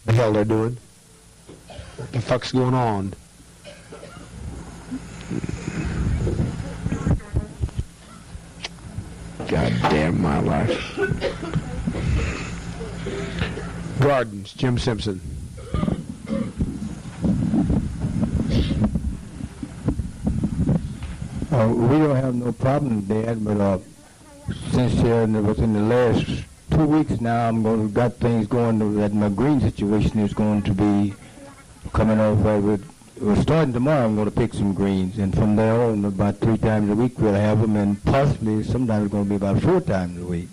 the hell they're doing. What the fuck's going on? God damn my life. Gardens, Jim Simpson. We don't have no problem, Dad, but since within the last 2 weeks now, I'm going to got things going that my green situation is going to be coming off. We're starting tomorrow. I'm going to pick some greens, and from there on, about 3 times a week we'll have them, and possibly sometimes it's going to be about 4 times a week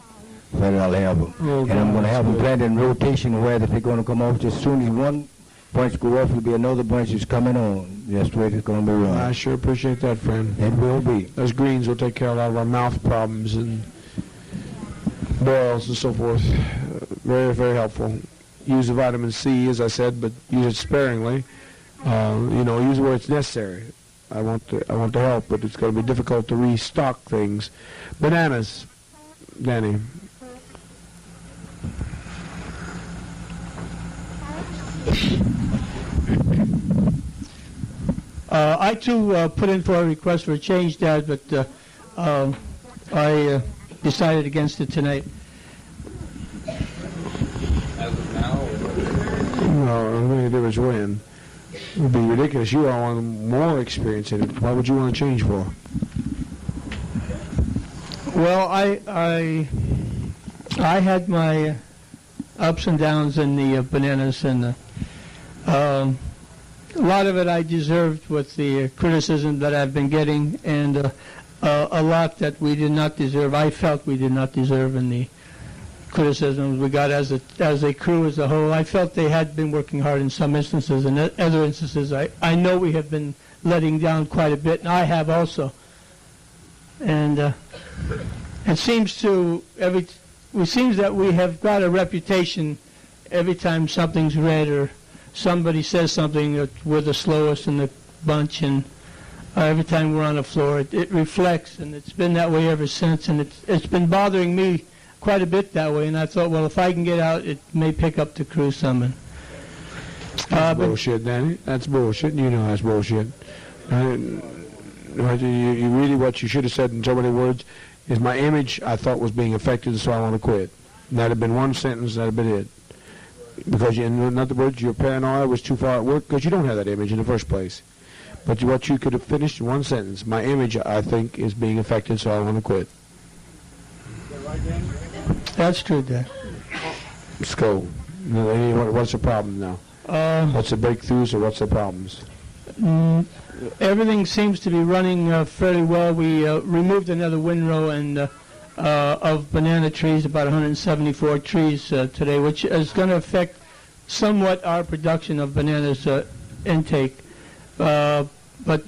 that I'll have them. And I'm going to have them planted in rotation where if they're going to come off just as soon as one bunch go off, there'll be another bunch that's coming on. That's the way it's going to be run. I sure appreciate that, friend. It will be. Those greens will take care of a lot of our mouth problems and boils and so forth. Very, very helpful. Use the vitamin C, as I said, but use it sparingly. Use it where it's necessary. I want to help, but it's going to be difficult to restock things. Bananas, Danny. I too put in for a request for a change, Dad, but I decided against it tonight. As of now? No, I mean, there was when. It would be ridiculous. You all want more experience in it. Why would you want to change for? Well, I had my ups and downs in the bananas, and a lot of it I deserved with the criticism that I've been getting, and a lot that we did not deserve. I felt we did not deserve in the criticisms we got as a crew as a whole. I felt they had been working hard in some instances, and other instances I know we have been letting down quite a bit, and I have also. And it seems that we have got a reputation every time something's read or somebody says something that we're the slowest in the bunch, and every time we're on the floor it reflects, and it's been that way ever since, and it's been bothering me quite a bit that way, and I thought, well, if I can get out, it may pick up the crew some. That's bullshit, Danny. That's bullshit. You know that's bullshit. You really, what you should have said in so many words is my image I thought was being affected, so I want to quit. And that'd have been one sentence, that'd have been it. Because, in other words, your paranoia was too far at work because you don't have that image in the first place. But what you could have finished in one sentence, my image, I think, is being affected, so I want to quit. That's true, Dad. Let's go. What's the problem now? What's the breakthroughs or what's the problems? Everything seems to be running fairly well. We removed another windrow and of banana trees, about 174 trees today, which is going to affect somewhat our production of bananas intake. But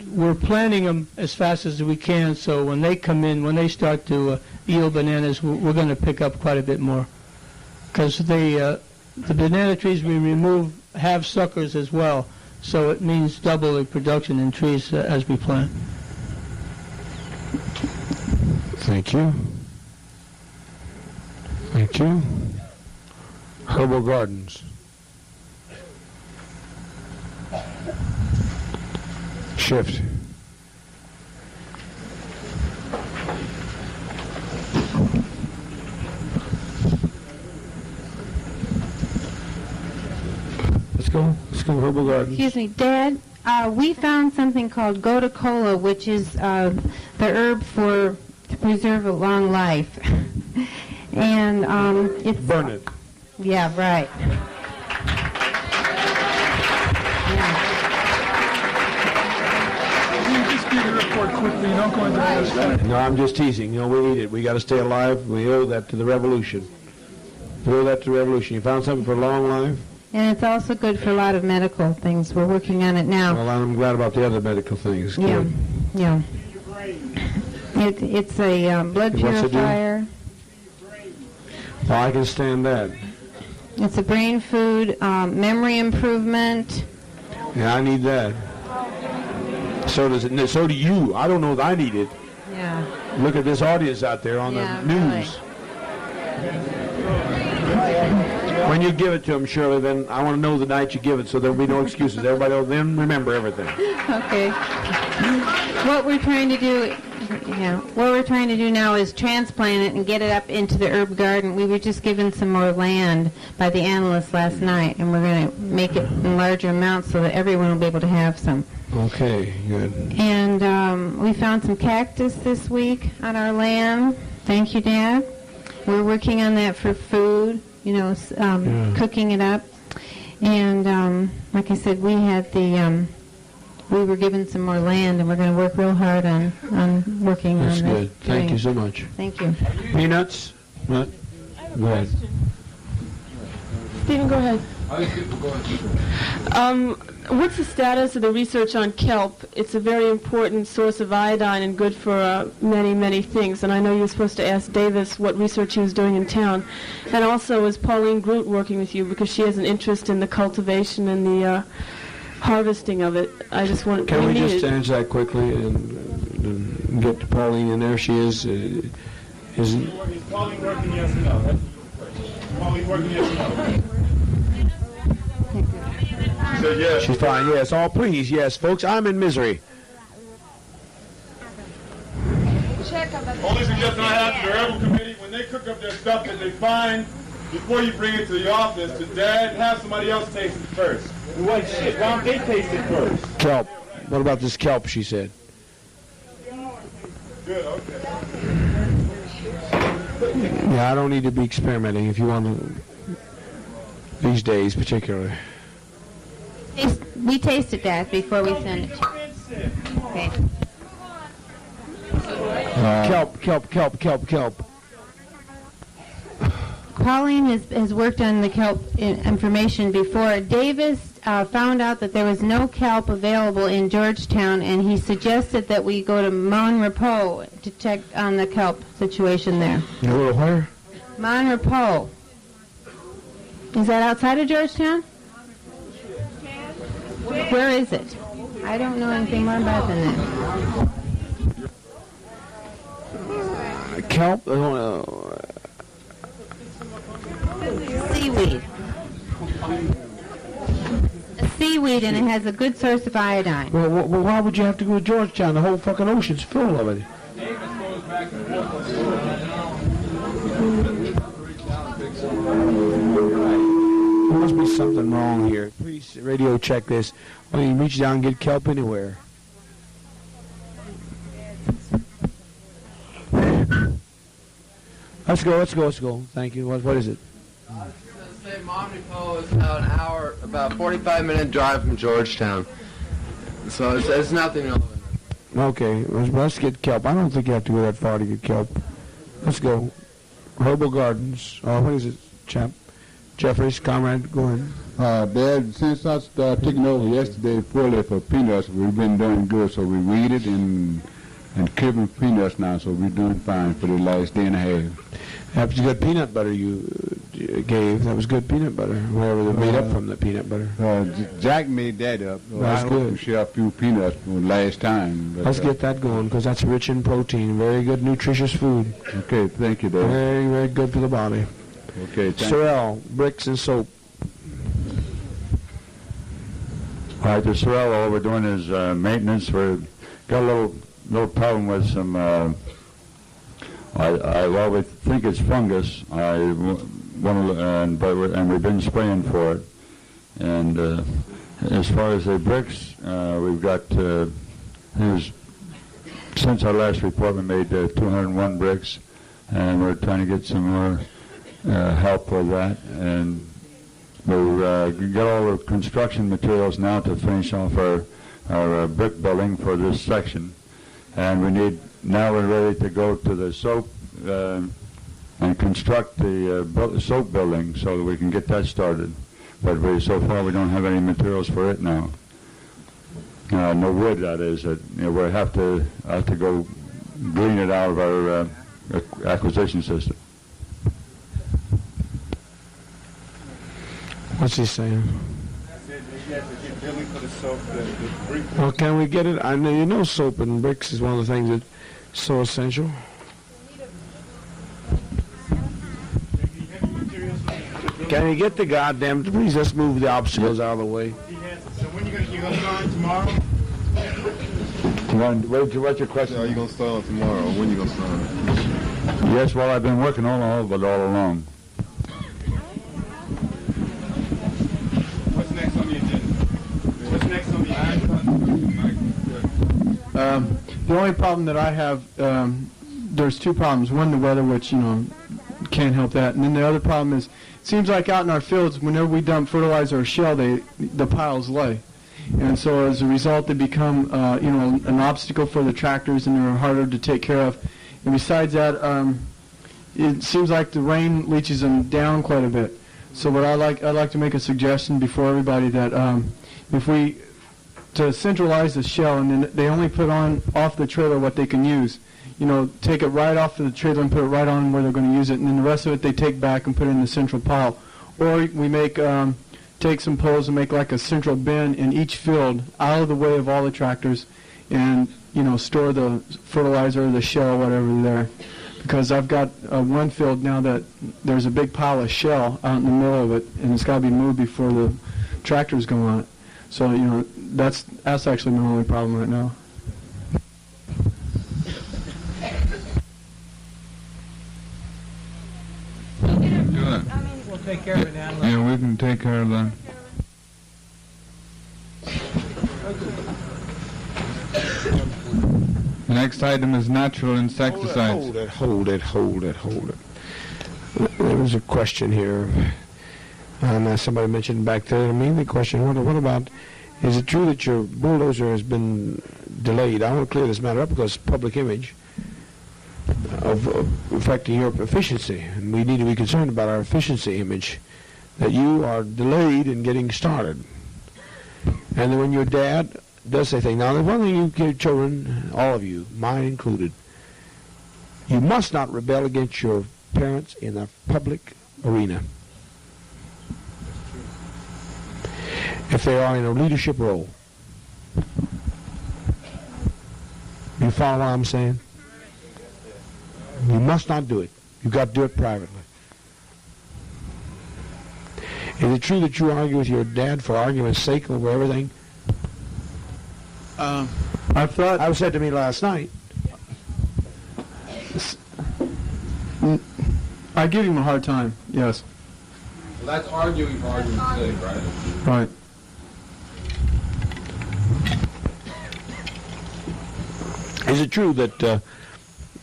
we're planting them as fast as we can, so when they come in, when they start to yield bananas, we're going to pick up quite a bit more. Because the banana trees we remove have suckers as well, so it means double the production in trees as we plant. Thank you. Thank you. Herbal Gardens. Shift. Let's go Herbal Gardens. Excuse me, Dad. We found something called Gotu-Kola, which is the herb to preserve a long life. And it's... Burn it. Yeah, right. No, I'm just teasing. We need it. We got to stay alive. We owe that to the revolution. We owe that to the revolution. You found something for a long life? And it's also good for a lot of medical things. We're working on it now. Well, I'm glad about the other medical things. Good. Yeah. It's a blood purifier. Oh, I can stand that. It's a brain food, memory improvement. Yeah, I need that. So do you. I don't know that I need it. Yeah. Look at this audience out there on the news. Right. When you give it to them, Shirley, then I want to know the night you give it, so there'll be no excuses. Everybody will then remember everything. Okay. What we're trying to do, what we're trying to do now is transplant it and get it up into the herb garden. We were just given some more land by the analyst last night, and we're going to make it in larger amounts so that everyone will be able to have some. Okay, good. And we found some cactus this week on our land. Thank you, Dad. We're working on that for food, cooking it up. And like I said, we had we were given some more land, and we're going to work real hard on working That's on that. That's good. Thank you so much. Thank you. Peanuts? What? Go ahead. Stephen, go ahead. What's the status of the research on kelp? It's a very important source of iodine and good for many, many things. And I know you were supposed to ask Davis what research he was doing in town. And also, is Pauline Groot working with you? Because she has an interest in the cultivation and the harvesting of it. I just want. Can we just answer that quickly and get to Pauline in there? She is. Isn't Pauline working, yes or no? Pauline working, yes or no? She said yes. She's fine, yes. Oh, please, yes. Folks, I'm in misery. Only suggestion I have to the herbal committee, when they cook up their stuff that they find, before you bring it to the office, to Dad, have somebody else taste it first. What shit? Why don't they taste it first? Kelp. What about this kelp, she said? Good, okay. Yeah, I don't need to be experimenting if you want to, these days particularly. We taste it, Dad, before we send it to you. Okay. Kelp. Pauline has worked on the kelp information before. Davis found out that there was no kelp available in Georgetown, and he suggested that we go to Mon Repos to check on the kelp situation there. You go to where? Mon Repos. Is that outside of Georgetown? Where is it? I don't know anything more about than that. Kelp? Seaweed. A seaweed, and it has a good source of iodine. Well, why would you have to go to Georgetown? The whole fucking ocean's full of it. There must be something wrong here. Please radio check this. I mean, reach down and get kelp anywhere. Let's go. Thank you. What is it? I was going to say Mon Repos is about an hour, about 45-minute drive from Georgetown. So it's nothing relevant. Okay, let's get kelp. I don't think you have to go that far to get kelp. Let's go. Herbal Gardens. What is it, champ? Jeffries, comrade, go ahead. Dad, since I started taking over yesterday fully for peanuts, we've been doing good. So we weeded and clipping peanuts now, so we're doing fine for the last day and a half. That was good peanut butter you gave. That was good peanut butter, whatever they made up from the peanut butter. Jack made that up. That's I good. hope to share a few peanuts from last time. But, Let's get that going, because that's rich in protein. Very good, nutritious food. Okay, thank you, Dad. Very, very good for the body. Okay, thank Sorrel, bricks and soap. All right, the sorrel, all we're doing is maintenance. We've got a little problem with some, I always think it's fungus. And we've been spraying for it. And as far as the bricks, we've got, since our last report, we made 201 bricks, and we're trying to get some more help with that. And we've got all the construction materials now to finish off our brick building for this section. And now we're ready to go to the soap and construct the soap building so that we can get that started. But so far we don't have any materials for it now. No wood, that is. We have to go glean it out of our acquisition system. What's he saying? Well, can we get it? I know, soap and bricks is one of the things that's so essential. Can you get the goddamn, please let's move the obstacles out of the way. So when you gonna start tomorrow? What's your question? Are you gonna start on tomorrow? When you gonna start? Yes, well, I've been working on all of it all along. What's next on the agenda? What's next on the agenda? The only problem that I have, there's two problems. One, the weather, which, can't help that. And then the other problem is, it seems like out in our fields, whenever we dump fertilizer or shell, the piles lay. And so as a result, they become, an obstacle for the tractors, and they're harder to take care of. And besides that, it seems like the rain leaches them down quite a bit. So what I'd like to make a suggestion before everybody that to centralize the shell, and then they only put on off the trailer what they can use. Take it right off of the trailer and put it right on where they're going to use it, and then the rest of it they take back and put it in the central pile. Or we take some poles and make like a central bin in each field out of the way of all the tractors, and store the fertilizer or the shell, whatever there. Because I've got one field now that there's a big pile of shell out in the middle of it, and it's got to be moved before the tractors go on it. So that's actually my only problem right now. We'll take care of it now. Yeah, we can take care of that. The next item is natural insecticides. Hold it. There was a question here, and somebody mentioned back there to me the question, what about, is it true that your bulldozer has been delayed? I want to clear this matter up because public image of affecting your efficiency, and we need to be concerned about our efficiency image, that you are delayed in getting started. And then when your dad does say things, now there's one thing you give children, all of you, mine included, you must not rebel against your parents in a public arena if they are in a leadership role. You follow what I'm saying? You must not do it. You've got to do it privately. Is it true that you argue with your dad for argument's sake over everything? I said to me last night. I give him a hard time, yes. Well, that's arguing for argument's sake, right? Right. Is it true that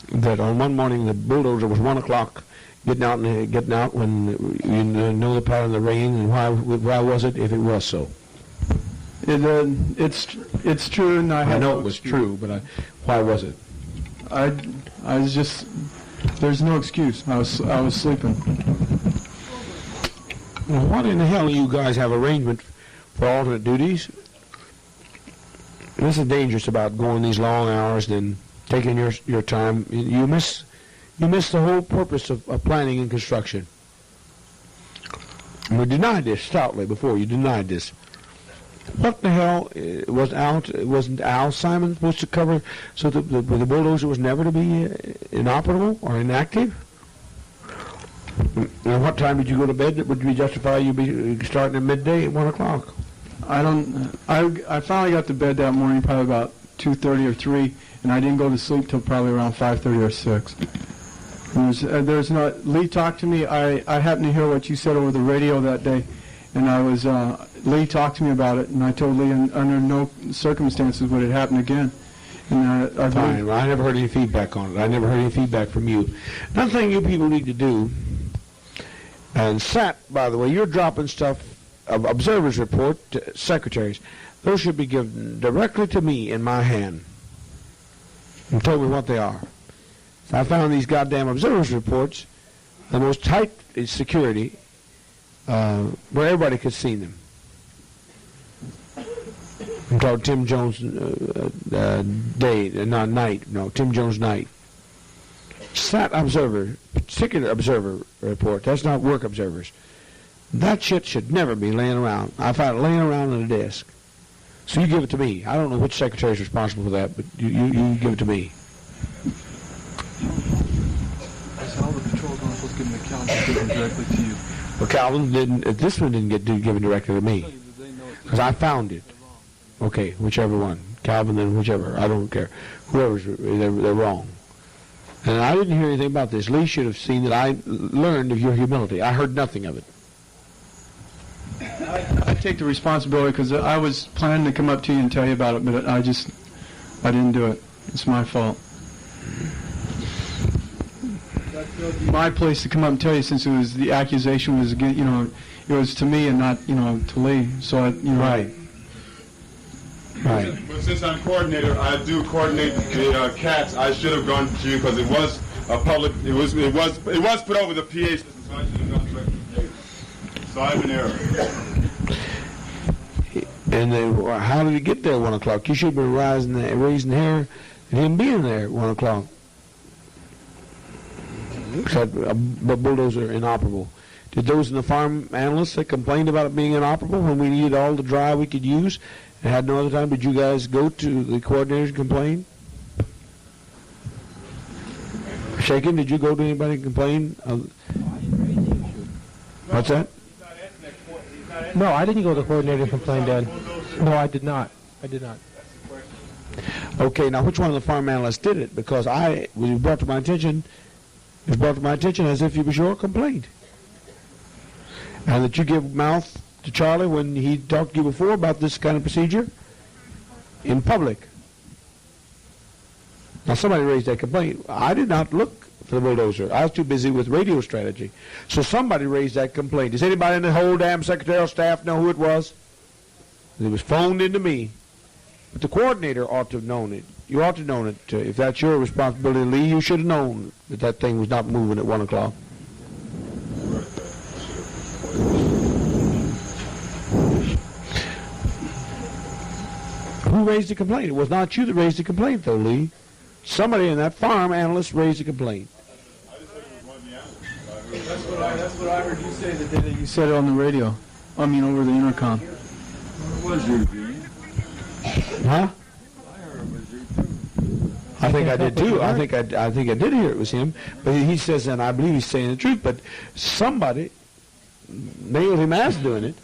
that on one morning the bulldozer was 1 o'clock getting out when you know the pattern of the rain, and why was it if it was so? It's true, and I know it was true, but why was it? I was just, there's no excuse. I was sleeping. Well, what in the hell do you guys have arrangement for alternate duties? This is dangerous about going these long hours, then taking your time. You miss the whole purpose of planning and construction. And we denied this stoutly before. You denied this. What the hell wasn't Al Simon supposed to cover so that the bulldozer was never to be inoperable or inactive? And what time did you go to bed that would be justify you be starting at midday at 1 o'clock? I finally got to bed that morning probably about 2:30 or 3, and I didn't go to sleep till probably around 5:30 or 6. Lee talked to me. I happened to hear what you said over the radio that day, and Lee talked to me about it, and I told Lee under no circumstances would it happen again. And Fine. Well, I never heard any feedback on it. I never heard any feedback from you. Another thing you people need to do, and SAT, by the way, you're dropping stuff of observers report to secretaries. Those should be given directly to me in my hand and tell me what they are. So I found these goddamn observers reports, the most tight security, where everybody could see them. I'm talking Tim Jones Tim Jones night. SAT observer, particular observer report. That's not work observers. That shit should never be laying around. I found it laying around on a desk. So you give it to me. I don't know which secretary is responsible for that, but you give it to me. I said all the patrols aren't supposed to give them the account, just give them directly to you. But Calvin didn't. This one didn't get given directly to me because I found it. Okay, whichever one, Calvin, then whichever. I don't care. Whoever's they're wrong. And I didn't hear anything about this. Lee should have seen that I learned of your humility. I heard nothing of it. I take the responsibility because I was planning to come up to you and tell you about it, but I didn't do it. It's my fault. My place to come up and tell you, since the accusation was against, it was to me and not, to Lee. So Right. Right. But since I'm coordinator, I do coordinate the cats. I should have gone to you because it was a public. It was put over the PA system, so I should have gone directly to you. So I'm in error. And how did he get there at 1 o'clock? You should have been raising hair and him being there at 1 o'clock. Except a bulldozer inoperable. Did those in the farm analysts that complained about it being inoperable when we needed all the dry we could use and had no other time, did you guys go to the coordinators and complain? Shaken, did you go to anybody and complain? What's that? No, I didn't go to the coordinator and complain, Dad. No, I did not. Okay, now which one of the farm analysts did it? Because it was brought to my attention as if you was your complaint. And that you give mouth to Charlie when he talked to you before about this kind of procedure in public. Now somebody raised that complaint. I did not look for the bulldozer. I was too busy with radio strategy. So somebody raised that complaint. Does anybody in the whole damn secretarial staff know who it was? It was phoned into me. But the coordinator ought to have known it. You ought to have known it. If that's your responsibility, Lee, you should have known that thing was not moving at 1 o'clock. Who raised the complaint? It was not you that raised the complaint, though, Lee. Somebody in that farm analyst raised the complaint. That's what I heard you say the day that you said it on the radio. I mean, over the intercom. It was you, Gene. Huh? I heard it was you, too. I think I did, too. I think I did hear it was him. But he says, and I believe he's saying the truth, but somebody nailed him as doing it.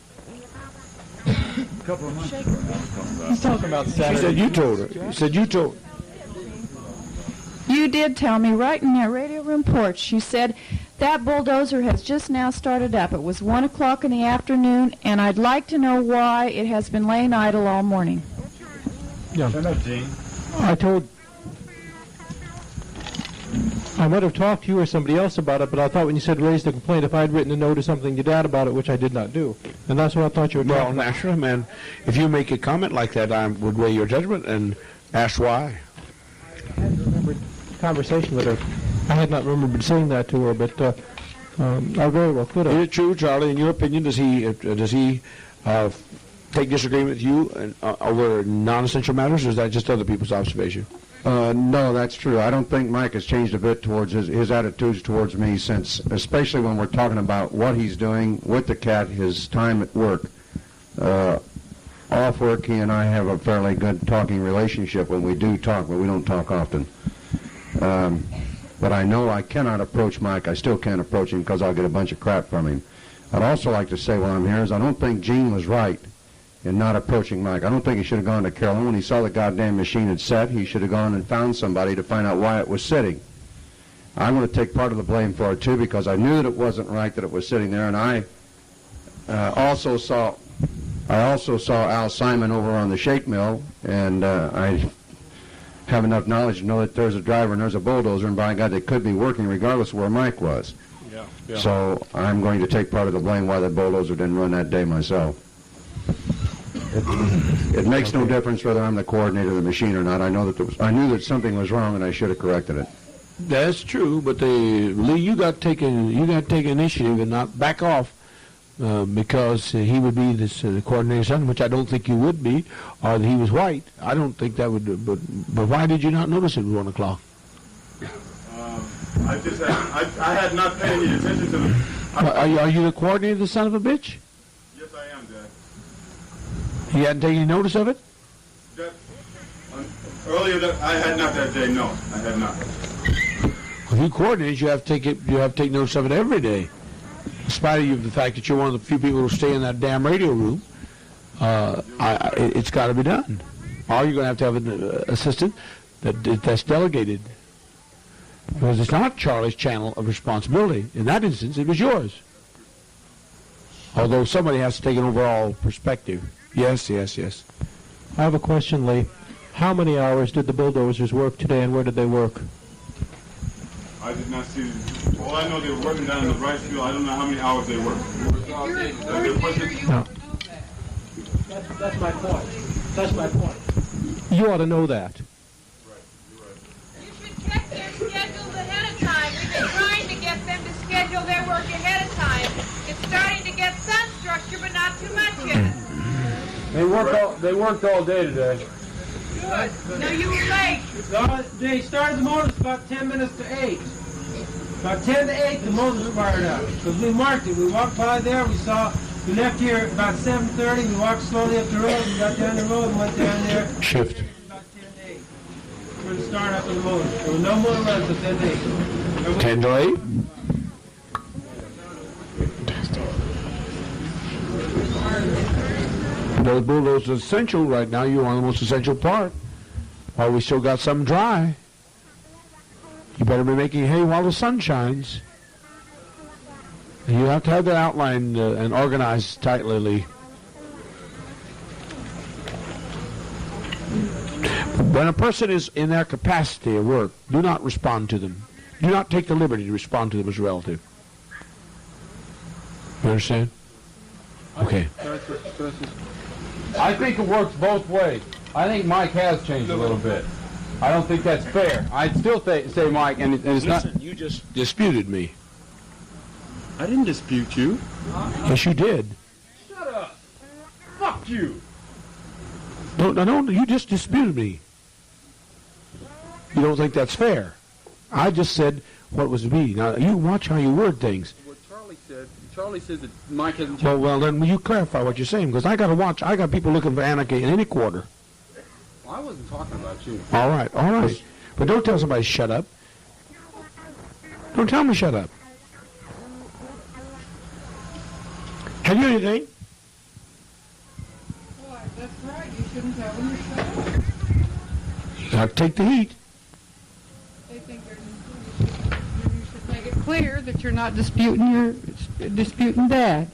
A couple of months ago. He's talking about Saturday. She said you told her. You said you told her. You did tell me right in that radio room porch. You said that bulldozer has just now started up. It was 1 o'clock in the afternoon, and I'd like to know why it has been laying idle all morning. Yeah. Shut up, Gene. I might have talked to you or somebody else about it, but I thought when you said raise the complaint, if I'd written a note or something to Dad about it, which I did not do. And that's what I thought you were talking about. Well, naturally, man, if you make a comment like that, I would weigh your judgment and ask why. I had remembered conversation with her. I had not remembered saying that to her, but I very well could have. Is it true, Charlie? In your opinion, does he take disagreement with you over non-essential matters, or is that just other people's observation? No, that's true. I don't think Mike has changed a bit towards his attitudes towards me since, especially when we're talking about what he's doing with the cat, his time at work. Off work, he and I have a fairly good talking relationship when we do talk, but we don't talk often. But I know I cannot approach Mike. I still can't approach him because I'll get a bunch of crap from him. I'd also like to say while I'm here is I don't think Gene was right in not approaching Mike. I don't think he should have gone to Carolyn. When he saw the goddamn machine had set, he should have gone and found somebody to find out why it was sitting. I'm going to take part of the blame for it, too, because I knew that it wasn't right that it was sitting there, and I also saw Al Simon over on the shake mill, and I have enough knowledge to know that there's a driver and there's a bulldozer, and by God, they could be working regardless of where Mike was. Yeah. So I'm going to take part of the blame why the bulldozer didn't run that day myself. It makes no difference whether I'm the coordinator of the machine or not. I knew that something was wrong, and I should have corrected it. That's true, but Lee, you got to take initiative and not back off because he would be the coordinator's son, which I don't think you would be, or that he was white. I don't think that would. But why did you not notice it at 1 o'clock? I had not paid any attention to them. Are you the coordinator of the son of a bitch? Yes, I am, Dad. You hadn't taken any notice of it? Earlier, I had not that day. No, I had not. If you coordinate, you have to take notice of it every day. spite of the fact that you're one of the few people who stay in that damn radio room, it's got to be done. Or you're going to have an assistant that's delegated. Because it's not Charlie's channel of responsibility. In that instance, it was yours. Although somebody has to take an overall perspective. Yes. I have a question, Lee. How many hours did the bulldozers work today, and where did they work? I did not see. All I know, they were working down in the rice field. I don't know how many hours they worked. No. That's my point. That's my point. You ought to know that. You should check their schedules ahead of time. We've been trying to get them to schedule their work ahead of time. It's starting to get some structure, but not too much yet. They worked all day today. Good. No, you were late. They started the motors about 10 minutes to 8. About 10 to 8, the motors fired up. Because we marked it. We walked by there. We left here about 7:30. We walked slowly up the road. We got down the road and went down there. Shift. About 10 to 8. For the start up of the motor. There were no motor runs at 10 to 8. 10 to 8? Those bulldozers are essential right now. You're on the most essential part. While we still got some dry, you better be making hay while the sun shines. And you have to have that outlined and organized tightly, Lee. When a person is in their capacity of work, do not respond to them. Do not take the liberty to respond to them as a relative. You understand? Okay. I think it works both ways. I think Mike has changed a little bit. I don't think that's fair. I'd still say Mike, and it's not... Listen, you just disputed me. I didn't dispute you. Yes, you did. Shut up. Fuck you. No, you just disputed me. You don't think that's fair. I just said what was to be. Now, you watch how you word things. What Charlie says that Mike hasn't changed. Well, then will you clarify what you're saying? Because I got to watch. I got people looking for anarchy in any quarter. Well, I wasn't talking about you. All right. But don't tell somebody shut up. Don't tell me shut up. Have you anything? Boy, that's right. You shouldn't tell them to shut up. Now take the heat. They think they're you should make it clear that you're not disputing Dad.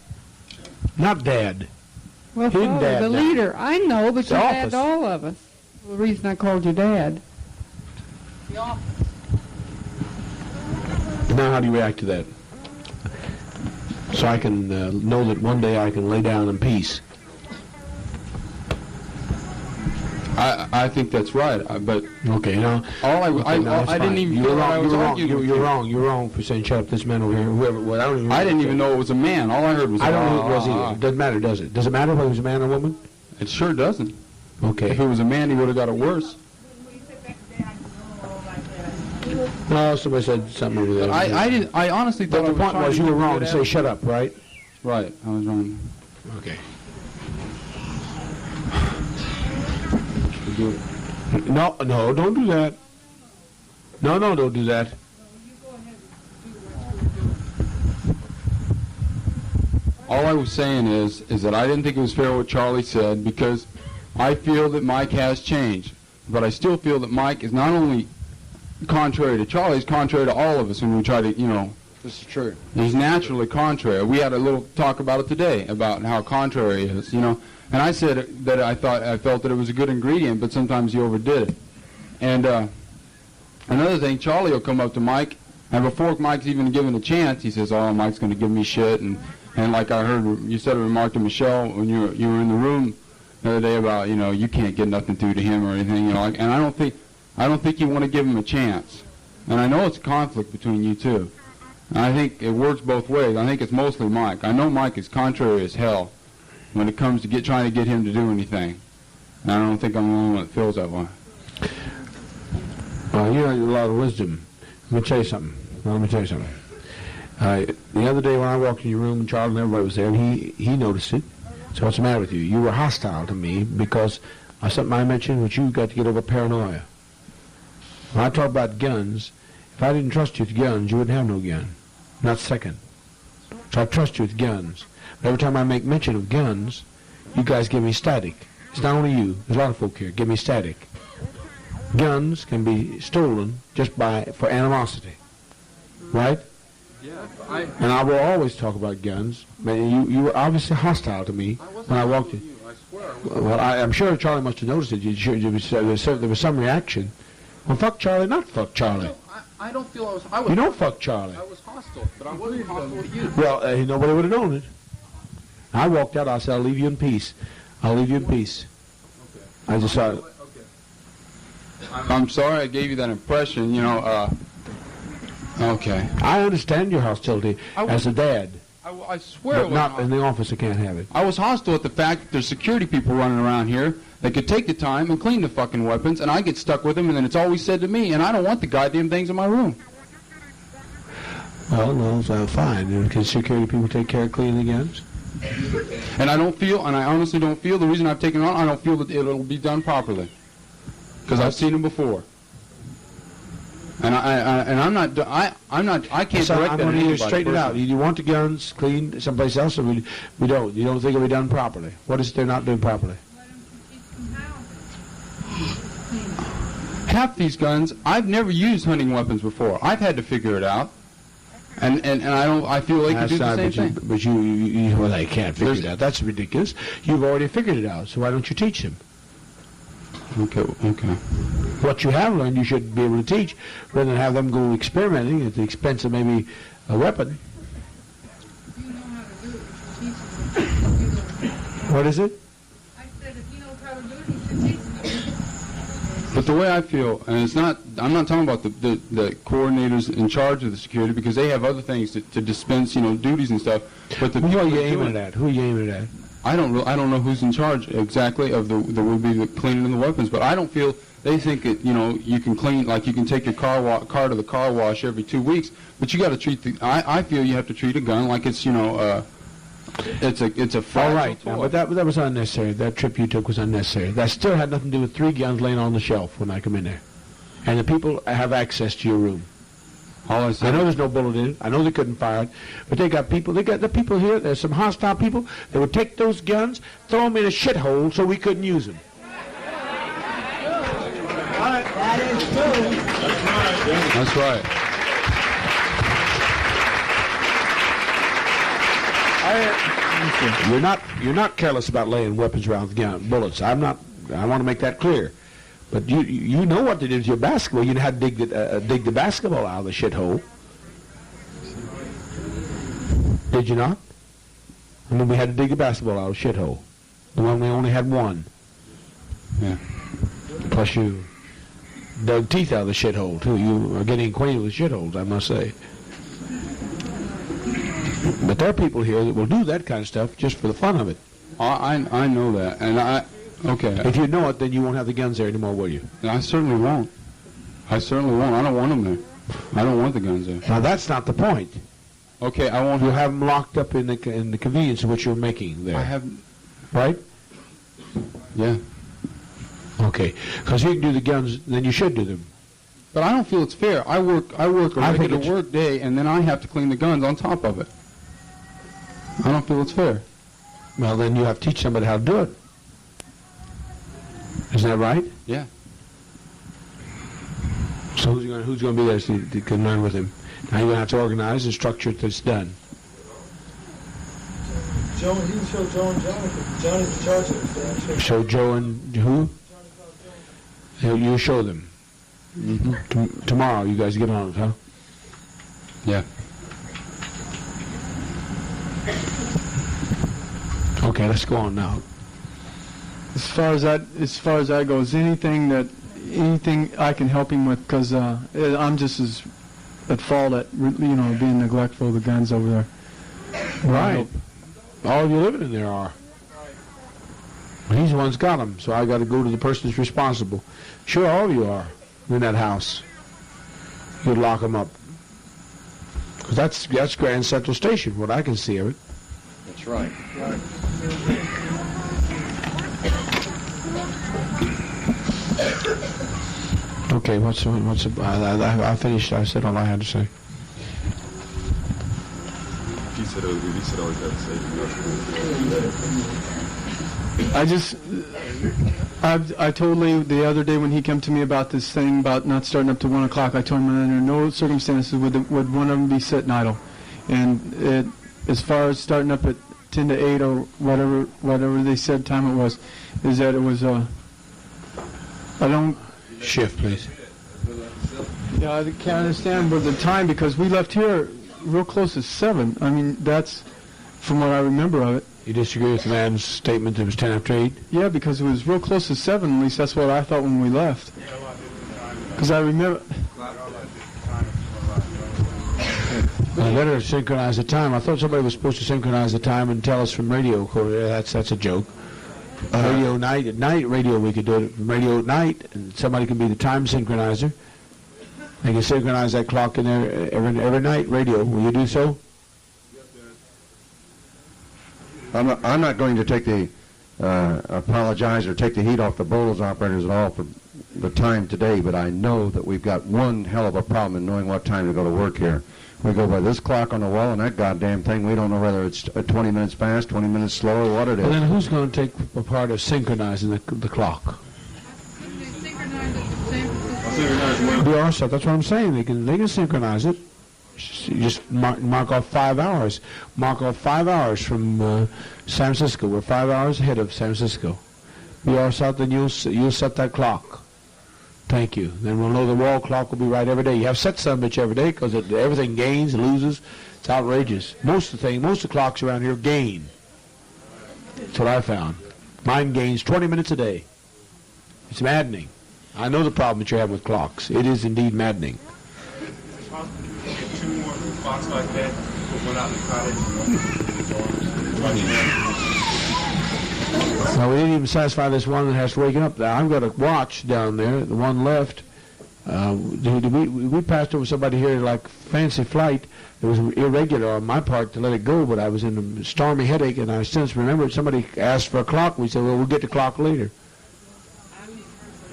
Not Dad. Well, Hidden Dad the now. leader. I know, but The you're office. Dad to all of us. The reason I called you Dad. The office. Now how do you react to that? So I can know that one day I can lay down in peace. I think that's right, but okay, now I didn't even. You're wrong. I was arguing with you. You're wrong for saying shut up. This man over here, whoever. Well, I didn't even know it was a man. All I heard was. I don't know who it was either. It doesn't matter, does it? Does it matter whether it was a man or a woman? It sure doesn't. Okay. If it was a man, he would have got it worse. No, somebody said something over there. I didn't. I honestly thought. But the point was you were wrong to say shut up, right? Right. I was wrong. Okay. No, don't do that. No, don't do that. All I was saying is that I didn't think it was fair what Charlie said because I feel that Mike has changed, but I still feel that Mike is not only contrary to Charlie, he's contrary to all of us when we try to, This is true. He's naturally contrary. We had a little talk about it today, about how contrary he is, And I said that I felt that it was a good ingredient, but sometimes he overdid it. And another thing, Charlie will come up to Mike, and before Mike's even given a chance, he says, "Oh, Mike's going to give me shit." And like I heard you said a remark to Michelle when you were in the room the other day about you can't get nothing through to him or anything. And I don't think you want to give him a chance. And I know it's a conflict between you two. And I think it works both ways. I think it's mostly Mike. I know Mike is contrary as hell when it comes to trying to get him to do anything. And I don't think I'm the only one that feels that way. You have a lot of wisdom. Let me tell you something. The other day when I walked in your room, Charles and everybody was there, and he noticed it. So what's the matter with you? You were hostile to me because of something I mentioned, which you got to get over paranoia. When I talk about guns, if I didn't trust you with guns, you wouldn't have no gun. Not second. So I trust you with guns. But every time I make mention of guns, you guys give me static. It's not only you. There's a lot of folk here. Give me static. Guns can be stolen just for animosity. Right? Yeah. And I will always talk about guns. Man, you were obviously hostile to me when I walked in. Well, I'm sure Charlie must have noticed it. There was some reaction. Well, fuck Charlie, not fuck Charlie. I don't feel I was. You don't fuck Charlie. I was hostile, but I wasn't hostile at you. Well, nobody would have known it. I walked out. I said, "I'll leave you in peace. I'll leave you in peace." Okay. I just saw it. I'm sorry I gave you that impression. Okay. I understand your hostility as a dad. I swear. But not in the office. I can't have it. I was hostile at the fact that there's security people running around here that could take the time and clean the fucking weapons, and I get stuck with them, and then it's always said to me, and I don't want the goddamn things in my room. Well, no, so fine. Can security people take care of cleaning the guns? And I honestly don't feel, the reason I've taken it on, I don't feel that it'll be done properly. Because I've seen them before. And I can't direct that. I'm going to straighten it out. Do you want the guns cleaned someplace else, or we don't? You don't think it'll be done properly? What is it they're not doing properly? Half these guns, I've never used hunting weapons before. I've had to figure it out. And I feel they can do the same thing. But well, they can't figure it out. That's ridiculous. You've already figured it out, so why don't you teach them? Okay. What you have learned, you should be able to teach, rather than have them go experimenting at the expense of maybe a weapon. What is it? I said if he knows how to do it, he should teach them. But the way I feel, and I'm not talking about the coordinators in charge of the security, because they have other things to dispense, duties and stuff. But the Who are you aiming at? Who are you aiming at? I don't know who's in charge exactly of the would be the cleaning of the weapons, but I don't feel they think that you can clean, like you can take your car to the car wash every 2 weeks, but you got to treat I feel you have to treat a gun like it's it's a fragile all right, toy. now, but that was unnecessary. That trip you took was unnecessary. That still had nothing to do with 3 guns laying on the shelf when I come in there, and the people have access to your room. I know there's no bullet in it. I know they couldn't fire it, but they got the people here. There's some hostile people that would take those guns, throw them in a shithole so we couldn't use them. That is true. That's right. You're not careless about laying weapons around with bullets. I'm not. I want to make that clear. But you know what they did with your basketball. You know how to dig the basketball out of the shithole. Did you not? I mean, we had to dig the basketball out of the shithole. The one we only had one. Yeah. Plus you dug teeth out of the shithole, too. You are getting acquainted with shitholes, I must say. But there are people here that will do that kind of stuff just for the fun of it. I know that, and okay. If you know it, then you won't have the guns there anymore, will you? I certainly won't. I don't want them there. I don't want the guns there. Now that's not the point. Okay, I won't. You'll have them locked up in the convenience of what you're making there. I have. Right? Yeah. Okay, because you can do the guns, then you should do them. But I don't feel it's fair. I work a regular work day, and then I have to clean the guns on top of it. I don't feel it's fair. Well, then you have to teach somebody how to do it. Isn't that right? Yeah. So who's going to be there to can learn with him? Now you're going to have to organize and structure it that's done. Joe, you can show Joe and Jonathan. Johnny's in charge of it. Show Joe and who? You show them. Mm-hmm. Tomorrow you guys get on it, huh? Yeah. Okay, let's go on now. As far as that goes, anything I can help him with, because I'm just as at fault at being neglectful of the guns over there. Right. All of you living in there are. He's the one's got them, so I got to go to the person that's responsible. Sure, all of you are in that house. You'd lock them up. Because that's Grand Central Station, what I can see of it. That's right. Okay, I finished. I said all I had to say. He said said it was good. He said always had to say. I told Lee the other day when he came to me about this thing about not starting up to 1 o'clock, I told him under no circumstances would one of them be sitting idle. And as far as starting up at 10 to 8 or whatever they said time it was, is that it was I don't... Shift, please. Yeah, I can't understand the time because we left here real close to 7. I mean, that's from what I remember of it. You disagree with the man's statement that it was 10 after 8? Yeah, because it was real close to 7, at least that's what I thought when we left. Because I remember... I better synchronize the time. I thought somebody was supposed to synchronize the time and tell us from radio. That's a joke. Radio night, at night radio, we could do it. Radio at night, and somebody can be the time synchronizer. They can synchronize that clock in there every night, radio. Will you do so? I'm not going to take the apologize or take the heat off the bulldozer operators at all for the time today, but I know that we've got one hell of a problem in knowing what time to go to work here. We go by this clock on the wall and that goddamn thing. We don't know whether it's 20 minutes fast, 20 minutes slow, or what it is. Well, then who's going to take a part of synchronizing the clock? That's what I'm saying. They can synchronize it. You just mark off 5 hours. Mark off 5 hours from San Francisco. We're 5 hours ahead of San Francisco. BR South, then you'll set that clock. Thank you. Then we'll know the wall clock will be right every day. You have set some bitch every day because everything gains, loses. It's outrageous. Most of the clocks around here gain. That's what I found. Mine gains 20 minutes a day. It's maddening. I know the problem that you're having with clocks. It is indeed maddening. It's possible to get 2 more clocks like that, put one out in the cottage. Now, we didn't even satisfy this one that has to waken up. Now, I've got a watch down there, the one left. We passed over somebody here like fancy flight. It was irregular on my part to let it go, but I was in a stormy headache, and I since remembered somebody asked for a clock. We said, well, we'll get the clock later.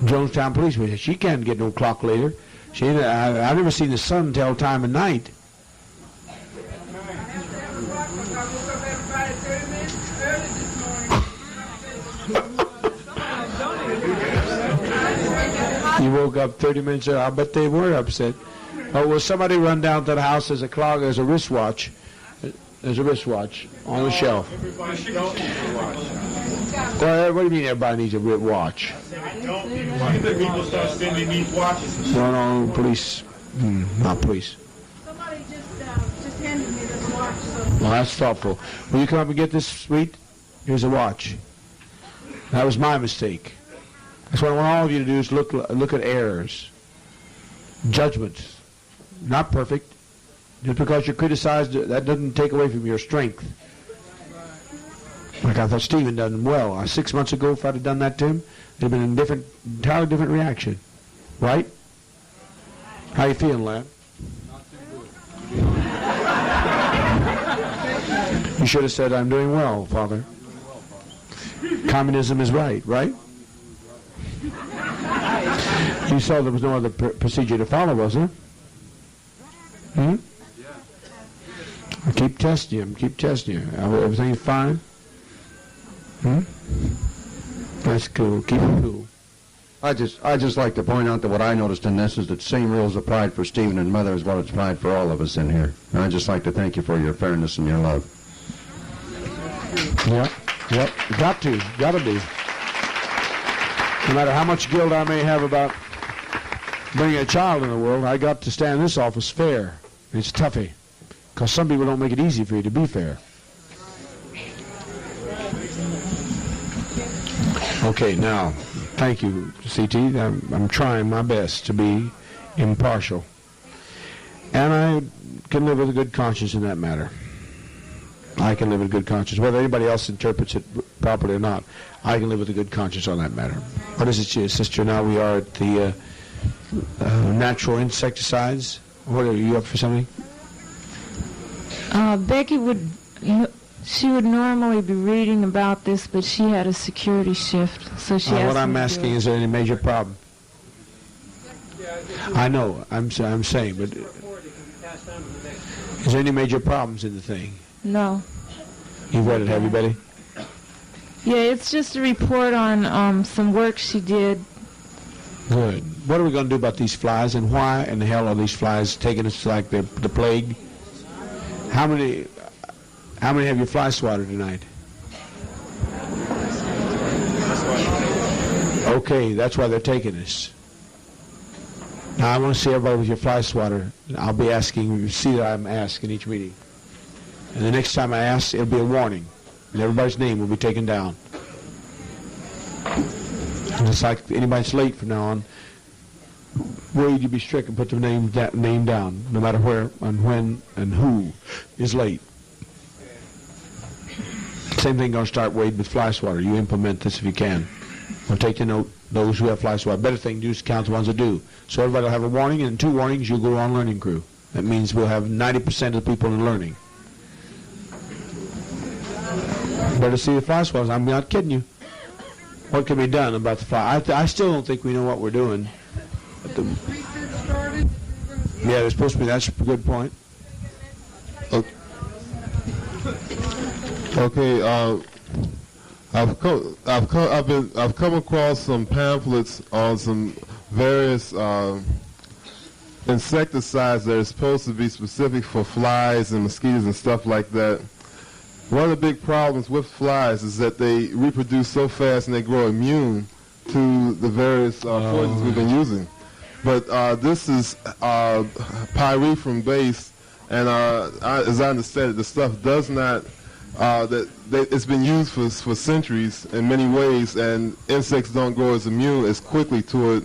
Jonestown police, we said, she can't get no clock later. I've never seen the sun tell time at night. You woke up 30 minutes early. I bet they were upset. Oh, will somebody run down to the house? There's a clock. There's a wristwatch. There's a wristwatch on the shelf. Well, what do you mean everybody needs a watch? People start sending these watches. No, police. Not police. Somebody just handed me this watch. Well, that's thoughtful. Will you come up and get this, sweet? Here's a watch. That was my mistake. That's what I want all of you to do is look at errors, judgments. Not perfect. Just because you're criticized, that doesn't take away from your strength. Like I thought Stephen done well. 6 months ago, if I'd have done that to him, it'd have been an entirely different reaction. Right? How you feeling, lad? You should have said, I'm doing well, Father. Communism is right? You saw there was no other procedure to follow, was there? I keep testing you. Everything's fine? That's cool. Keep it cool. I just like to point out that what I noticed in this is that same rules applied for Stephen and Mother as well as applied for all of us in here. And I'd just like to thank you for your fairness and your love. Yep. Got to be. No matter how much guilt I may have about bringing a child in the world, I got to stand this office fair. It's toughy. Because some people don't make it easy for you to be fair. Okay, now, thank you, CT. I'm trying my best to be impartial. And I can live with a good conscience in that matter. I can live with a good conscience. Whether anybody else interprets it properly or not, I can live with a good conscience on that matter. What is it, sister? Now we are at the natural insecticides. What are you up for something? Becky she would normally be reading about this, but she had a security shift, so she asked What I'm me to asking, do it. is there any major problem? I know, I'm saying, but is there any major problems in the thing? No. You've read it, have you, Betty? Yeah, it's just a report on some work she did. Good. What are we going to do about these flies, and why in the hell are these flies taking us like the plague? How many have you fly swatted tonight? Okay, that's why they're taking us. Now I want to see everybody with your fly swatter. I'll be asking, you see that I'm asked in each meeting. And the next time I ask, it'll be a warning. And everybody's name will be taken down. And it's like anybody's late from now on, Wade, you be strict and put the name down, no matter where and when and who is late. Same thing going to start, Wade, with fly swatter. You implement this if you can. We'll take the note, those who have fly swatter. Better thing to do is count the ones that do. So everybody will have a warning, and in 2 warnings you'll go on learning crew. That means we'll have 90% of the people in learning. Better see the fly swatters. I'm not kidding you. What can be done about the fly? I still don't think we know what we're doing. Yeah, there's supposed to be. That's a good point. Okay, I've come across some pamphlets on some various insecticides that are supposed to be specific for flies and mosquitoes and stuff like that. One of the big problems with flies is that they reproduce so fast and they grow immune to the various poisons we've been using. But this is pyrethrum based, and as I understand it, the stuff does not. It's been used for centuries in many ways, and insects don't grow as immune as quickly to it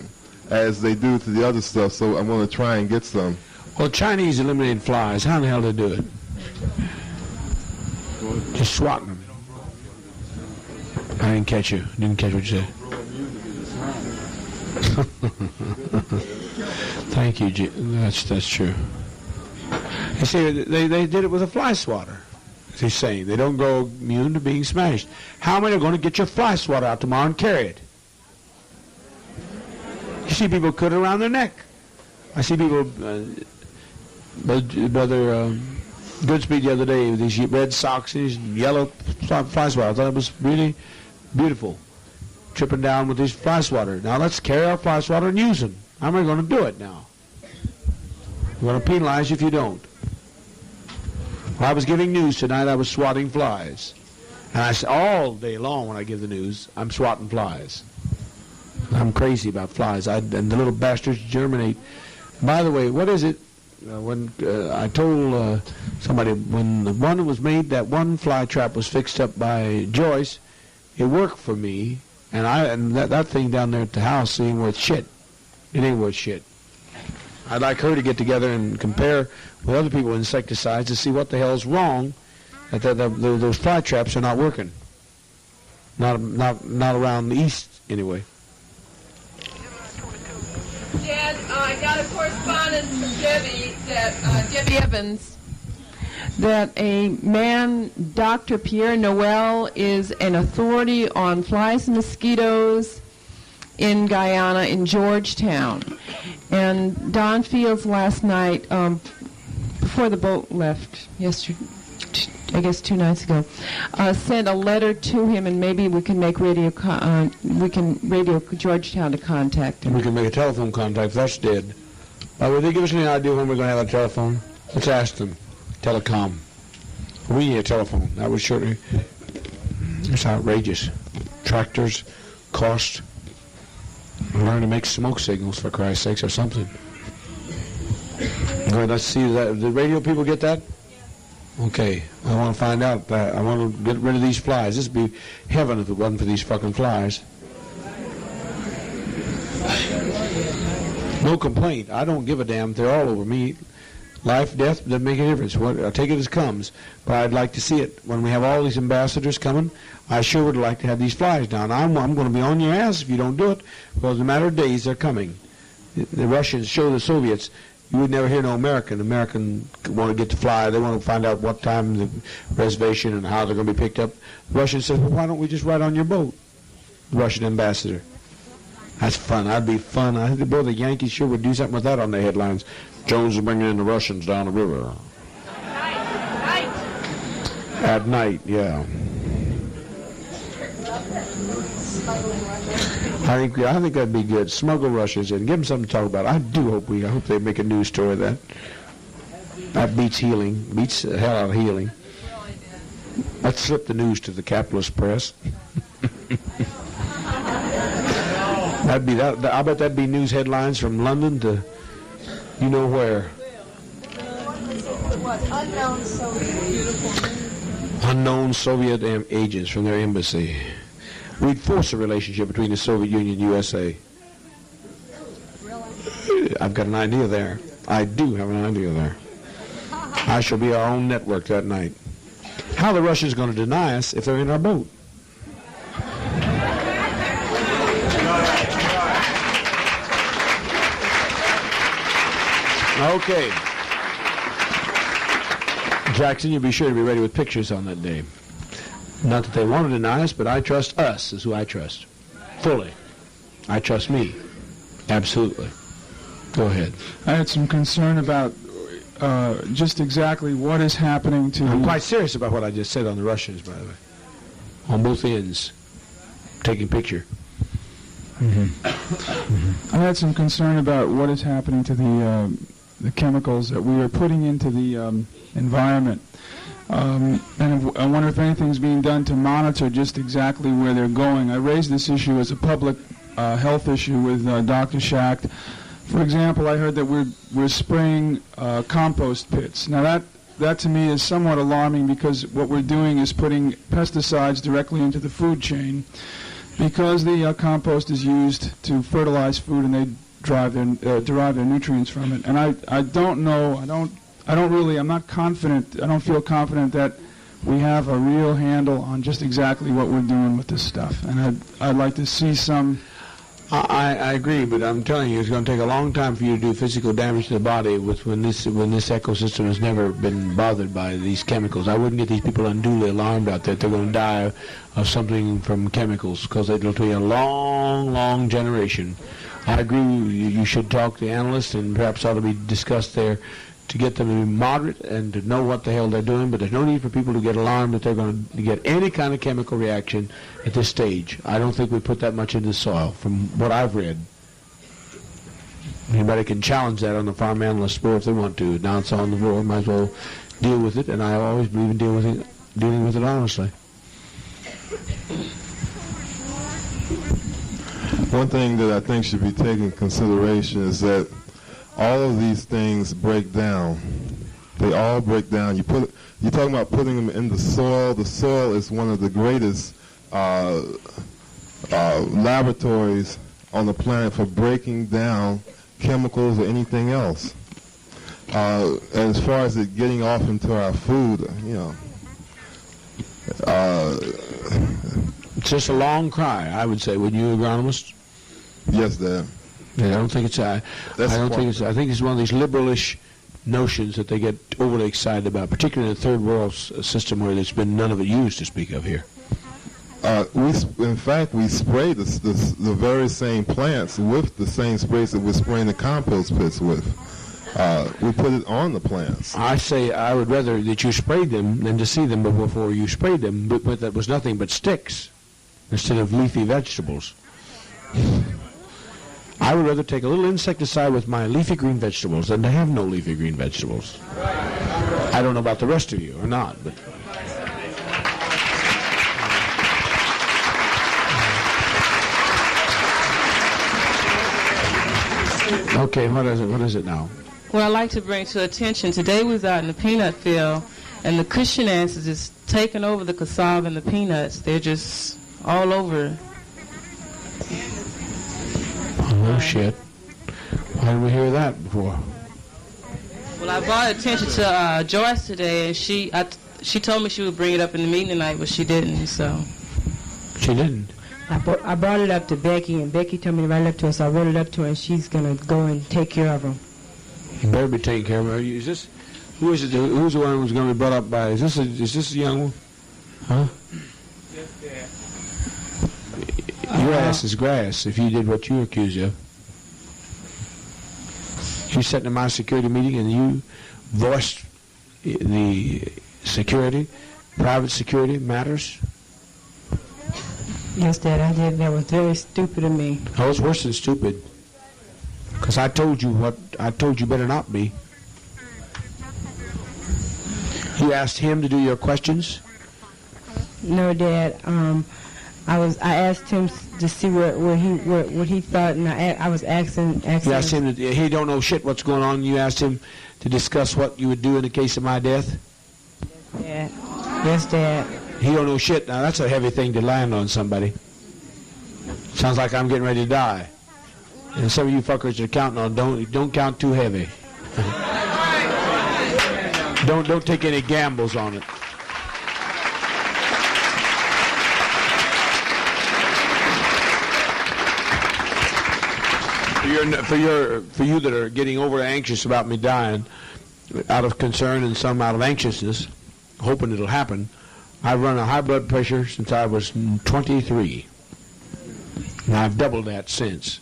as they do to the other stuff. So I'm going to try and get some. Well, Chinese eliminated flies. How in the hell did they do it? Just swatting them. I didn't catch you. Didn't catch what you said. Thank you, that's true. You see, they did it with a fly swatter. As he's saying, they don't grow immune to being smashed. How many are going to get your fly swatter out tomorrow and carry it? You see people cut it around their neck. I see people, Brother Goodspeed the other day with these red socks and these yellow fly swatter. I thought it was really beautiful. Tripping down with these fly swatter. Now let's carry our fly swatter and use them. How am I going to do it now? We're going to penalize you if you don't. When I was giving news tonight, I was swatting flies. And I said, all day long when I give the news, I'm swatting flies. I'm crazy about flies. And the little bastards germinate. By the way, what is it? When I told somebody, when the one was made, that one fly trap was fixed up by Joyce, it worked for me. And that thing down there at the house ain't worth shit. It ain't worth shit. I'd like her to get together and compare with other people with insecticides to see what the hell's wrong. That those fly traps are not working. Not around the east anyway. Dad, I got a correspondence from Debbie Evans, that a man, Dr. Pierre Noel, is an authority on flies and mosquitoes in Guyana, in Georgetown. And Don Fields last night, before the boat left yesterday, I guess 2 nights ago, sent a letter to him, and maybe we can make radio Georgetown to contact him. We can make a telephone contact if that's dead. Will they give us any idea when we're going to have a telephone? Let's ask them. Telecom. We need a telephone. That would certainly. It's outrageous. Tractors, cost. Learn to make smoke signals, for Christ's sakes, or something. All right, let's see. Did the radio people get that? Okay. I want to find out. I want to get rid of these flies. This would be heaven if it wasn't for these fucking flies. No complaint. I don't give a damn if they're all over me. Life, death, doesn't make a difference. I'll take it as comes. But I'd like to see it. When we have all these ambassadors coming, I sure would like to have these flies down. I'm going to be on your ass if you don't do it, because in a matter of days they're coming. The Russians show the Soviets. You would never hear no American want to get to fly. They want to find out what time the reservation and how they're going to be picked up. The Russian says, well, why don't we just ride on your boat? The Russian ambassador. That's fun. That'd be fun. I think the Yankees sure would do something with that on their headlines. Jones is bringing in the Russians down the river. At night, yeah. I think that'd be good. Smuggle rushes in. Give them something to talk about. I hope they make a news story of that. That beats healing. Beats the hell out of healing. Let's slip the news to the capitalist press. That'd be that. I bet that'd be news headlines from London to you know where. Unknown Soviet agents from their embassy. We'd force a relationship between the Soviet Union and USA. I've got an idea there. I do have an idea there. I shall be our own network that night. How are the Russians going to deny us if they're in our boat? Okay. Jackson, you'll be sure to be ready with pictures on that day. Not that they want to deny us, but I trust us is who I trust. Fully. I trust me. Absolutely. Go ahead. I had some concern about just exactly what is happening to... I'm quite serious about what I just said on the Russians, by the way. On both ends. Taking picture. I had some concern about what is happening to the chemicals that we are putting into the environment. And I wonder if anything's being done to monitor just exactly where they're going. I raised this issue as a public health issue with Dr. Schacht. For example, I heard that we're spraying compost pits. Now that to me is somewhat alarming because what we're doing is putting pesticides directly into the food chain because the compost is used to fertilize food and they derive their nutrients from it. And I don't know, I'm not confident, I don't feel confident that we have a real handle on just exactly what we're doing with this stuff. And I'd like to see some... I agree, but I'm telling you, it's going to take a long time for you to do physical damage to the body when this ecosystem has never been bothered by these chemicals. I wouldn't get these people unduly alarmed out there. They're going to die of something from chemicals because it'll take a long, long generation. I agree. You should talk to analysts, and perhaps ought to be discussed there to get them to be moderate and to know what the hell they're doing, but there's no need for people to get alarmed that they're going to get any kind of chemical reaction at this stage. I don't think we put that much into the soil, from what I've read. Anybody can challenge that on the farm analyst board if they want to. Now it's on the board, might as well deal with it, and I always believe in dealing with it honestly. One thing that I think should be taken into consideration is that all of these things break down. They all break down. You're talking about putting them in the soil. The soil is one of the greatest laboratories on the planet for breaking down chemicals or anything else. And as far as it getting off into our food, it's just a long cry, I would say. Would you, agronomist? Yes, Dad. Yeah, I don't think it's. I think it's one of these liberalish notions that they get overly excited about, particularly in the third world system where there's been none of it used to speak of here. In fact, we spray the very same plants with the same sprays that we're spraying the compost pits with. We put it on the plants. I say I would rather that you sprayed them than to see them before you sprayed them, but that was nothing but sticks instead of leafy vegetables. I would rather take a little insecticide with my leafy green vegetables than to have no leafy green vegetables. I don't know about the rest of you or not, but... Okay, what is it now? Well, I'd like to bring to attention, today we was out in the peanut field, and the cushion ants is just taking over the cassava and the peanuts. They're just all over. Oh, shit. Why didn't we hear that before? Well, I brought attention to Joyce today, and she told me she would bring it up in the meeting tonight, but she didn't, so. She didn't? I brought it up to Becky, and Becky told me to write it up to her, so I wrote it up to her, and she's going to go and take care of them. You better be taking care of her. Is this, who is it? Who's the one who's going to be brought up by? Is this a young one? Huh? Your ass is grass if you did what you're accused of. You sat in my security meeting and you voiced the security Private security matters? Yes, Dad, I did. That was very stupid of me. Oh, it's worse than stupid. Because I told you better not be. You asked him to do your questions? No, Dad. I asked him to see what he thought, and I was asking. You asked him he don't know shit what's going on. You asked him to discuss what you would do in the case of my death? Dad. Yes, Dad. He don't know shit. Now that's a heavy thing to land on somebody. Sounds like I'm getting ready to die. And some of you fuckers are counting on don't count too heavy. Don't take any gambles on it. For you that are getting over anxious about me dying, out of concern and some out of anxiousness, hoping it'll happen, I've run a high blood pressure since I was 23. And I've doubled that since.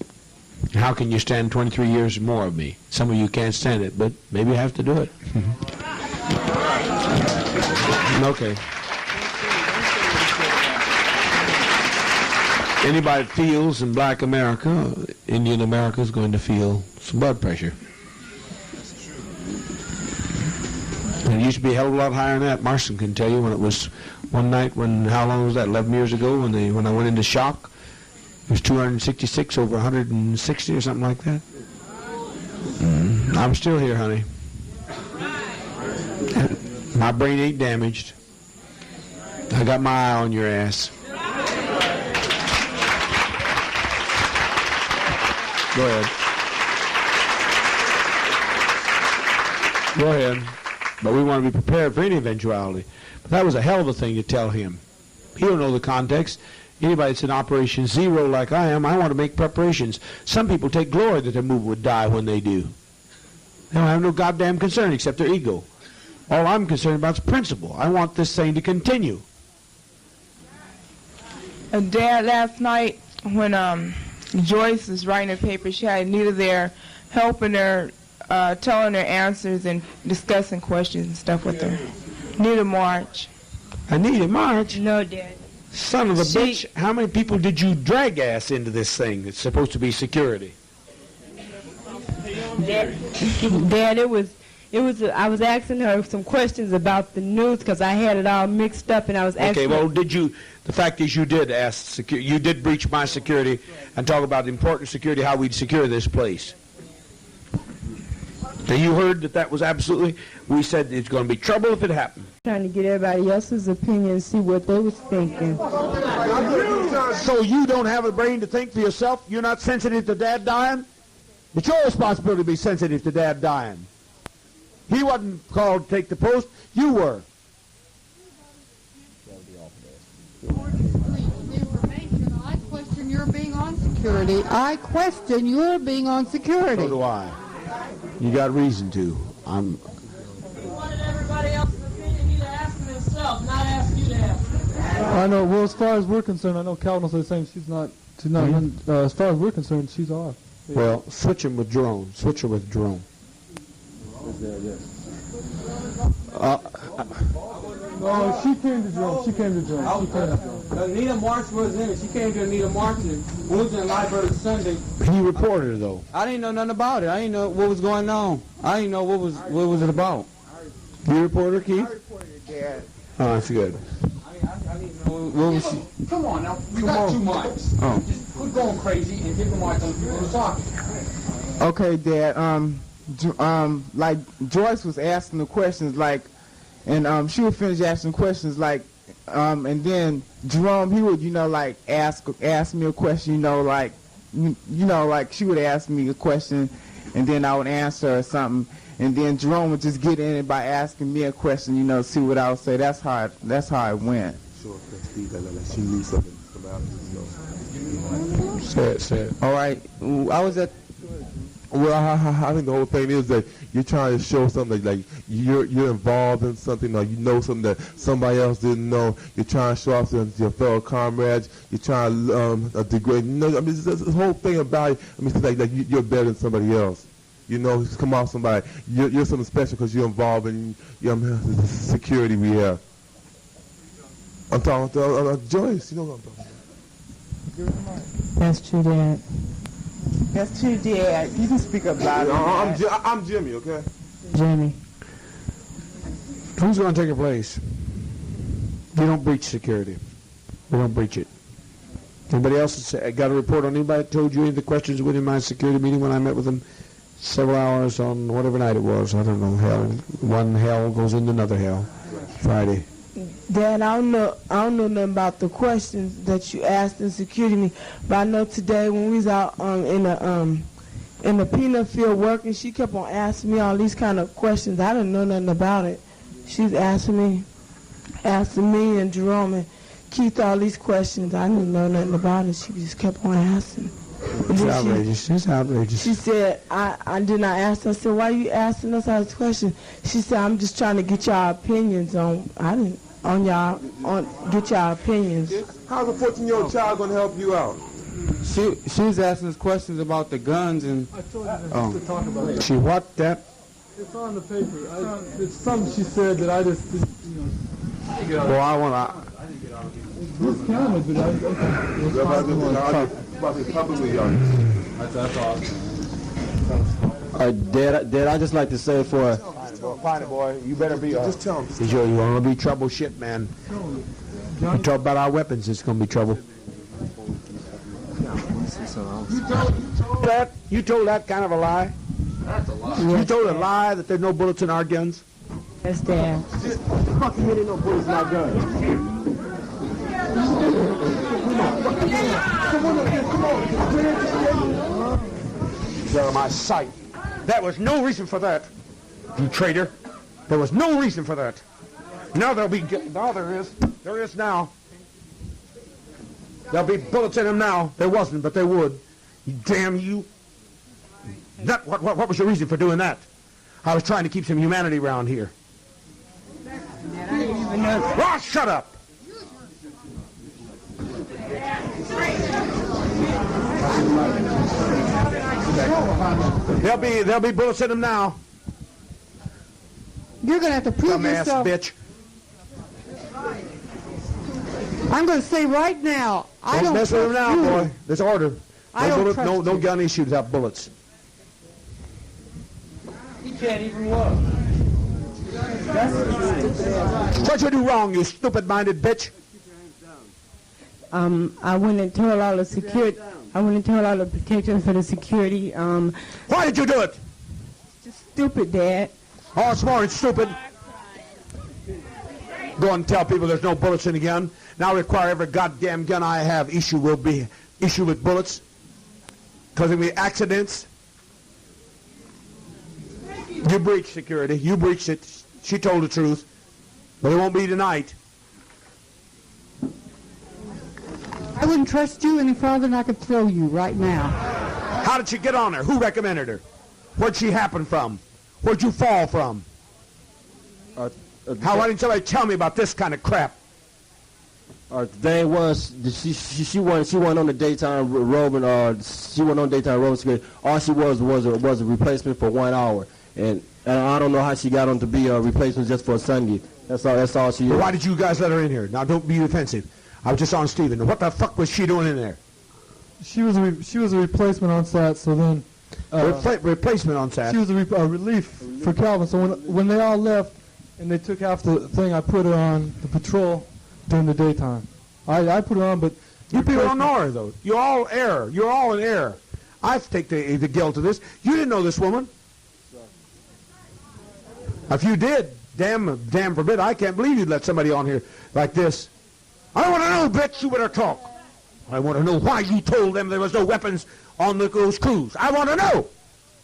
How can you stand 23 years more of me? Some of you can't stand it, but maybe I have to do it. Okay. Anybody that feels in black America, Indian America is going to feel some blood pressure. And it used to be a hell of a lot higher than that. Marston can tell you when it was one night how long was that, 11 years ago, when I went into shock. It was 266 over 160 or something like that. I'm still here, honey. My brain ain't damaged. I got my eye on your ass. Go ahead. Go ahead. But we want to be prepared for any eventuality. But that was a hell of a thing to tell him. He don't know the context. Anybody that's in Operation Zero like I am, I want to make preparations. Some people take glory that their mover would die when they do. They don't have no goddamn concern except their ego. All I'm concerned about is principle. I want this thing to continue. And Dad, last night when Joyce was writing her paper, she had Anita there helping her, telling her answers and discussing questions and stuff with her. Anita March. Anita March? No, Dad. Son of a bitch, how many people did you drag ass into this thing that's supposed to be security? Dad, I was asking her some questions about the news because I had it all mixed up, and I was asking. Okay, well, the fact is you did ask, you did breach my security and talk about important security, how we'd secure this place. Now, you heard that was absolutely, we said it's going to be trouble if it happened. Trying to get everybody else's opinion and see what they was thinking. So you don't have a brain to think for yourself? You're not sensitive to Dad dying? It's your responsibility to be sensitive to Dad dying. He wasn't called to take the post. You were. I question your being on security. I question your being on security. So do I. You got reason to. Wanted everybody else's opinion, you to ask them himself, not ask you to ask. I know. Well, as far as we're concerned, I know Calvin will say the same. She's not. As far as we're concerned, she's off. Yeah. Well, switch him with Jerome. Switch her with Jerome. No, she came to Jerome. Anita March was in it. She came to Anita March and was in the library Sunday. He reported her, though. I didn't know nothing about it. I didn't know what was going on. I didn't know what was it about. You reported her, Keith? I reported her, Dad. Oh, that's good. I didn't know what was she. Come on now. We got 2 mics. Oh. Just quit going crazy and give the mic on the people who are talking. Okay, Dad. Like Joyce was asking the questions, like, and she would finish asking questions, like, and then Jerome, he would, like, ask me a question, like, like she would ask me a question, and then I would answer or something, and then Jerome would just get in it by asking me a question, see what I would say. That's how it went. Sure, she knew something about it. Say it. All right, I was at. Well, I think the whole thing is that you're trying to show something like you're involved in something, or you know something that somebody else didn't know. You're trying to show off to your fellow comrades. You're trying to degrade. This whole thing about it. It's like you're better than somebody else. Come off somebody. You're something special because you're involved in the security we have. I'm talking to Joyce. You know what I'm talking about. That's true, Dad. That's true, Dad. You can speak up louder. I'm Jimmy, okay? Jimmy. Who's going to take her place? We don't breach security. We don't breach it. Anybody else got a report on anybody that told you any of the questions within my security meeting when I met with them several hours on whatever night it was? I don't know. Hell, one hell goes into another hell. Friday. Dad, I don't know nothing about the questions that you asked in security meeting, but I know today when we was out in the peanut field working, she kept on asking me all these kind of questions. I didn't know nothing about it. She was asking me and Jerome and Keith all these questions. I didn't know nothing about it. She just kept on asking. It's outrageous. It's outrageous. She said, I did not ask her. I said, why are you asking us all these questions? She said, I'm just trying to get y'all opinions get y'all opinions. How's a 14-year-old child going to help you out? She was asking us questions about the guns and. I told you to talk about it. She what that? It's on the paper. It's something she said that I just, Well, I want to. This camera, but That's awesome. Dad, I just like to say for. Find it, boy. You better be. Just tell him. You want to be trouble shit, man. You talk about our weapons, it's going to be trouble. You told that kind of a lie? That's a lie. You told a lie that there's no bullets in our guns? Yes, Dad. Fuck you, there ain't no bullets in our guns. Come on. Get out of my sight. There was no reason for that, you traitor. There was no reason for that. Now there is. There is now. There'll be bullets in them now. There wasn't, but there would. Damn you. What was your reason for doing that? I was trying to keep some humanity around here. Oh, shut up. There'll be bullets in them now. You're going to have to prove Dumbass yourself. Bitch. I'm going to say right now, I don't mess with them now, trust you. boy. There's order. I don't trust no you. gun issued without bullets. He can't even look. What'd you do wrong, you stupid-minded bitch? I went and told all the security. I went and told all the protectors for the security. Why did you do it? Just stupid, Dad. Oh, smart and stupid. Go and tell people there's no bullets in the gun. Now require every goddamn gun I have issued with bullets. Because of the accidents. You breached security. You breached it. She told the truth. But it won't be tonight. I wouldn't trust you any further than I could throw you right now. How did she get on there? Who recommended her? Where'd she happen from? Where'd you fall from? Why didn't somebody tell me about this kind of crap? The thing was, she went on the daytime roving. She went on daytime roving security. All she was a replacement for 1 hour, and I don't know how she got on to be a replacement just for a Sunday. That's all she. Well, why did you guys let her in here? Now don't be defensive. I was just on Stephen. What the fuck was she doing in there? She was a replacement on SAT. So then replacement on SAT. She was a relief for Calvin. So when they all left and they took half the thing, I put her on the patrol during the daytime. I put her on, but you people don't know her though. You're all error. You're all in error. I take the guilt of this. You didn't know this woman. If you did, damn forbid, I can't believe you'd let somebody on here like this. I want to know, bitch, you better talk. I want to know why you told them there was no weapons on those crews. I want to know.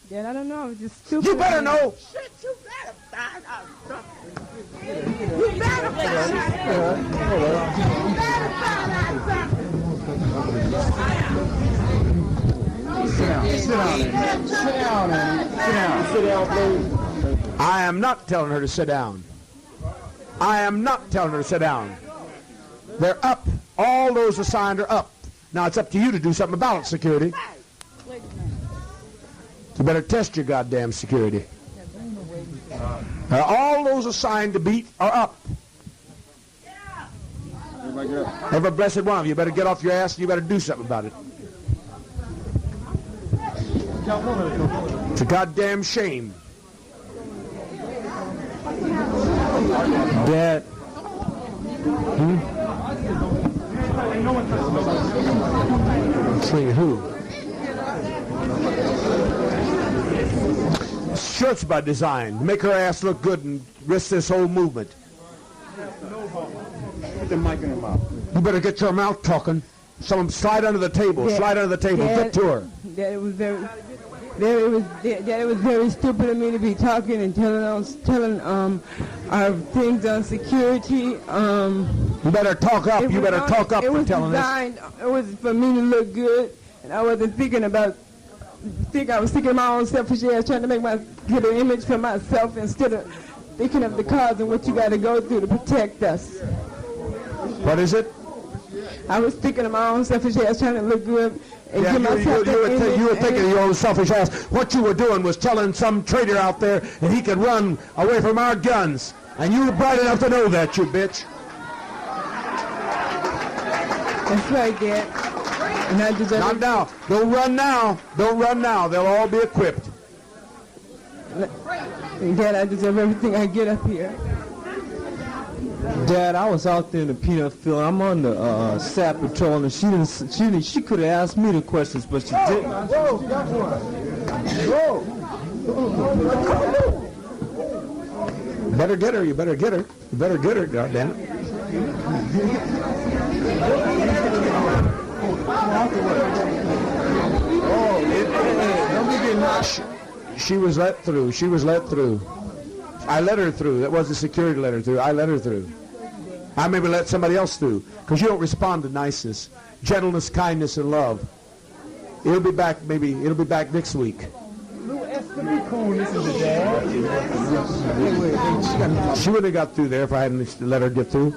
Dad, I don't know. I was just stupid. You better know. Shit, you better find out something. You better find out something. You better find out something. Sit down, please. I am not telling her to sit down. I am not telling her to sit down. They're up. All those assigned are up. Now it's up to you to do something about it, security. You better test your goddamn security. All those assigned to beat are up. Every blessed one of you better get off your ass and you better do something about it. It's a goddamn shame. Dad. Saying who? Shirts by design. Make her ass look good and risk this whole movement. Put the mic in her mouth. You better get your mouth talking. Someone slide under the table. Slide under the table. Get to her. That it was very stupid of me to be talking and telling our things on security. You better talk up. You better talk up for telling this. It was for me to look good, and I wasn't thinking about. I was thinking of my own selfish ass, trying to get an image for myself instead of thinking of the cause and what you got to go through to protect us. What is it? I was thinking of my own selfish ass, trying to look good. And give myself you were thinking of your own selfish ass. What you were doing was telling some traitor out there that he could run away from our guns. And you were bright enough to know that, you bitch. That's right, Dad. And I deserve Not now. Don't run now. Don't run now. They'll all be equipped. Dad, I deserve everything I get up here. Dad, I was out there in the peanut field. I'm on the SAP patrol, and she could have asked me the questions, but she didn't. Whoa, got one. You better get her. You better get her. You better get her, goddammit. She was let through. She was let through. I let her through. That wasn't security let her through. I let her through. I maybe let somebody else through because you don't respond to niceness, gentleness, kindness, and love. It'll be back. Maybe it'll be back next week. She wouldn't have got through there if I hadn't let her get through.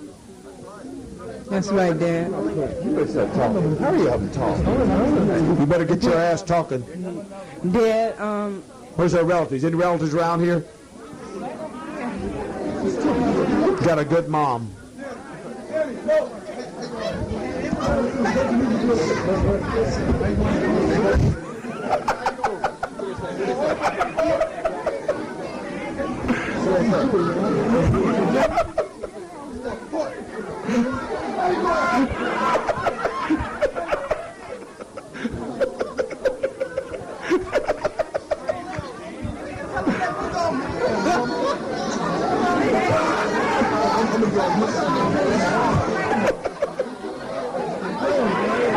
That's right, Dad. Hurry up and talk. You better get your ass talking. Dad, Where's our relatives? Any relatives around here? Got a good mom.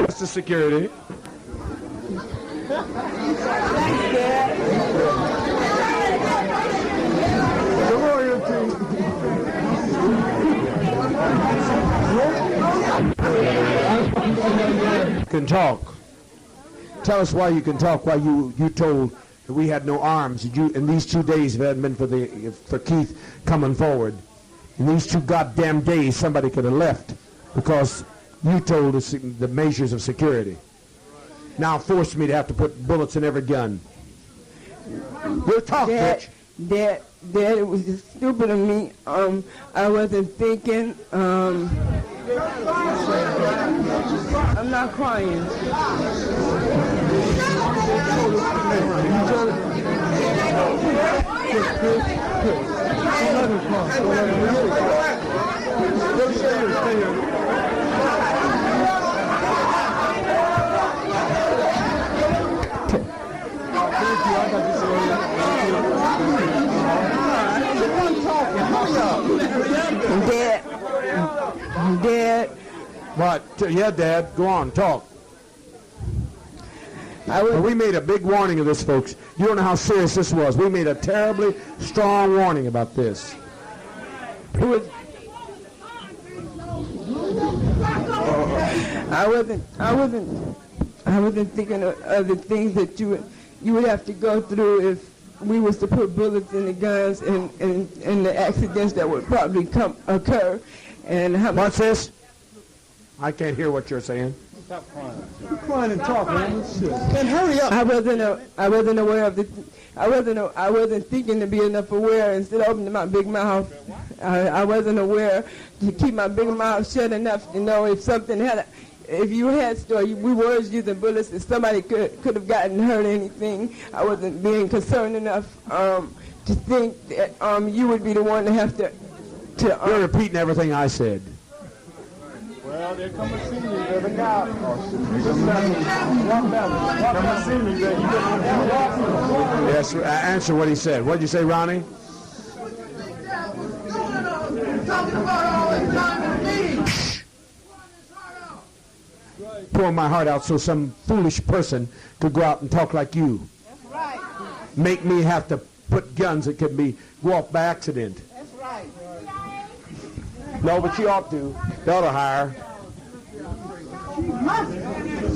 Mr. Security. Can talk. Tell us why you can talk. Why you told that we had no arms. You in these 2 days, if it hadn't been for Keith coming forward, in these 2 goddamn days, somebody could have left because you told us the measures of security. Now forced me to have to put bullets in every gun. We'll talk, bitch. Dad, it was just stupid of me. I wasn't thinking. I'm not crying. Dad. What? Yeah, Dad. Go on, talk. We made a big warning of this, folks. You don't know how serious this was. We made a terribly strong warning about this. I wasn't thinking of the things that you would have to go through if we was to put bullets in the guns and the accidents that would probably occur. And how What's this? I can't hear what you're saying. Stop crying. You're crying and talk, man. And hurry up. I wasn't aware of the. I wasn't thinking to be enough aware. Instead of opening my big mouth I wasn't aware to keep my big mouth shut enough to know if something had, if you had, or we was using bullets, if somebody could have gotten hurt or anything. I wasn't being concerned enough to think that you would be the one to have to. You're repeating everything I said. Well, they're coming to see me, baby. Now. Come and see me, baby. Yes, answer what he said. What did you say, Ronnie? Pouring my heart out so some foolish person could go out and talk like you. That's right. Make me have to put guns that could be go off by accident. That's right. No, but you ought to. They ought to hire.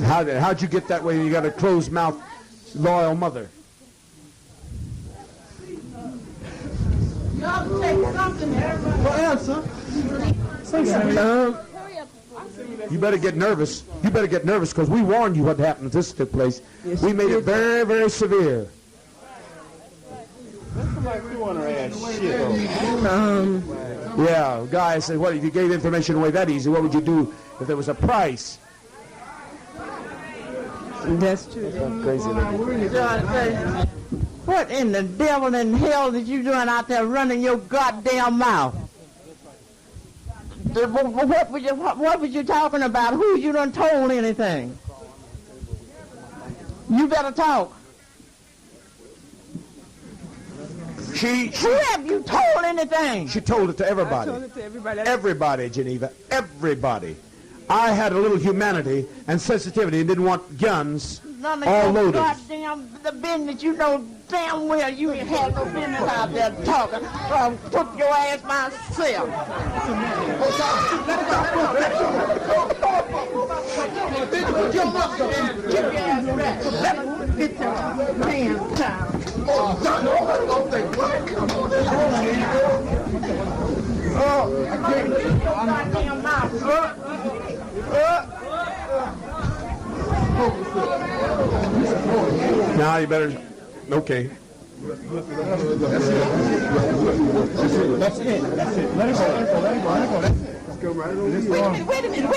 How'd you get that way? You got a closed mouth, loyal mother. Y'all take something there. Well, answer. Say something. You better get nervous. You better get nervous because we warned you what happened if this took place. Yes, we made it very, very severe. Yeah, guys said, what if you gave information away that easy? What would you do if there was a price? That's true. Crazy. What in the devil in hell did you doing out there running your goddamn mouth? What was you talking about? Who you done told anything? You better talk. Who have you told anything? She told it to everybody. I told it to everybody. Everybody, Geneva. Everybody. I had a little humanity and sensitivity and didn't want guns None of all your loaded. goddamn the business. You know damn well you ain't had no business out there talking. Took your ass myself. Get your ass back. Let me get your hands down. Now you better. Okay. That's it. Let it go. Let it go. That's it. Let's go right over here. Wait a minute.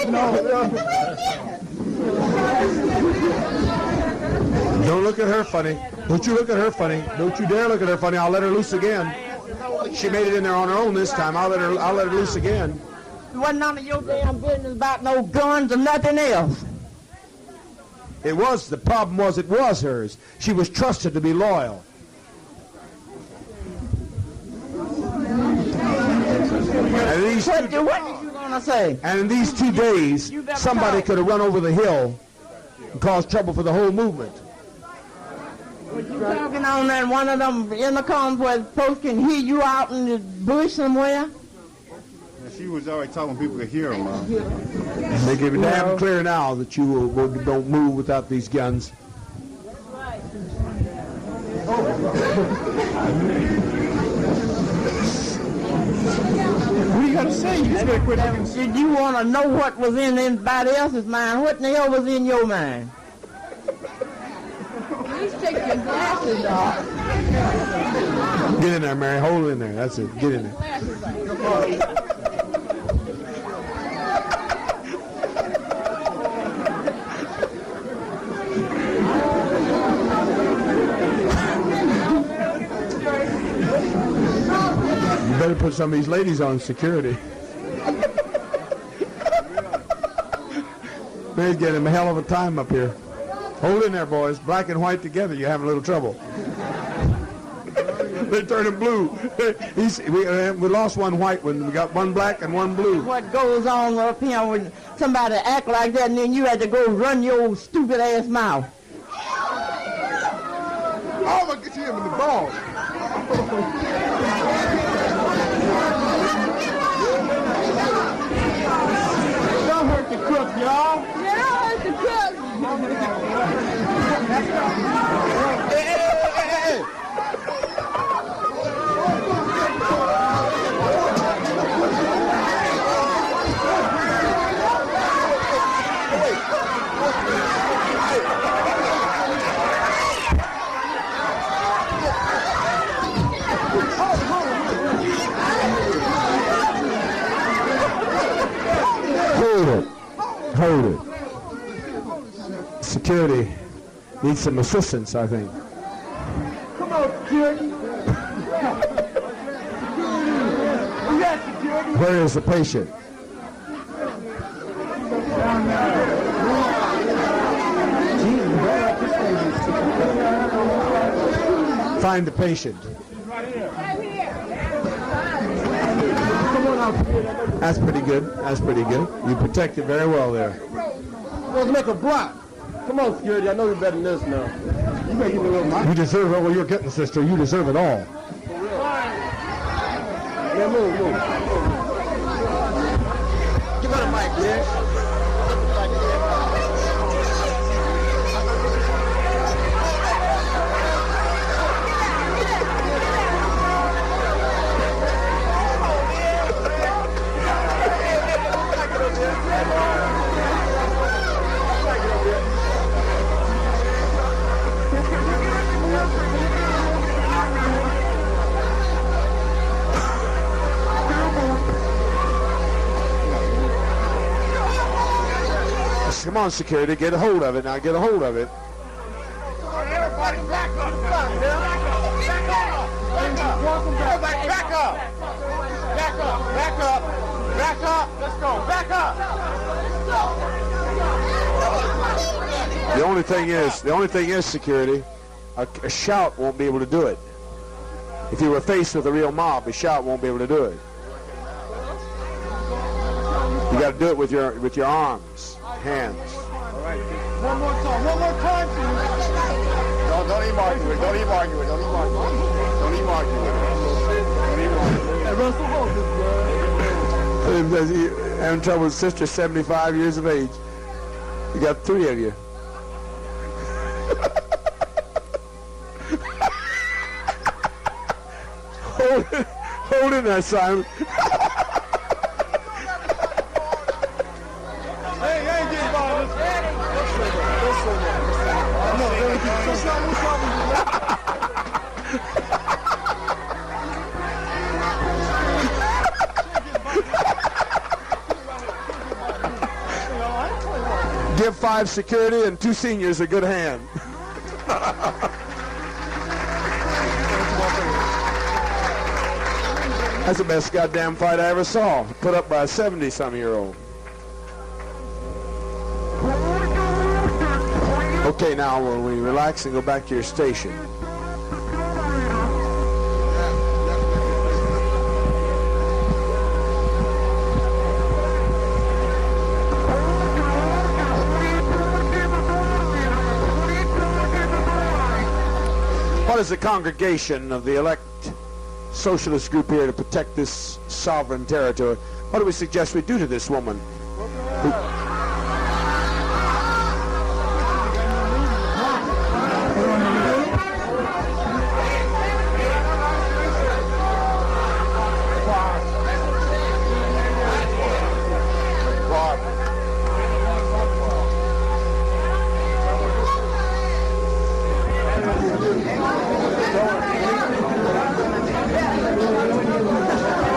Don't look at her funny. Don't you look at her funny. Don't you dare look at her funny. I'll let her loose again. She made it in there on her own this time. I'll let her loose again. It wasn't none of your damn business about no guns or nothing else. It was. The problem was it was hers. She was trusted to be loyal. And these what did you gonna say? And in these 2 days, somebody could have run over the hill and caused trouble for the whole movement. Was you talking on that one of them intercoms where folks can hear you out in the bush somewhere? She was already talking, people could hear her, Mom. They give it damn clear now that you don't move without these guns. What do you got to say? Did you want to know what was in anybody else's mind? What in the hell was in your mind? Please take your glasses off. Get in there, Mary. Hold it in there. That's it. Get in there. You better put some of these ladies on security. They're getting a hell of a time up here. Hold in there, boys. Black and white together, you're having a little trouble. They're turning blue. We lost one white one. We got one black and one blue. What goes on up here when somebody act like that and then you had to go run your stupid ass mouth? I'm going to get you him in the balls. Don't hurt the cook, y'all. Yeah, hurt the cook. Hey. needs some assistance, I think. Come on, security. We got security. Where is the patient? Find the patient. That's pretty good. That's pretty good. You protected very well there. Let's make a block. Come on, security. I know you're better than this now. You better give me a little mic. You deserve all you're getting, sister. You deserve it all. Yeah, move. Give her the mic, yeah. Come on, security, get a hold of it now. Get a hold of it. Everybody back up. Back up. Let's go. Back up. The only thing is, security, a shout won't be able to do it. If you were faced with a real mob, a shout won't be able to do it. You got to do it with your arms, hands. All right. One more time, please. Don't even argue it. Don't even argue it. Hey, Russell, hold this, bro. Having trouble with sister, 75 years of age. You got 3 of you. Hold it there, Simon. Give 5 security and 2 seniors a good hand. That's the best goddamn fight I ever saw, put up by a 70-some-year-old. Okay, now will we relax and go back to your station? What is the congregation of the elect socialist group here to protect this sovereign territory? What do we suggest we do to this woman?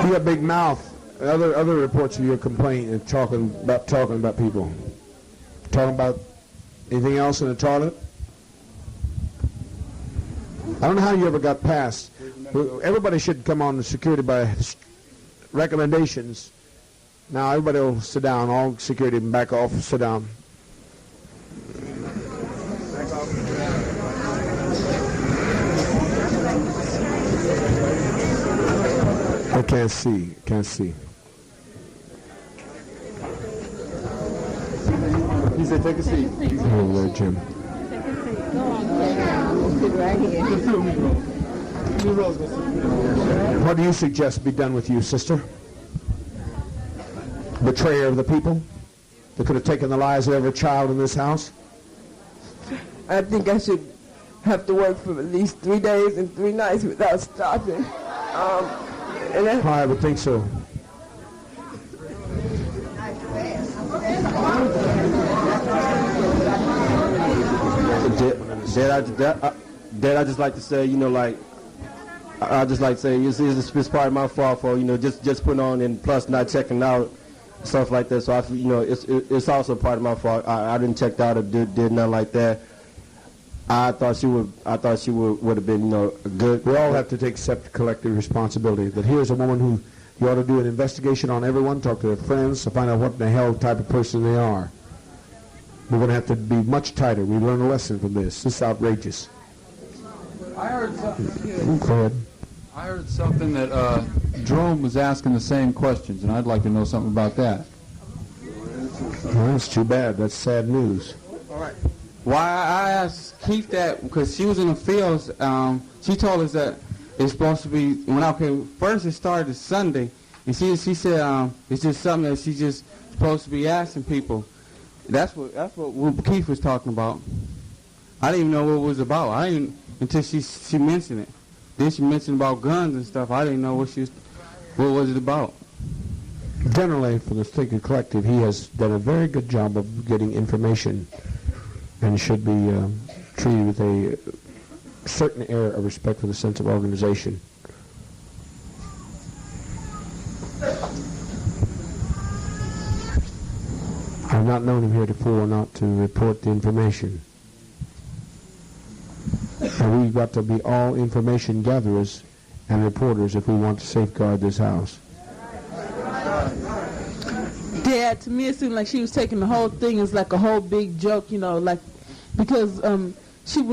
You got a big mouth. Other reports of your complaint and talking about people. Talking about anything else in the toilet? I don't know how you ever got past. Everybody should come on the security by recommendations. Now everybody will sit down. All security back off. Sit down. I can't see. Can't see. He said, take a seat. Oh, Lord, Jim. What do you suggest be done with you, sister? Betrayer of the people that could have taken the lives of every child in this house? I think I should have to work for at least 3 days and 3 nights without stopping. I would think so. Dad, I just like to say, I just like to say it's part of my fault for, just putting on and plus not checking out stuff like that. So it's also part of my fault. I didn't check out or did nothing like that. I thought she would have been, you know, good. We all have to take collective responsibility. That here's a woman who you ought to do an investigation on everyone, talk to their friends to find out what the hell type of person they are. We're going to have to be much tighter. We learn a lesson from this. This is outrageous. I heard something. Go ahead. I heard something that Jerome was asking the same questions, and I'd like to know something about that. Well, that's too bad. That's sad news. All right. Why I asked Keith that, because she was in the fields, she told us that it's supposed to be, when I came, first it started this Sunday, and she said it's just something that she's just supposed to be asking people. That's what Keith was talking about. I didn't even know what it was about. I didn't until she mentioned it. Then she mentioned about guns and stuff. I didn't know what was it about. Generally, for the Thinker Collective, he has done a very good job of getting information and should be treated with a certain air of respect for the sense of organization. I've not known him heretofore not to report the information. And we've got to be all information gatherers and reporters if we want to safeguard this house. Dad, to me it seemed like she was taking the whole thing as like a whole big joke, you know, like because when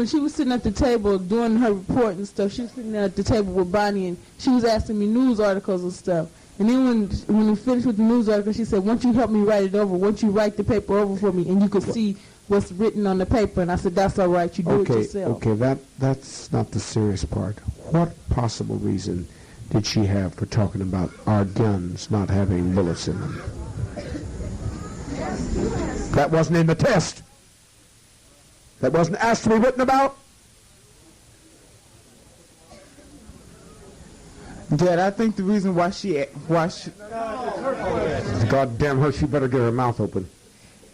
she was sitting at the table doing her report and stuff, she was sitting there at the table with Bonnie and she was asking me news articles and stuff. And then when we finished with the news article, she said, "Won't you help me write it over? Won't you write the paper over for me?" And you could see what's written on the paper. And I said, "That's all right. You do it yourself." Okay, that's not the serious part. What possible reason did she have for talking about our guns not having bullets in them? That wasn't in the test. That wasn't asked to be written about. Dad, I think the reason why she goddamn her, she better get her mouth open.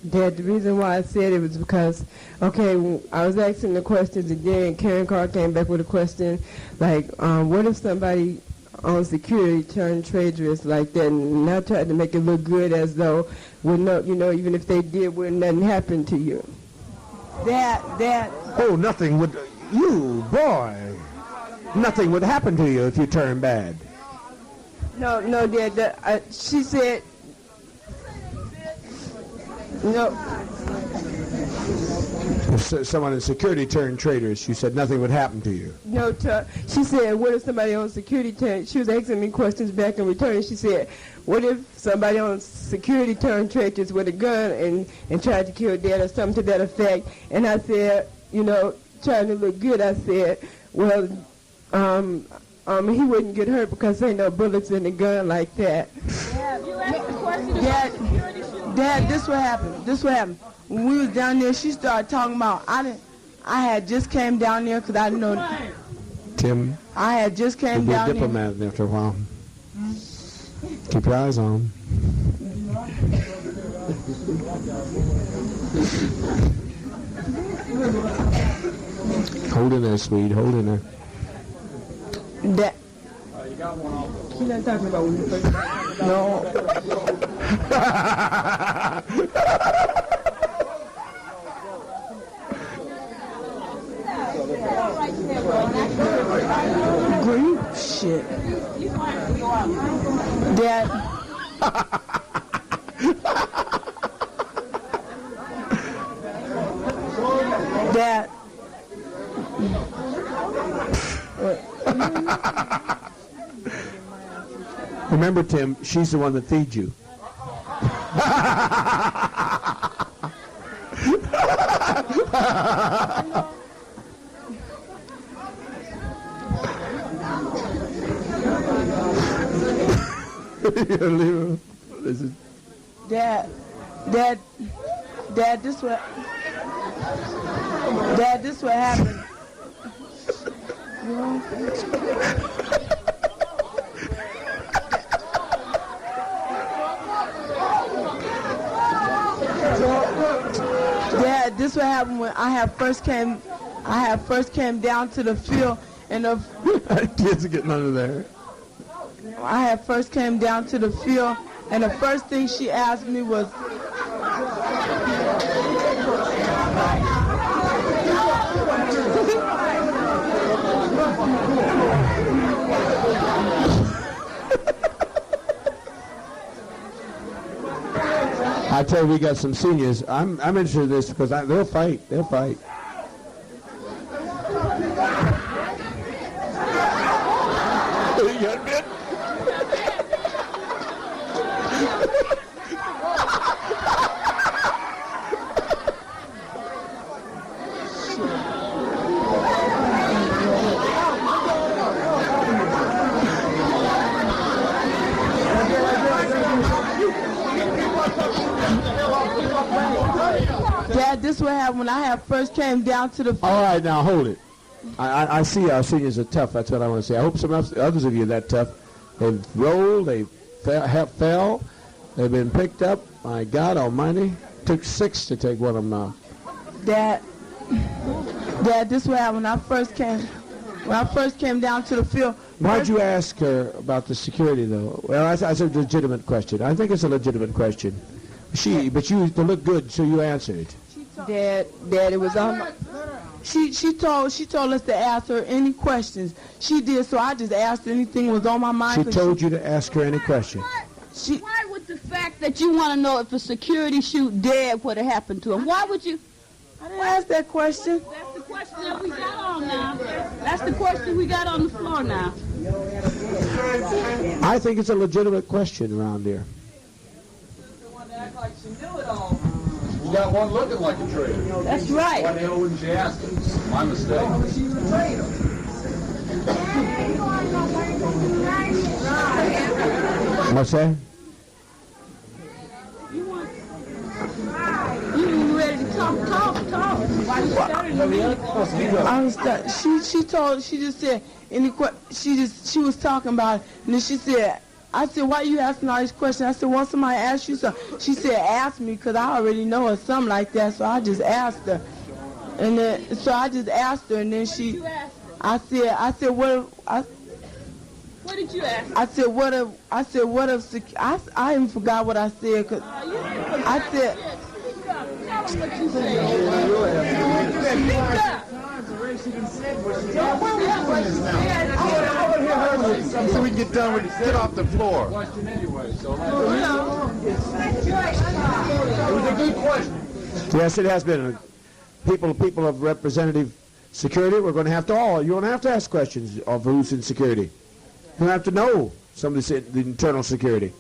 Dad, the reason why I said it was because, okay, I was asking the questions again, and Karen Carr came back with a question, like, what if somebody on security turned traitorous like that, and now tried to make it look good as though, even if they did, would nothing happen to you? Dad. Oh, nothing would, you boy. Nothing would happen to you if you turn bad. No, Dad. She said, no. If someone in security turned traitors, you said nothing would happen to you. No, she said, what if somebody on security turned, she was asking me questions back in return, and she said, what if somebody on security turned traitors with a gun and tried to kill Dad or something to that effect? And I said, trying to look good, I said, well, he wouldn't get hurt because there ain't no bullets in the gun like that. Dad, this what happened. When we was down there, she started talking about, I had just came down there because I didn't know. Tim. I had just came down there. You'll be a diplomat after a while. Keep your eyes on him. Hold in there, sweet. Hold in there. That. You got one off. He's not talking about when you first. No. Green shit. Dad. Dad. Remember, Tim, she's the one that feeds you. Dad, this what happened. Dad, this what happened when I had first came down to the field and the kids are getting under there. I had first came down to the field and the first thing she asked me was I tell you, we got some seniors. I'm interested in this because they'll fight. They'll fight. You admit? Dad, this what happened when I first came down to the... All right, now hold it. I see our seniors are tough. That's what I want to say. I hope some others of you are that tough. They've rolled. They fell. They've been picked up. My God Almighty. Took 6 to take one of them out. Dad, this what happened when I first came down to the field. Why'd you ask her about the security, though? Well, that's a legitimate question. I think it's a legitimate question. But you look good, so you answered it. Dad, it was on my... She told us to ask her any questions. She did, so I just asked anything was on my mind. She told you to ask her any question. Why would the fact that you want to know if a security shoot dead would have happened to him? Why would you? I didn't ask that question. That's the question that we got on now. That's the question we got on the floor now. I think it's a legitimate question around here. You got one looking like a traitor. That's right. Why the hell wouldn't you ask him? My mistake. She's a traitor. What's that? You ready to talk? She just said she was talking about it, and then she said, I said, why are you asking all these questions? I said, once somebody asks you something. She said, ask me, because I already know her, something like that, so I just asked her. And then, so I just asked her, and then she, I said, what did you ask? I even forgot what I said, because I said, So we can get done with it. Get off the floor. It was a good question. Yes, it has been. People of representative security, we're going to have to you don't have to ask questions of who's in security. You don't have to know some of the internal security.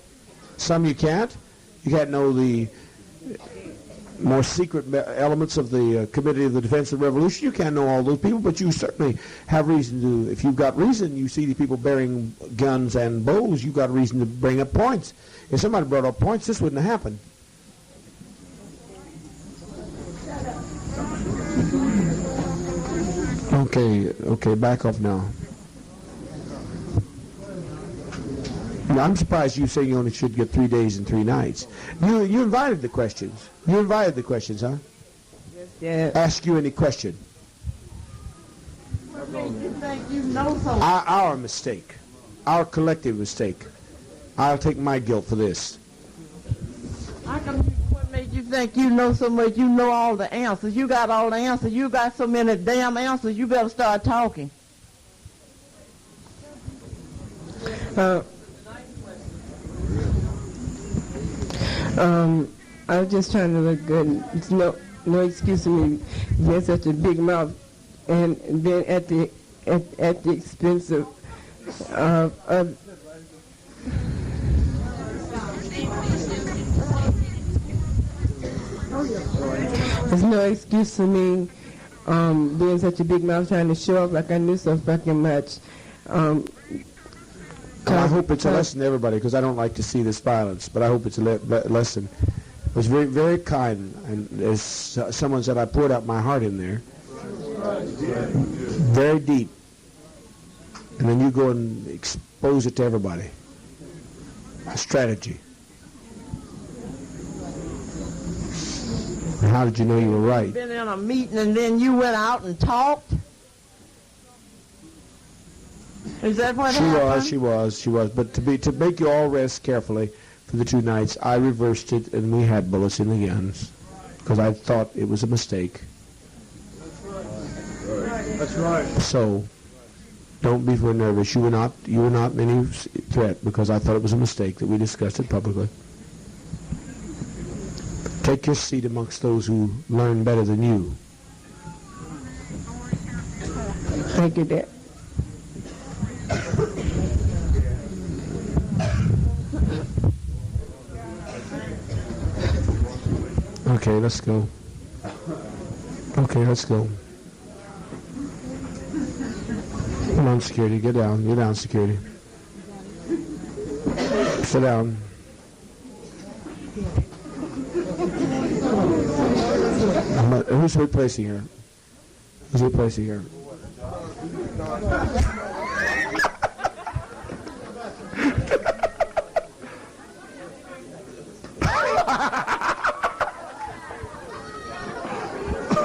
Some you can't. You can't know the more secret elements of the Committee of the Defense of the Revolution. You can't know all those people, but you certainly have reason to. If you've got reason, you see the people bearing guns and bows, you've got reason to bring up points. If somebody brought up points, this wouldn't have happened. Okay, back off now. I'm surprised you say you only should get 3 days and 3 nights. You invited the questions. You invited the questions, huh? Yes, Ask you any question. What makes you think you know so? Our mistake. Our collective mistake. I'll take my guilt for this. What makes you think you know so much? You know all the answers. You got all the answers. You got so many damn answers. You better start talking. I was just trying to look good. It's no excuse to me being such a big mouth, and then at the expense of there's no excuse to me being such a big mouth, trying to show off like I knew so fucking much. I hope it's a lesson to everybody, because I don't like to see this violence, but I hope it's a lesson. It was very, very kind, and as someone said, I poured out my heart in there. Very deep. And then you go and expose it to everybody. A strategy. And how did you know you were right? Been in a meeting and then you went out and talked? Is that what happened? She was. But to make you all rest carefully for the 2 nights, I reversed it, and we had bullets in the guns, because I thought it was a mistake. That's right. So, don't be very nervous. You were not in any threat, because I thought it was a mistake that we discussed it publicly. Take your seat amongst those who learn better than you. Thank you, Dad. Okay, let's go. Okay, let's go. Come on, security. Get down, security. Sit down. Who's replacing her? Who's replacing her?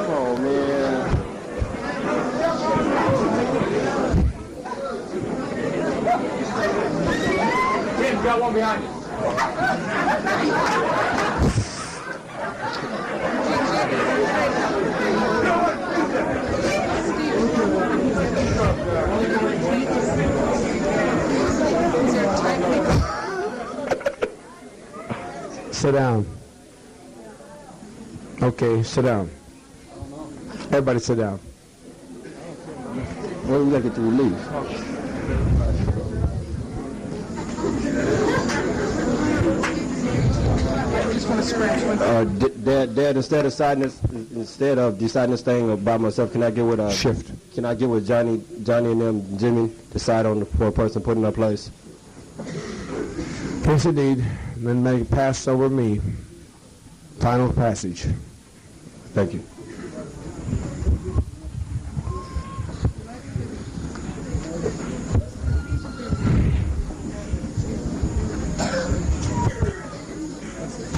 Oh, man. Tim, you got one behind you. Sit down. Okay, sit down. Everybody sit down. What do we get to release? Dad, instead of deciding this thing by myself, can I get with Shift? Can I get with Johnny and them, Jimmy, decide on for a person put in their place? Yes, indeed. And then make it pass over me. Final passage. Thank you.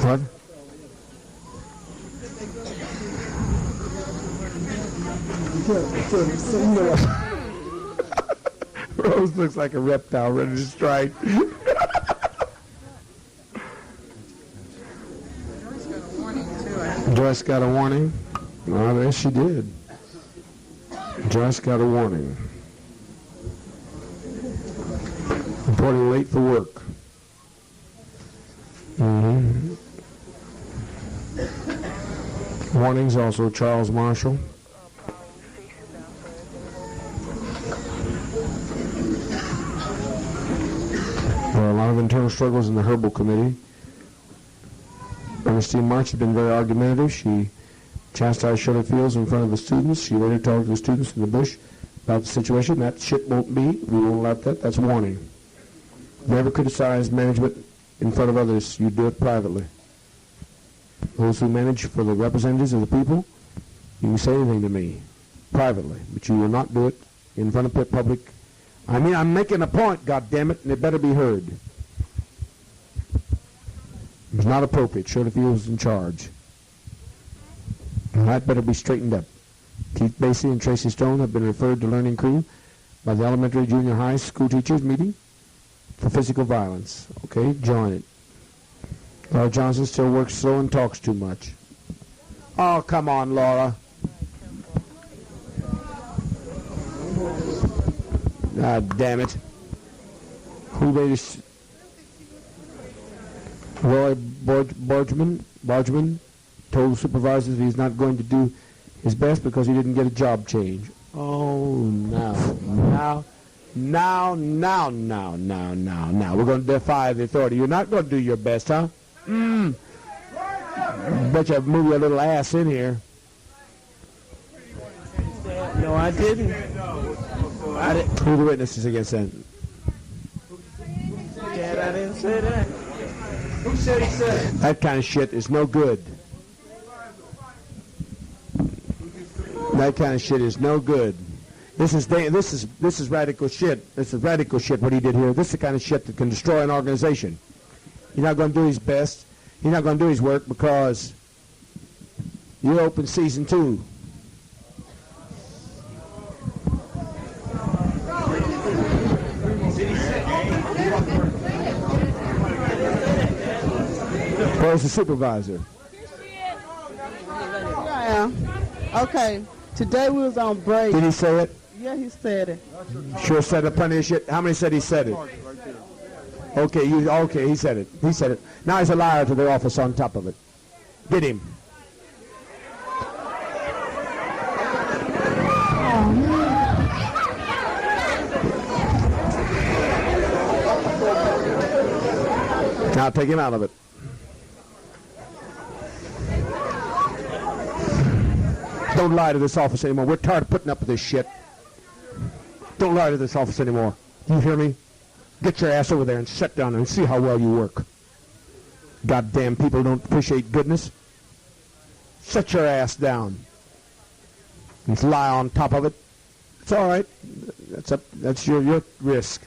What? Rose looks like a reptile ready to strike. Joyce got a warning. Oh, yes, she did. Joyce got a warning. Reporting late for work. Warnings also Charles Marshall. There are a lot of internal struggles in the Herbal Committee. Ernestine March has been very argumentative. She chastised Shirley Fields in front of the students. She later talked to the students in the bush about the situation. That shit won't be. We won't let that. That's a warning. Never criticize management in front of others. You do it privately. Those who manage for the representatives of the people, you can say anything to me privately, but you will not do it in front of public. I mean, I'm making a point, goddammit, and it better be heard. It was not appropriate. Shirley Fields was in charge. And that better be straightened up. Keith Basie and Tracy Stone have been referred to Learning Crew by the elementary junior high school teachers meeting for physical violence. Okay, join it. Laura Johnson still works slow and talks too much. Oh, come on, Laura. God damn it. Who they just... Roy Bargeman told supervisors he's not going to do his best because he didn't get a job change. Oh, now. We're going to defy the authority. You're not going to do your best, huh? Bet you move your little ass in here. No, I didn't. Who are the witnesses against that? Dad, I didn't say that. Who said he said it? That kind of shit is no good. That kind of shit is no good. This is radical shit. This is radical shit what he did here. This is the kind of shit that can destroy an organization. He's not going to do his best. He's not going to do his work because you open season 2. Where's the supervisor? Here I am. Okay. Today we was on break. Did he say it? Yeah, he said it. Sure said a plenty of shit. How many said he said it? Okay, he said it. He said it. Now he's a liar to the office on top of it. Get him. Now take him out of it. Don't lie to this office anymore. We're tired of putting up with this shit. Don't lie to this office anymore. You hear me? Get your ass over there and sit down and see how well you work. Goddamn people don't appreciate goodness. Sit your ass down. And lie on top of it. It's all right. That's your risk.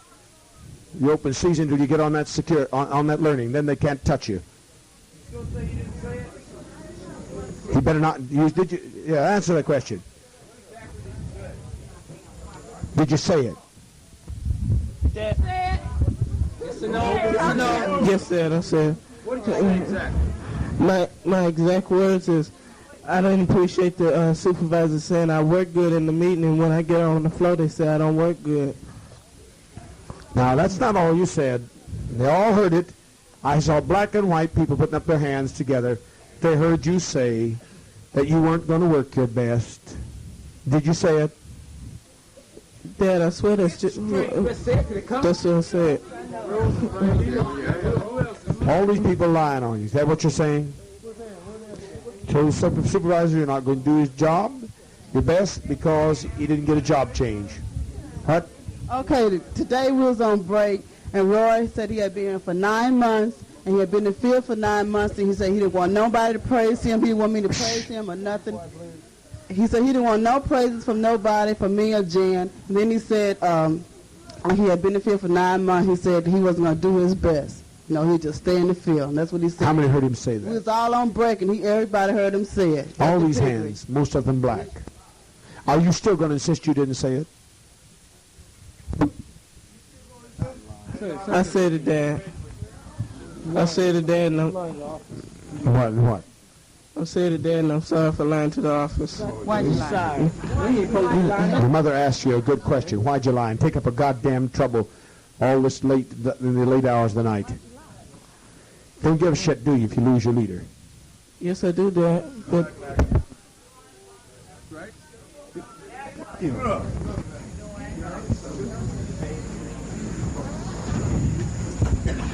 You open season until you get on that on that learning. Then they can't touch you. He better not use. Did you? Yeah, answer the question. Did you say it? Yes or no? Yes or no? Yes, sir. I said. What did you say exactly? My exact words is, I don't appreciate the supervisor saying I work good in the meeting, and when I get on the floor, they say I don't work good. Now, that's not all you said. They all heard it. I saw black and white people putting up their hands together. They heard you say that you weren't going to work your best. Did you say it? Dad, I swear that's just... That's what I said. All these people lying on you. Is that what you're saying? So the supervisor, you're not going to do his job, your best, because he didn't get a job change. What? Okay, today we was on break, and Roy said he had been here for 9 months, and he had been in the field for 9 months, and he said he didn't want nobody to praise him. He didn't want me to praise him or nothing. He said he didn't want no praises from nobody, from me or Jan. And then he said he had been in the field for 9 months. He said he wasn't going to do his best. You know, he'd just stay in the field. And that's what he said. How many heard him say that? We was all on break, and everybody heard him say it. All these hands, most of them black. Are you still going to insist you didn't say it? I said it, Dad. I said it, Dad. What? I said it, Dad, and I'm sorry for lying to the office. Why'd you lie? Your mother asked you a good question. Why'd you lie and take up a goddamn trouble all this late in the late hours of the night? Don't give a shit, do you, if you lose your leader? Yes, I do, Dad. But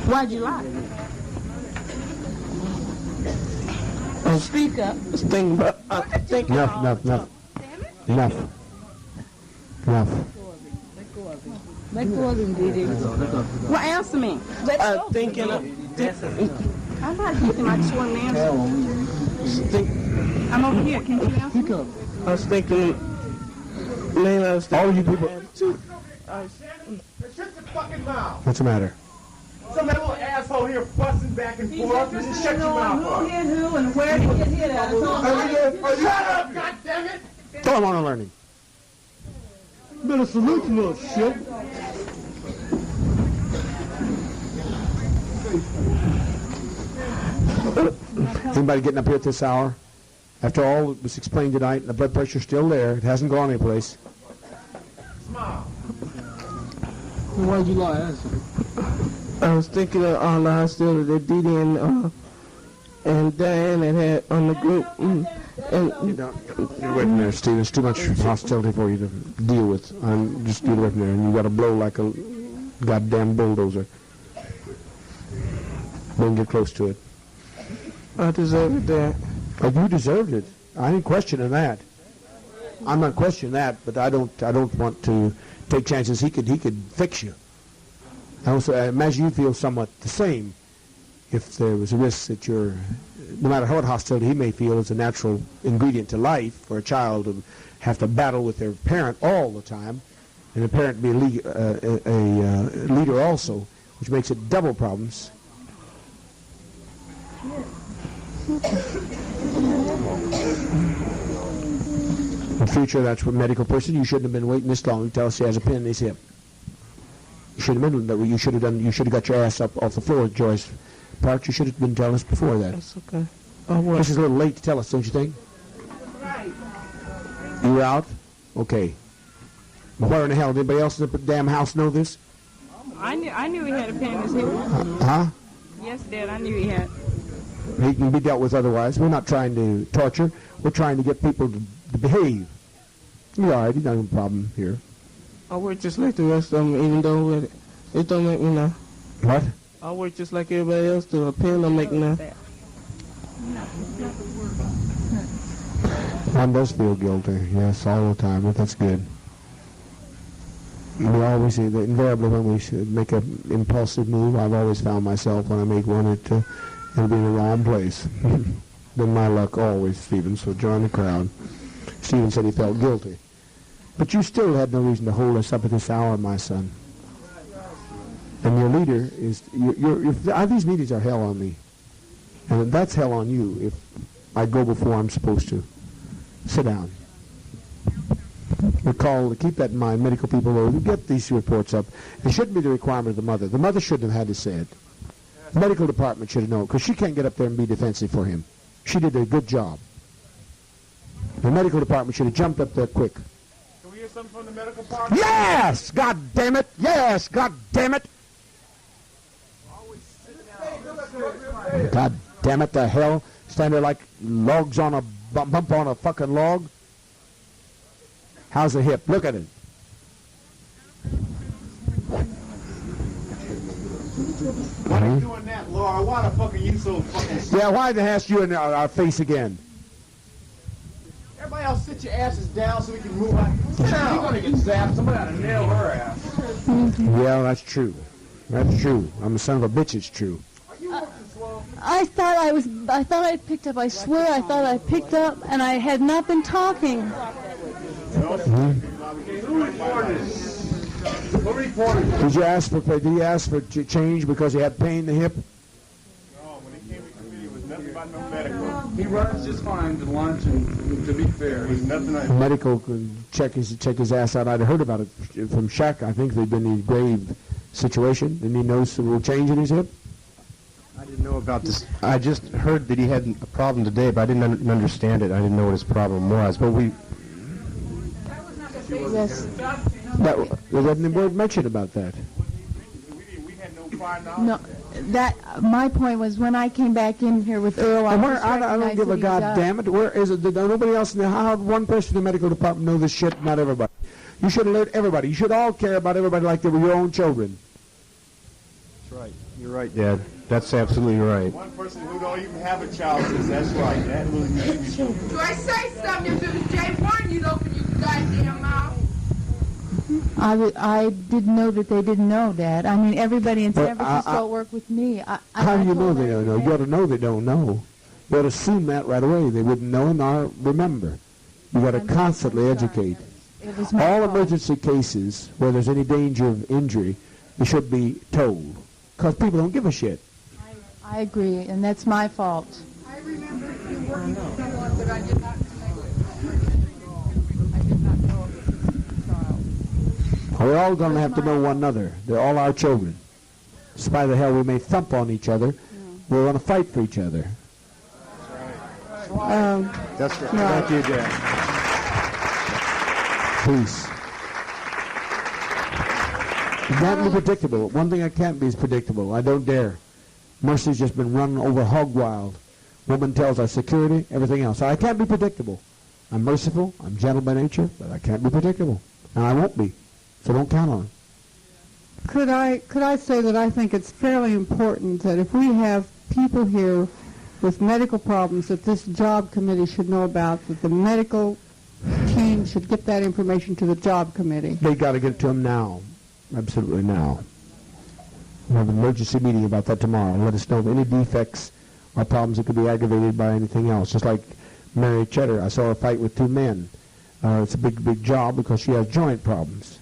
Why'd you lie? Speak up. Enough. Let go of him, Didi. Well, answer me. I'm thinking. I'm not thinking. I just want to answer. I'm over here. Can you answer? I was thinking. All you people. Shut your fucking mouth. What's the matter? Some little asshole here fussing back and forth. Just shut your mouth up. Who hit who and where did you get hit at? Shut up, goddammit! Tell him on a learning. Better salute you, little shit. Anybody getting up here at this hour? After all that was explained tonight, the blood pressure's still there. It hasn't gone anyplace. Smile. Why'd you lie? I was thinking of all the hostility that Didi and Diane had on the group. You're waiting there, Steve. There's too much hostility for you to deal with. Just get away from there, and you got to blow like a goddamn bulldozer. Don't get close to it. I deserved that. Oh, you deserved it. I ain't questioning that. I'm not questioning that, but I don't want to take chances. He could fix you. I also imagine you feel somewhat the same if there was a risk that no matter what hostility he may feel is a natural ingredient to life for a child to have to battle with their parent all the time, and the parent be a leader also, which makes it double problems. In future, that's what medical person. You shouldn't have been waiting this long. You tell us she has a pin in his hip. You should have been that. You should have done. You should have got your ass up off the floor, Joyce Park. You should have been telling us before that. That's okay. This is a little late to tell us, don't you think? Right. You were out? Okay. But where in the hell? Did anybody else in the damn house know this? I knew he had a pin in his hip. Huh? Yes, Dad, I knew he had. He can be dealt with otherwise. We're not trying to torture. We're trying to get people to behave. You're all right. He's not a problem here. I work just like the rest of them, even though it don't make me now. What? I work just like everybody else. The pen don't make me now. One does feel guilty, yes, all the time, but that's good. We always say that invariably when we should make an impulsive move, I've always found myself when I make one, it'll be in the wrong place. Been my luck always, Stephen, so join the crowd. Stephen said he felt guilty. But you still had no reason to hold us up at this hour, my son. And your leader is, these meetings are hell on me. And that's hell on you if I go before I'm supposed to. Sit down. Recall, keep that in mind, medical people, we get these reports up. It shouldn't be the requirement of the mother. The mother shouldn't have had to say it. The medical department should have known, because she can't get up there and be defensive for him. She did a good job. The medical department should have jumped up there quick. Can we hear something from the medical department? Yes! God damn it! Yes! God damn it! God damn it, the hell. Stand there like logs on a bump on a fucking log. How's the hip? Look at it. Why are you doing that, Laura? Why the fuck are you so fucking... Yeah, why the hell you in our face again? Everybody else sit your asses down so we can move on. Sit down. You're gonna get zapped. Somebody ought to nail her ass. Yeah, that's true. That's true. I'm a son of a bitch, it's true. I thought I picked up. I swear I thought I picked up, and I had not been talking. Did you ask for? Did he ask for change because he had pain in the hip? No, when he came to the committee, it was nothing about no medical. He runs just fine to lunch, and to be fair, It was nothing like Medical could check his ass out. I'd heard about it from Shaq. I think they'd been in a grave situation. Didn't he know some change in his hip? I didn't know about this. I just heard that he had a problem today, but I didn't understand it. I didn't know what his problem was. But we... Yes. There wasn't a word mentioned about that. No, my point was when I came back in here with Earl, I don't give a goddamn it. Where is it? Nobody else in the how one person in the medical department know this shit? Not everybody. You should alert everybody. You should all care about everybody like they were your own children. That's right. You're right, Dad. That's absolutely right. one person who don't even have a child says that's right. That really makes me feel. Do I say something? If it was Jay Warren, you'd open your goddamn mouth. I didn't know that they didn't know, Dad. I mean, everybody in San Francisco worked with me. How do you know they don't know? You ought to know they don't know. You ought to assume that right away. They wouldn't know nor remember. You got to constantly educate. All emergency cases where there's any danger of injury, they should be told. Because people don't give a shit. I agree, and that's my fault. I remember you working with someone that I did not We're all going to have to know one another. They're all our children. Despite the hell we may thump on each other, we're going to fight for each other. That's right. Thank you, Dad. Peace. It can't be predictable. One thing I can't be is predictable. I don't dare. Mercy's just been running over hog wild. Woman tells our security, everything else. I can't be predictable. I'm merciful, I'm gentle by nature, but I can't be predictable. And I won't be. So don't count on it. Could I say that I think it's fairly important that if we have people here with medical problems that this job committee should know about, that the medical team should get that information to the job committee? They got to get it to them now. Absolutely now. We'll have an emergency meeting about that tomorrow. Let us know of any defects or problems that could be aggravated by anything else. Just like Mary Cheddar, I saw her fight with two men. It's a big job because she has joint problems.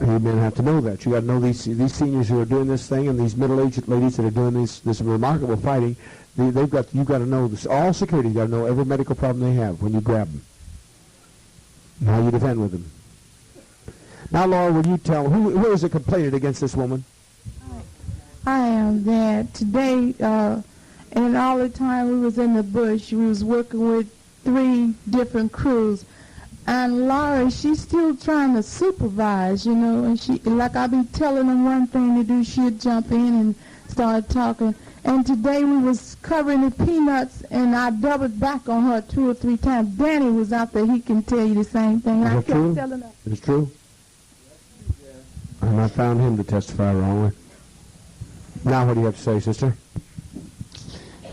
You men have to know that. You got to know these seniors who are doing this thing and these middle-aged ladies that are doing this remarkable fighting. You've got to know this. All security got to know every medical problem they have when you grab them. And how you defend with them. Now, Laura, will you tell who is it complained against this woman? I am that today, and all the time we was in the bush, we was working with 3 different crews. And Laura, she's still trying to supervise, and she, like I be telling them one thing to do, she'd jump in and start talking. And today we was covering the peanuts, and I doubled back on her 2 or 3 times. Danny was out there; he can tell you the same thing. Is I that kept true? telling her. It's true? And I found him to testify wrongly. Now what do you have to say, sister?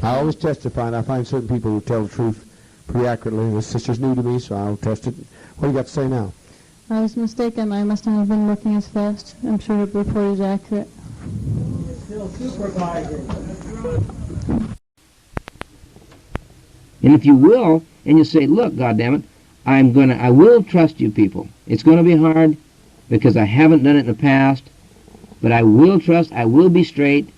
I always testify, and I find certain people who tell the truth pretty accurately. This sister's new to me, so I'll test it. What do you got to say now? I was mistaken. I must not have been looking as fast. I'm sure her report is accurate. Still supervising. And if you will, and you say, look, goddammit, I will trust you people. It's going to be hard because I haven't done it in the past, but I will trust, I will be straight,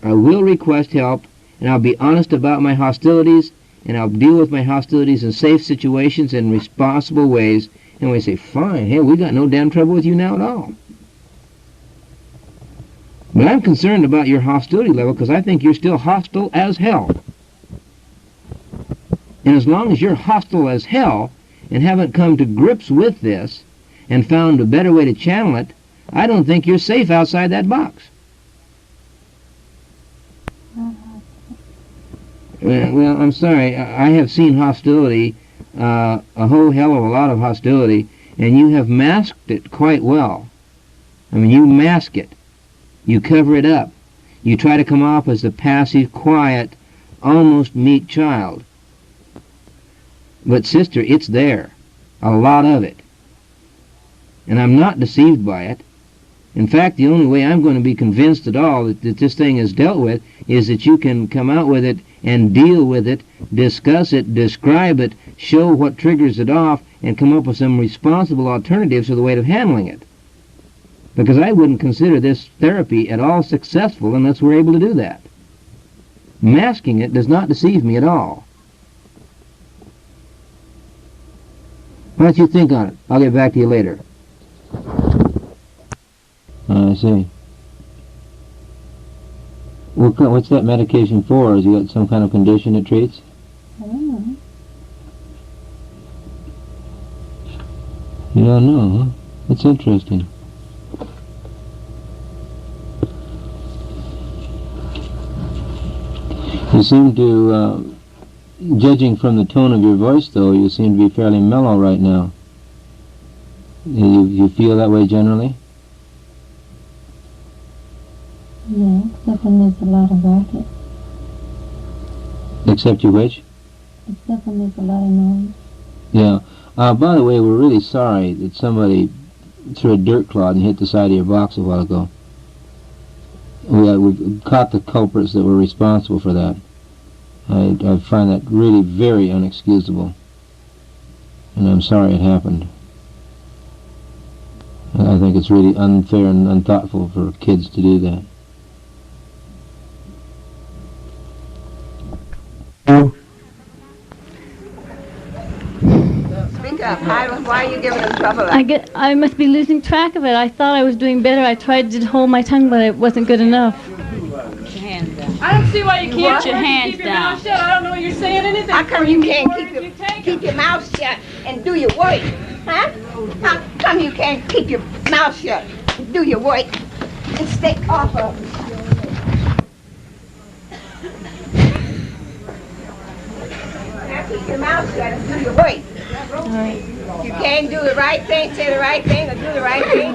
I will request help, and I'll be honest about my hostilities, and I'll deal with my hostilities in safe situations and responsible ways. And we say, fine, hey, we got no damn trouble with you now at all. But I'm concerned about your hostility level because I think you're still hostile as hell. And as long as you're hostile as hell and haven't come to grips with this and found a better way to channel it, I don't think you're safe outside that box. Well, I'm sorry. I have seen hostility, a whole hell of a lot of hostility, and you have masked it quite well. I mean, you mask it. You cover it up. You try to come off as a passive, quiet, almost meek child. But, sister, it's there. A lot of it. And I'm not deceived by it. In fact, the only way I'm going to be convinced at all that this thing is dealt with is that you can come out with it and deal with it, discuss it, describe it, show what triggers it off, and come up with some responsible alternatives to the way of handling it. Because I wouldn't consider this therapy at all successful unless we're able to do that. Masking it does not deceive me at all. Why don't you think on it? I'll get back to you later. I see. What's that medication for? Has he got some kind of condition it treats? I don't know. You don't know, huh? That's interesting. You seem to, judging from the tone of your voice, though, you seem to be fairly mellow right now. You feel that way generally? Yeah, except when there's a lot of racket. Except you which? Except when there's a lot of noise. Yeah. By the way, we're really sorry that somebody threw a dirt clod and hit the side of your box a while ago. We've caught the culprits that were responsible for that. I find that really very unexcusable. And I'm sorry it happened. I think it's really unfair and unthoughtful for kids to do that. Speak up. Why are you giving them trouble? I must be losing track of it. I thought I was doing better. I tried to hold my tongue, but it wasn't good enough. I don't see why you can't Put your hands keep your mouth shut. I don't know you're saying anything. How come you can't keep your mouth shut and do your work? Huh? How come you can't keep your mouth shut and do your work and stay off of it? Now keep your mouth shut and do your work. All right. You can't do the right thing, say the right thing, or do the right thing.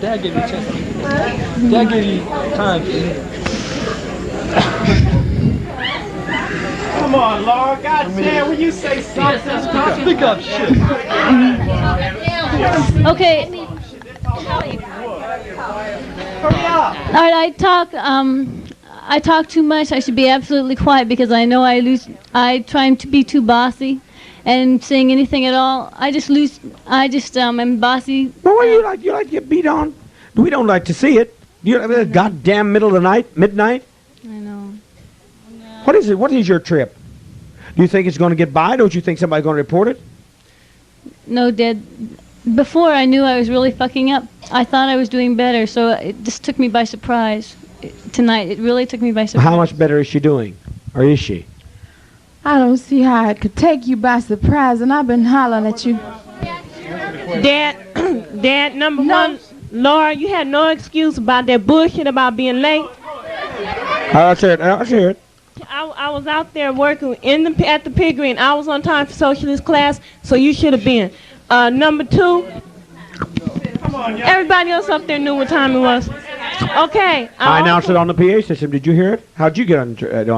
Dad gave you a chance. Dad gave you time. Come on, Laura. God damn, will you say something? Speak up, shit. Okay. Hurry up. All right, I talk too much. I should be absolutely quiet because I know I try to be too bossy and saying anything at all. I just am bossy. Well, what do you like? You like to get beat on? We don't like to see it. You know, the goddamn middle of the night, midnight. I know. What is it? What is your trip? Do you think it's going to get by? Don't you think somebody's going to report it? No, Dad. Before I knew I was really fucking up, I thought I was doing better, so it just took me by surprise. Tonight, it really took me by surprise. How much better is she doing? Or is she? I don't see how it could take you by surprise, and I've been hollering at you. Dad, number one, Laura, you had no excuse about that bullshit about being late. Let's hear it. Let's hear it. I was out there working at the piggery, and I was on time for socialist class, so you should have been. Number 2, everybody else up there knew what time it was. Okay. I announced it on the PA system. Did you hear it? How'd you get on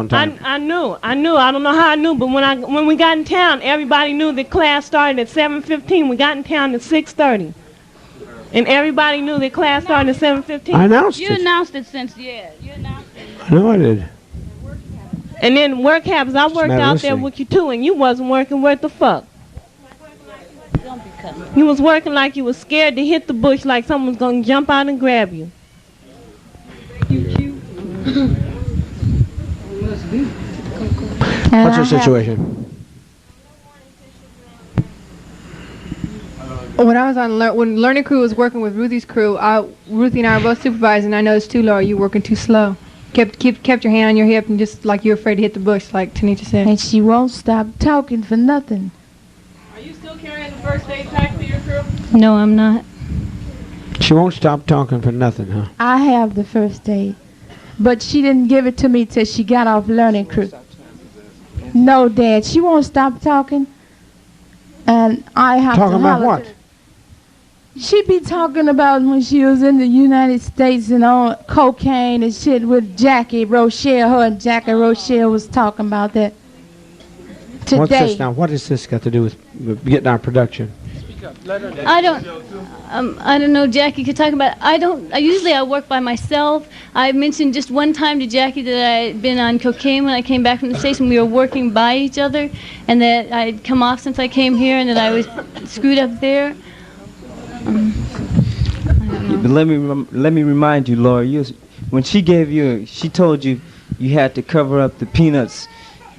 time? I knew. I don't know how I knew, but when we got in town, everybody knew that class started at 7:15. We got in town at 6:30. And everybody knew that class started at 7:15. I announced it. You announced it since, you announced it. I know I did. And then work happens. I worked out there with you too, and you wasn't working worth the fuck. You was working like you was scared to hit the bush, like someone was going to jump out and grab you. What's your situation? When I was on when Learning Crew was working with Ruthie's crew, Ruthie and I were both supervising. And I noticed too, Laura, you working too slow. Kept your hand on your hip and just like you're afraid to hit the bush, like Tanisha said. And she won't stop talking for nothing. Are you still carrying the first aid pack for your crew? No, I'm not. She won't stop talking for nothing, huh? I have the first aid, but she didn't give it to me till she got off Learning Crew. No, Dad, she won't stop talking, and I have talking to about what? She be talking about when she was in the United States and on cocaine and shit with Jackie Rochelle. Her and Jackie Rochelle was talking about that today. What's this now? What has this got to do with getting our production? I don't know. Jackie could talk about. Usually I work by myself. I mentioned just one time to Jackie that I had been on cocaine when I came back from the station. We were working by each other, and that I'd come off since I came here, and that I was screwed up there. But let me remind you, Laura. When she told you you had to cover up the peanuts,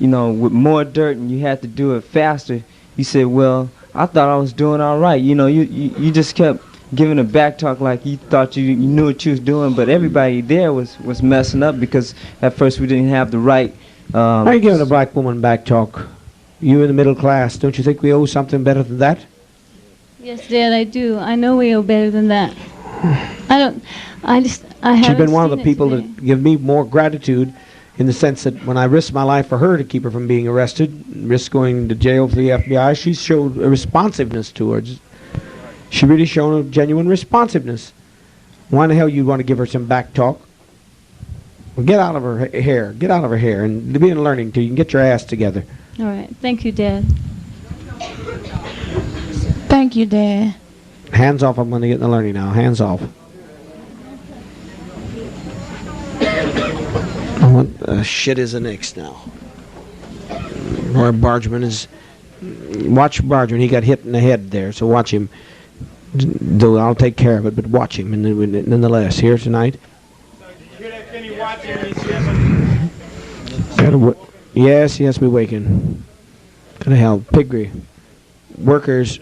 with more dirt, and you had to do it faster. You said, "Well, I thought I was doing all right." You just kept giving a back talk like you thought you knew what you was doing, but everybody there was messing up because at first we didn't have the right. How are you giving a black woman back talk? You in the middle class, don't you think we owe something better than that? Yes, Dad, I do. I know we owe better than that. I haven't. She's been one of the people that give me more gratitude in the sense that when I risked my life for her to keep her from being arrested, risk going to jail for the FBI, she showed a responsiveness to her. She really shown a genuine responsiveness. Why the hell you'd want to give her some back talk? Well, get out of her hair. Get out of her hair and be in learning till you can get your ass together. All right. Thank you, Dad. Thank you, Dad. Hands off. I'm going to get in the learning now. Hands off. What shit is the next now? Roy Bargeman is... Watch Bargeman. He got hit in the head there, so watch him. Though I'll take care of it, but watch him nonetheless. Here tonight. Yes, we waking. Gonna help. Piggery. Workers...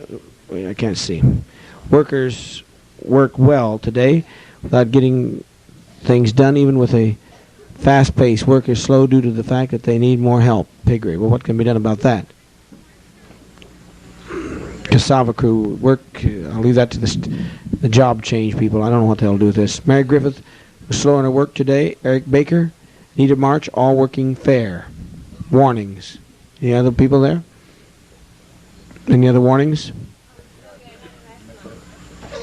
Wait, I can't see. Workers work well today without getting things done, even with a fast pace. Work is slow due to the fact that they need more help. Piggery. Well, what can be done about that? Cassava crew work. I'll leave that to the job change people. I don't know what the hell to do with this. Mary Griffith was slow in her work today. Eric Baker, Nita March, all working fair. Warnings. Any other people there? Any other warnings?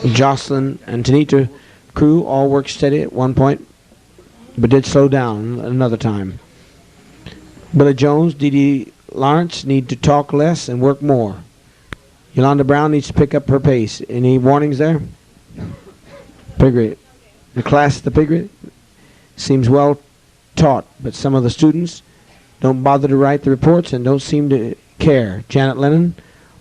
Jocelyn and Tanita crew all worked steady at one point, but did slow down another time. Billy Jones, Dee Lawrence need to talk less and work more. Yolanda Brown needs to pick up her pace. Any warnings there? Piggery. The class at the Piggery seems well taught, but some of the students don't bother to write the reports and don't seem to care. Janet Lennon,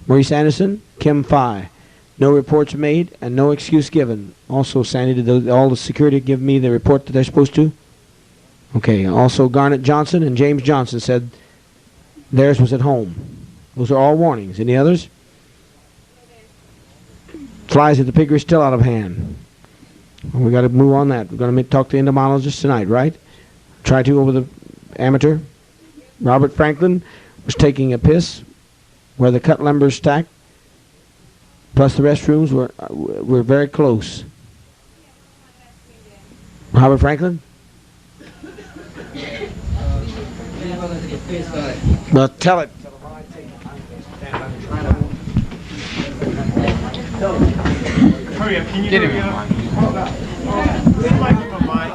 Maurice Anderson, Kim Phi. No reports made and no excuse given. Also, Sandy, did all the security give me the report that they're supposed to? Okay. Also, Garnet Johnson and James Johnson said theirs was at home. Those are all warnings. Any others? Flies at the Piggery still out of hand. Well, we got to move on that. We're going to talk to entomologists tonight, right? Try to over the amateur. Robert Franklin was taking a piss where the cut lumber is stacked. Plus the restrooms were very close. Robert Franklin? But tell it. Hurry up, can you Get hurry him. up? This might be my mic.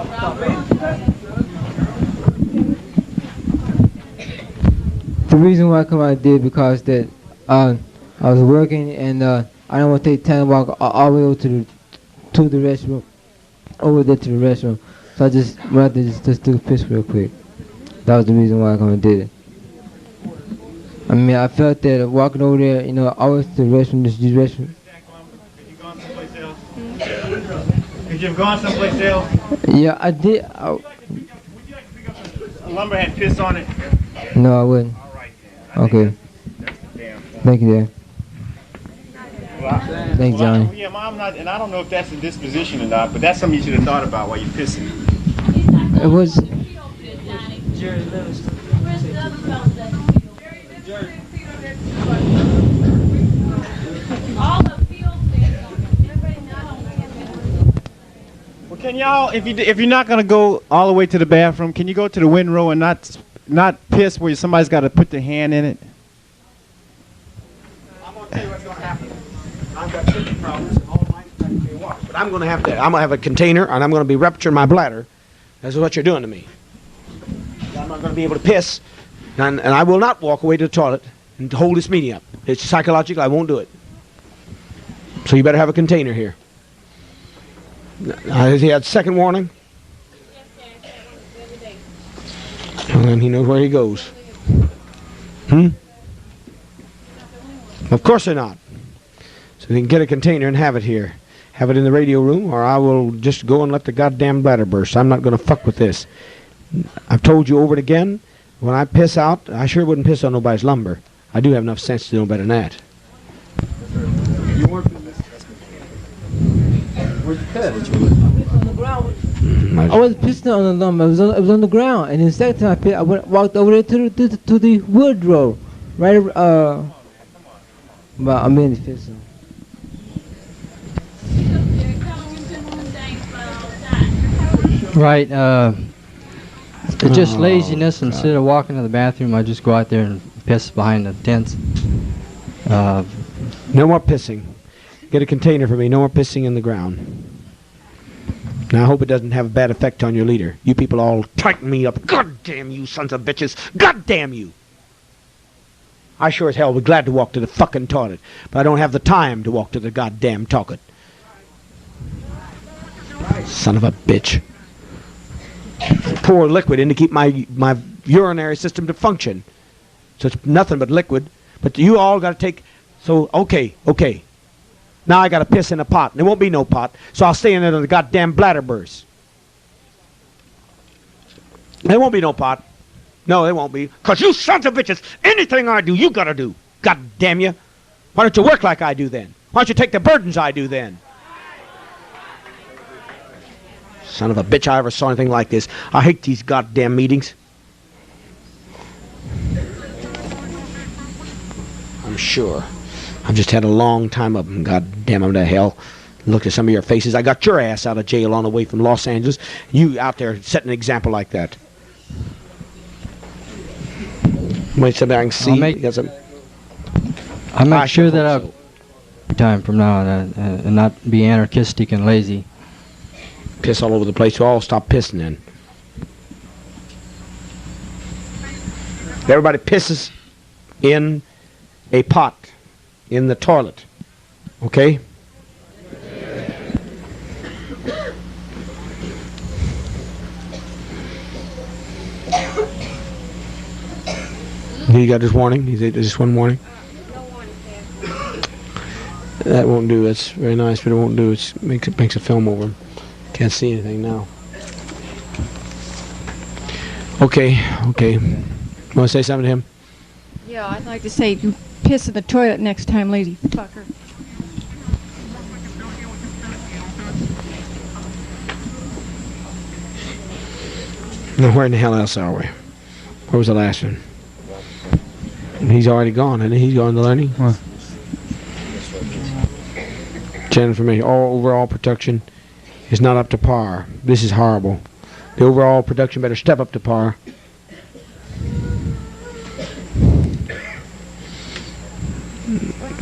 The reason why I come out I did because that I was working and I don't want to take time to walk all the way over to the restroom, over there to the restroom. So I just went out there just took a piss real quick. That was the reason why I come and did it. I mean, I felt that walking over there, you know, always to the restroom, just use restroom. Could you have gone someplace else? Yeah, I did. A lumber had piss on it. No, I wouldn't. Okay. Thank you, Dad. Thanks, Johnny. Yeah, I'm not, and I don't know if that's a disposition or not, but that's something you should have thought about while you're pissing. It was. Well, can y'all, if you're not gonna go all the way to the bathroom, can you go to the windrow and not piss where somebody's got to put their hand in it? I'm gonna tell you what's gonna happen. I've got kidney problems. All mine can walk, but I'm gonna have a container, and I'm gonna be rupturing my bladder. That's what you're doing to me. I'm not gonna be able to piss, and I will not walk away to the toilet and hold this meeting up. It's psychological. I won't do it. So you better have a container here. Has he had second warning? And then he knows where he goes. Of course they're not. So they can get a container and have it here. Have it in the radio room, or I will just go and let the goddamn bladder burst. I'm not going to fuck with this. I've told you over and again, when I piss out, I sure wouldn't piss on nobody's lumber. I do have enough sense to know better than that. You weren't in this. Where'd you piss? On the ground. I wasn't pissing on the lumber. It was on the ground. And the second time I pissed, I walked over there to the woodrow, right. But I'm in the pissing. Right. It's just laziness. Instead of walking to the bathroom, I just go out there and piss behind the tents. No more pissing. Get a container for me. No more pissing in the ground. Now I hope it doesn't have a bad effect on your leader. You people all tighten me up. God damn you sons of bitches. God damn you. I sure as hell would be glad to walk to the fucking toilet, but I don't have the time to walk to the goddamn toilet. Son of a bitch. Pour liquid in to keep my urinary system to function. So it's nothing but liquid. But you all got to take... So, okay. Now I got to piss in a pot. And there won't be no pot. So I'll stay in there till the goddamn bladder bursts. There won't be no pot. No, there won't be. Because you sons of bitches, anything I do, you got to do. God damn you. Why don't you work like I do then? Why don't you take the burdens I do then? Son of a bitch, I ever saw anything like this. I hate these goddamn meetings. I'm sure. I've just had a long time of them. God damn them to hell. Look at some of your faces. I got your ass out of jail on the way from Los Angeles. You out there setting an example like that. Wait, something I can see. I'll make sure that I'll time from now on and not be anarchistic and lazy. Piss all over the place. You all stop pissing then. Everybody pisses in a pot in the toilet. Okay? He got his warning? Is it just one warning? That won't do. That's very nice, but it won't do. It makes a film over him. Can't see anything now. Okay. Want to say something to him? Yeah, I'd like to say you piss in the toilet next time, lazy fucker. Now, where in the hell else are we? Where was the last one? He's already gone, and he's gone to learning. What? General information. All overall production is not up to par. This is horrible. The overall production better step up to par.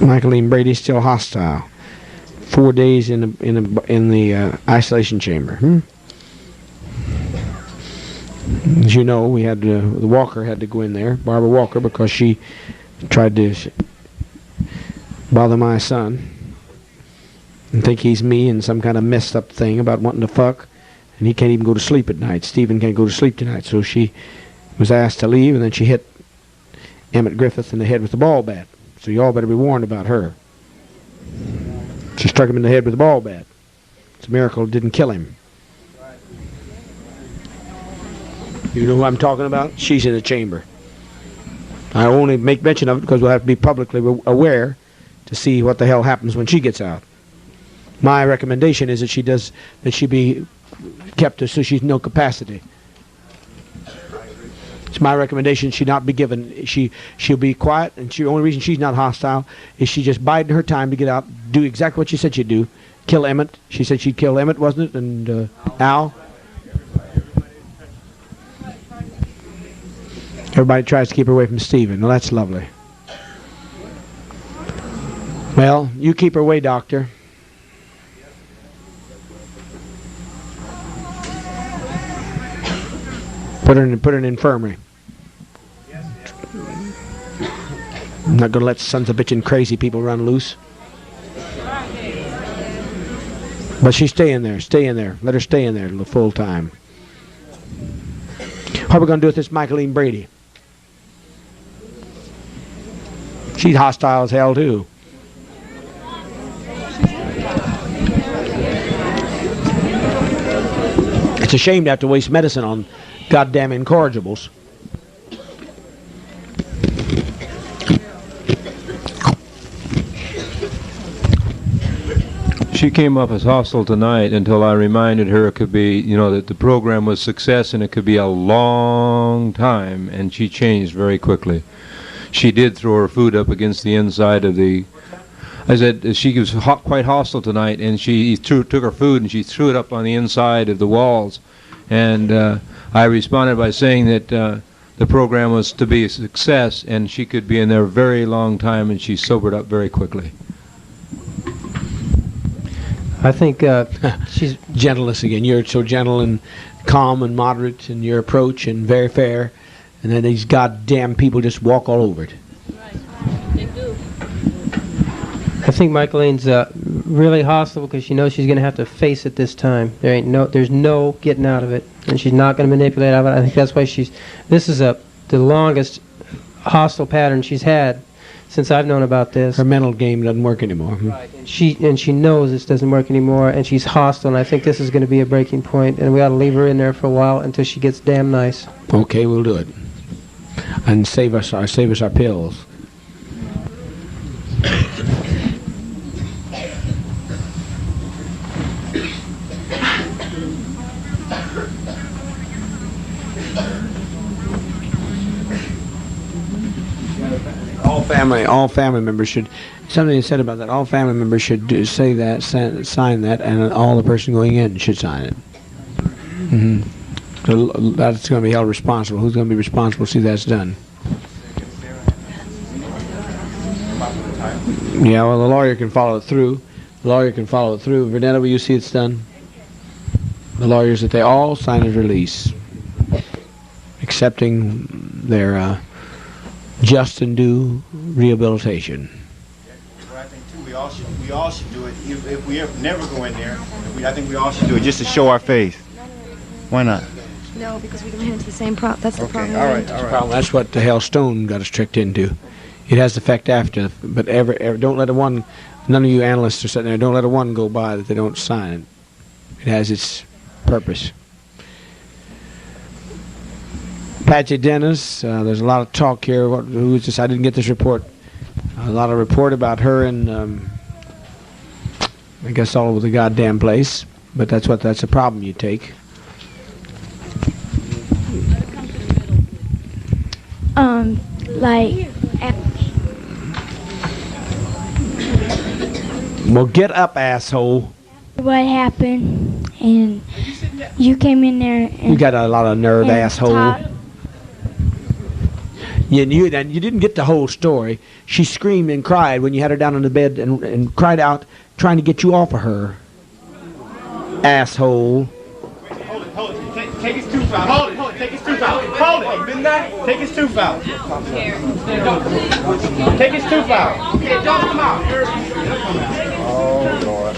Michaeline Brady's still hostile. 4 days in the isolation chamber. As you know, we had the Walker had to go in there, Barbara Walker, because she tried to bother my son and think he's me and some kind of messed up thing about wanting to fuck, and he can't even go to sleep at night. Stephen can't go to sleep tonight, so she was asked to leave, and then she hit Emmett Griffith in the head with the ball bat. So you all better be warned about her. She struck him in the head with a ball bat. It's a miracle it didn't kill him. You know who I'm talking about? She's in the chamber. I only make mention of it because we'll have to be publicly aware to see what the hell happens when she gets out. My recommendation is that she be kept so she's no capacity. It's my recommendation she not be given. She'll be quiet, and the only reason she's not hostile is she just biding her time to get out, do exactly what she said she'd do, kill Emmett. She said she'd kill Emmett, wasn't it? And Al. Everybody tries to keep her away from Stephen. Well, that's lovely. Well, you keep her away, Doctor. Put her in an infirmary. I'm not going to let sons of bitchin' crazy people run loose. But she's staying there. Stay in there. Let her stay in there the full time. What are we going to do with this Michaeline Brady? She's hostile as hell, too. It's a shame to have to waste medicine on goddamn incorrigibles. She came up as hostile tonight until I reminded her it could be, that the program was success and it could be a long time, and she changed very quickly. She did throw her food up against the inside of the... I said she was quite hostile tonight, and she took her food and she threw it up on the inside of the walls. And I responded by saying that the program was to be a success and she could be in there a very long time, and she sobered up very quickly. I think she's gentleness again. You're so gentle and calm and moderate in your approach and very fair, and then these goddamn people just walk all over it. I think Michaeline's really hostile because she knows she's going to have to face it this time. There's no getting out of it, and she's not going to manipulate out of it. I think that's why this is the longest hostile pattern she's had since I've known about this. Her mental game doesn't work anymore. Right. And she knows this doesn't work anymore, and she's hostile, and I think this is going to be a breaking point, and we ought to leave her in there for a while until she gets damn nice. Okay, we'll do it. And save us our pills. All family members should, something said about that, all family members should sign that, and all the person going in should sign it. So that's going to be held responsible. Who's going to be responsible to see that's done? Yeah, well, the lawyer can follow it through. Vernetta, will you see it's done? The lawyers, that they all sign a release, accepting their just and due rehabilitation. Well, I think too, we all should do it. If we ever never go in there, I think we all should do it just to show our face. Why not? No, because we can run into the same problem. That's the problem. All right. That's what the hell Stone got us tricked into. It has effect after, but ever don't let none of you analysts are sitting there, don't let a one go by that they don't sign it. It has its purpose. Patsy Dennis, there's a lot of talk here. Who is this? I didn't get this report. A lot of report about her and I guess all over the goddamn place. But that's a problem you take. Well, get up, asshole. What happened, and you came in there and you got a lot of nerve, asshole. You didn't get the whole story. She screamed and cried when you had her down on the bed and cried out, trying to get you off of her. Asshole. Hold it. Take his tooth out. Hold it. Take his tooth out. Hold it. Midnight. Take his tooth out. Take his tooth out. Okay, don't come out. Oh, Lord.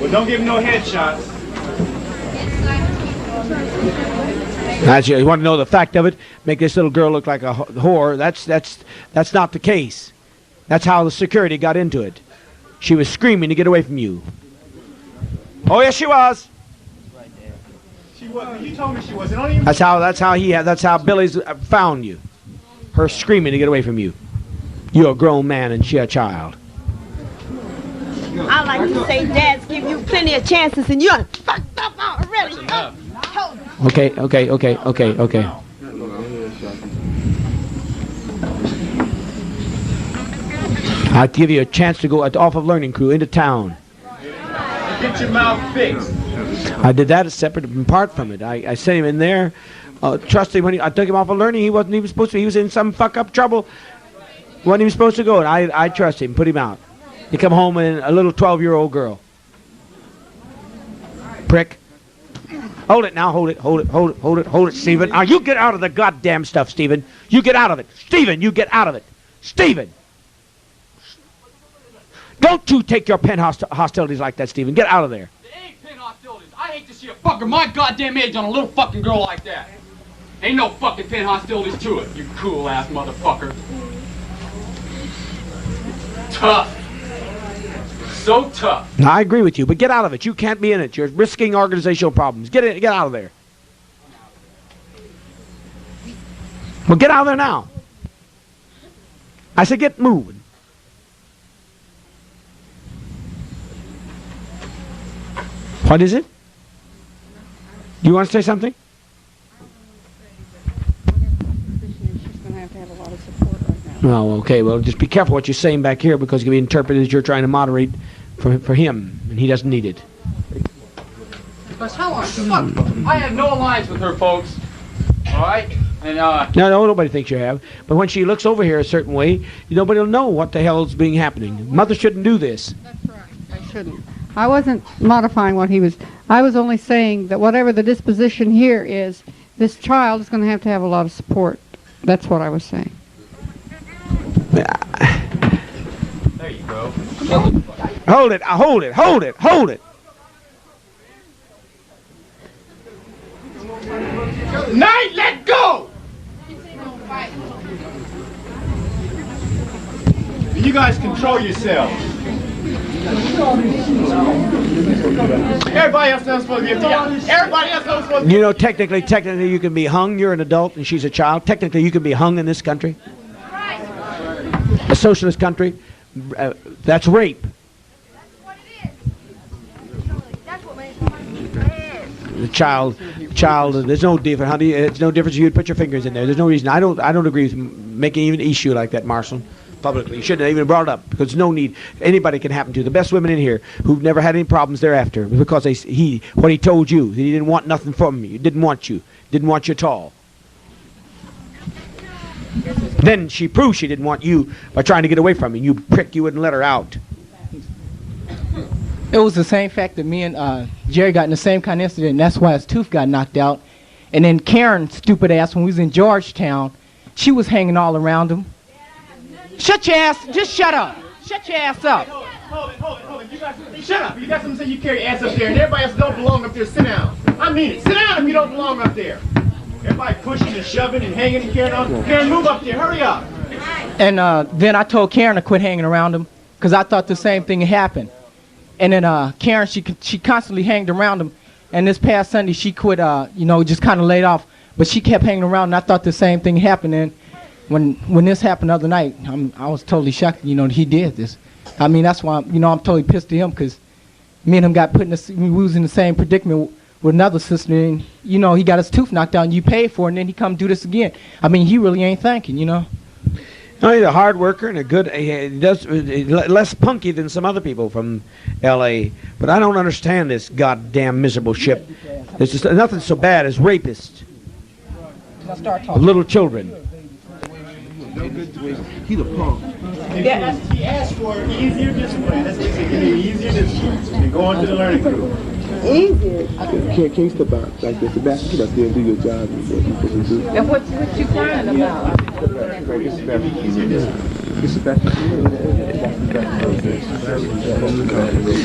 Well, don't give him no headshots. You want to know the fact of it? Make this little girl look like a whore. That's not the case. That's how the security got into it. She was screaming to get away from you. Oh yes, she was. She wasn't. You told me she wasn't. Don't even. That's how Billy's found you. Her screaming to get away from you. You're a grown man and she a child. I like to say, Dad's give you plenty of chances, and you're fucked up already. Okay. I'll give you a chance to go off of learning crew into town. Get your mouth fixed. I did that separate and apart from it. I sent him in there. Trust him, when I took him off of learning, he wasn't even supposed to. He was in some fuck up trouble. Wasn't even supposed to go, and I trust him. Put him out. He come home and a little 12-year-old girl. Prick. Hold it now. Hold it, Stephen. Now you get out of the goddamn stuff, Stephen. You get out of it, Stephen. You get out of it, Stephen. Don't you take your pen hostilities like that, Stephen. Get out of there. There ain't pen hostilities. I hate to see a fucker my goddamn age on a little fucking girl like that. Ain't no fucking pen hostilities to it, you cool ass motherfucker. Tough. So tough. Now, I agree with you, but get out of it. You can't be in it. You're risking organizational problems. Get out of there. Well, get out of there now. I said get moving. What is it? You want to say something? Oh, okay. Well, just be careful what you're saying back here because it can be interpreted as you're trying to moderate for him, and he doesn't need it. Because I have no alliance with her, folks. All right? And No, nobody thinks you have. But when she looks over here a certain way, nobody will know what the hell is being happening. Mother shouldn't do this. That's right. I shouldn't. I wasn't modifying what he was. I was only saying that whatever the disposition here is, this child is going to have a lot of support. That's what I was saying. there you go. Hold it. Night, let go! You guys control yourselves. Everybody else knows supposed to be a Everybody else knows supposed to be. You know, technically, you can be hung. You're an adult and she's a child. Technically, you can be hung in this country. A socialist country. That's rape. The child. There's no difference. Honey, it's no difference. You'd put your fingers in there. There's no reason. I don't agree with making even an issue like that, Marshall. Publicly, you shouldn't have even brought it up because no need. Anybody can happen to. The best women in here who've never had any problems thereafter because what he told you, he didn't want nothing from you. He didn't want you at all. Then she proved she didn't want you by trying to get away from you. You prick, you wouldn't let her out. It was the same fact that me and Jerry got in the same kind of incident, and that's why his tooth got knocked out. And then Karen, stupid ass, when we was in Georgetown, she was hanging all around him. Shut your ass, just shut up. Shut your ass up. Hold it. You guys, shut up. You got something to say, you carry your ass up there, and everybody else don't belong up there. Sit down. I mean it. Sit down if you don't belong up there. Everybody pushing and shoving and hanging and carrying on. Karen, move up there. Hurry up. And then I told Karen to quit hanging around him because I thought the same thing had happened. And then Karen, she constantly hanged around him. And this past Sunday, she quit, just kind of laid off. But she kept hanging around, and I thought the same thing happened. And when this happened the other night, I was totally shocked, he did this. I mean, that's why, I'm totally pissed at him because me and him got we was in the same predicament with another sister, and, he got his tooth knocked out, and you paid for it, and then he come do this again. I mean, he really ain't thinking, No, he's a hard worker and he does less punky than some other people from L.A., but I don't understand this goddamn miserable ship. There's just nothing so bad as rapists of little children. He's a punk. He asked for easier discipline. That's what he said. Give me easier discipline. And go on to the learning group. Easier. Can't you step out like this? Sebastian, you gotta still do your job. And what you're supposed to do. And what you crying about? I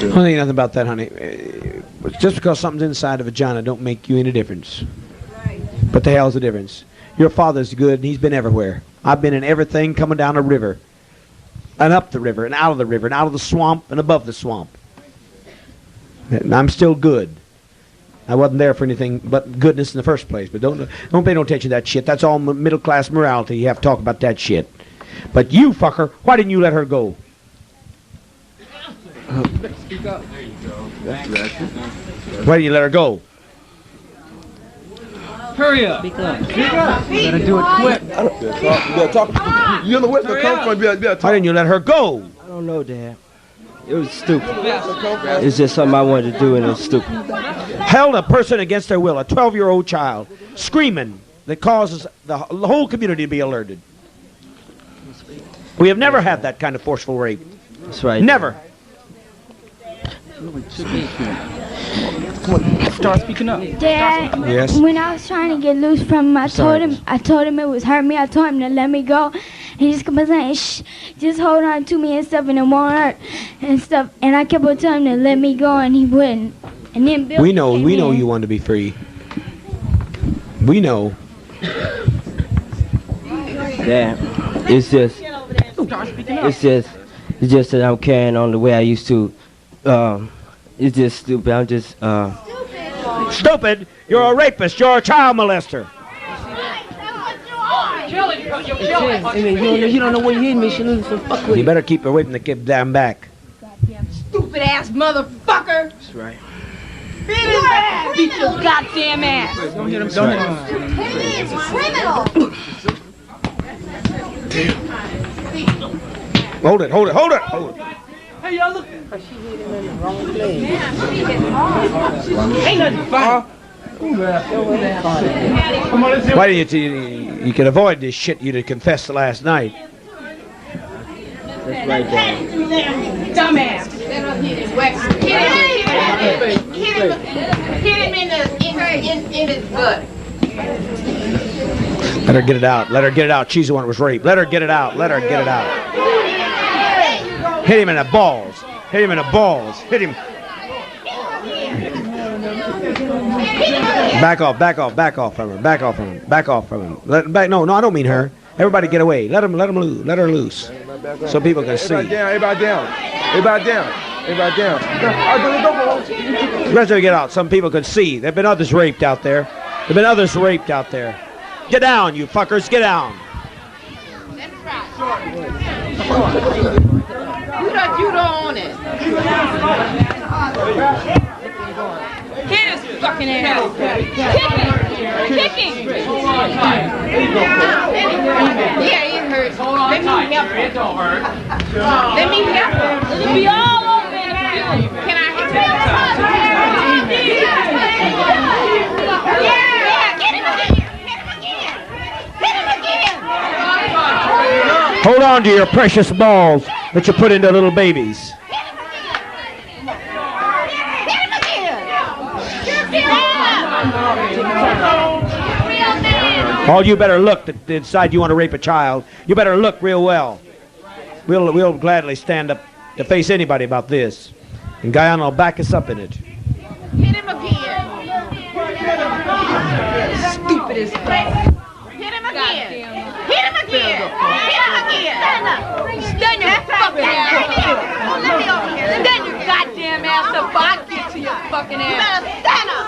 don't think nothing about that, honey. Just because something's inside of a vagina don't make you any difference. But the hell's the difference? Your father's good, and he's been everywhere. I've been in everything coming down a river, and up the river, and out of the river, and out of the swamp, and above the swamp. And I'm still good. I wasn't there for anything but goodness in the first place. But don't pay no attention to that shit. That's all middle-class morality. You have to talk about that shit. But you, fucker, why didn't you let her go? Speak up. There you go. Why didn't you let her go? Hurry up. Speak up. Speak up. You gotta do it quick. You gotta talk. You don't know where to come from. You gotta talk. Why didn't you let her go? I don't know, Dad. It was stupid. It's just something I wanted to do, and it was stupid. Held a person against their will, a 12-year-old child, screaming that causes the whole community to be alerted. We have never had that kind of forceful rape. That's right. Never. Start speaking up. Dad, yes. When I was trying to get loose from him, I told him it was hurt me. I told him to let me go. He just kept on saying, shh, just hold on to me and stuff, and it won't hurt and stuff. And I kept on telling him to let me go, and he wouldn't. And then Bill we know you want to be free. We know. Dad, it's just that I'm carrying on the way I used to. It's just stupid. I'm just Stupid? You're a rapist. You're a child molester. You don't know where you hit me. She loses some fuck with You better keep away from the kid damn back. Stupid ass motherfucker! That's right. Beat your goddamn ass! Don't hit him. Don't hit him. He's a criminal! Hold it. Hey, y'all look. She hit him in the wrong place. Ain't nothing fun. Why didn't you could avoid this shit you'd have confessed last night. That's right, Dad. Dumbass! Hit him in his butt. Let her get it out. Let her get it out. She's the one that was raped. Let her get it out. Let her get it out. Hit him in the balls. Hit him in the balls. Hit him. Back off from her. Back off from him. No, I don't mean her. Everybody get away. Let her loose. So people can see. Everybody down. Let her get out. Some people can see. There have been others raped out there. Get down, you fuckers. Get down. You don't own it. Hit his fucking ass. Kick him. Yeah, it hurts. Let me help him. It don't hurt. Let me help him. It'll be all over in a few. Can I hit him? Yeah, get him again. Hold on to your precious balls that you put into little babies. All you better look that decide you want to rape a child. You better look real well. We'll gladly stand up to face anybody about this. And Guyana will back us up in it. Hit him again. Stupid as fuck. Hit him again. Hit him again. Stand your fucking ass up. Let me over here. Stand your goddamn ass up. I'll get to your fucking ass. You better stand up.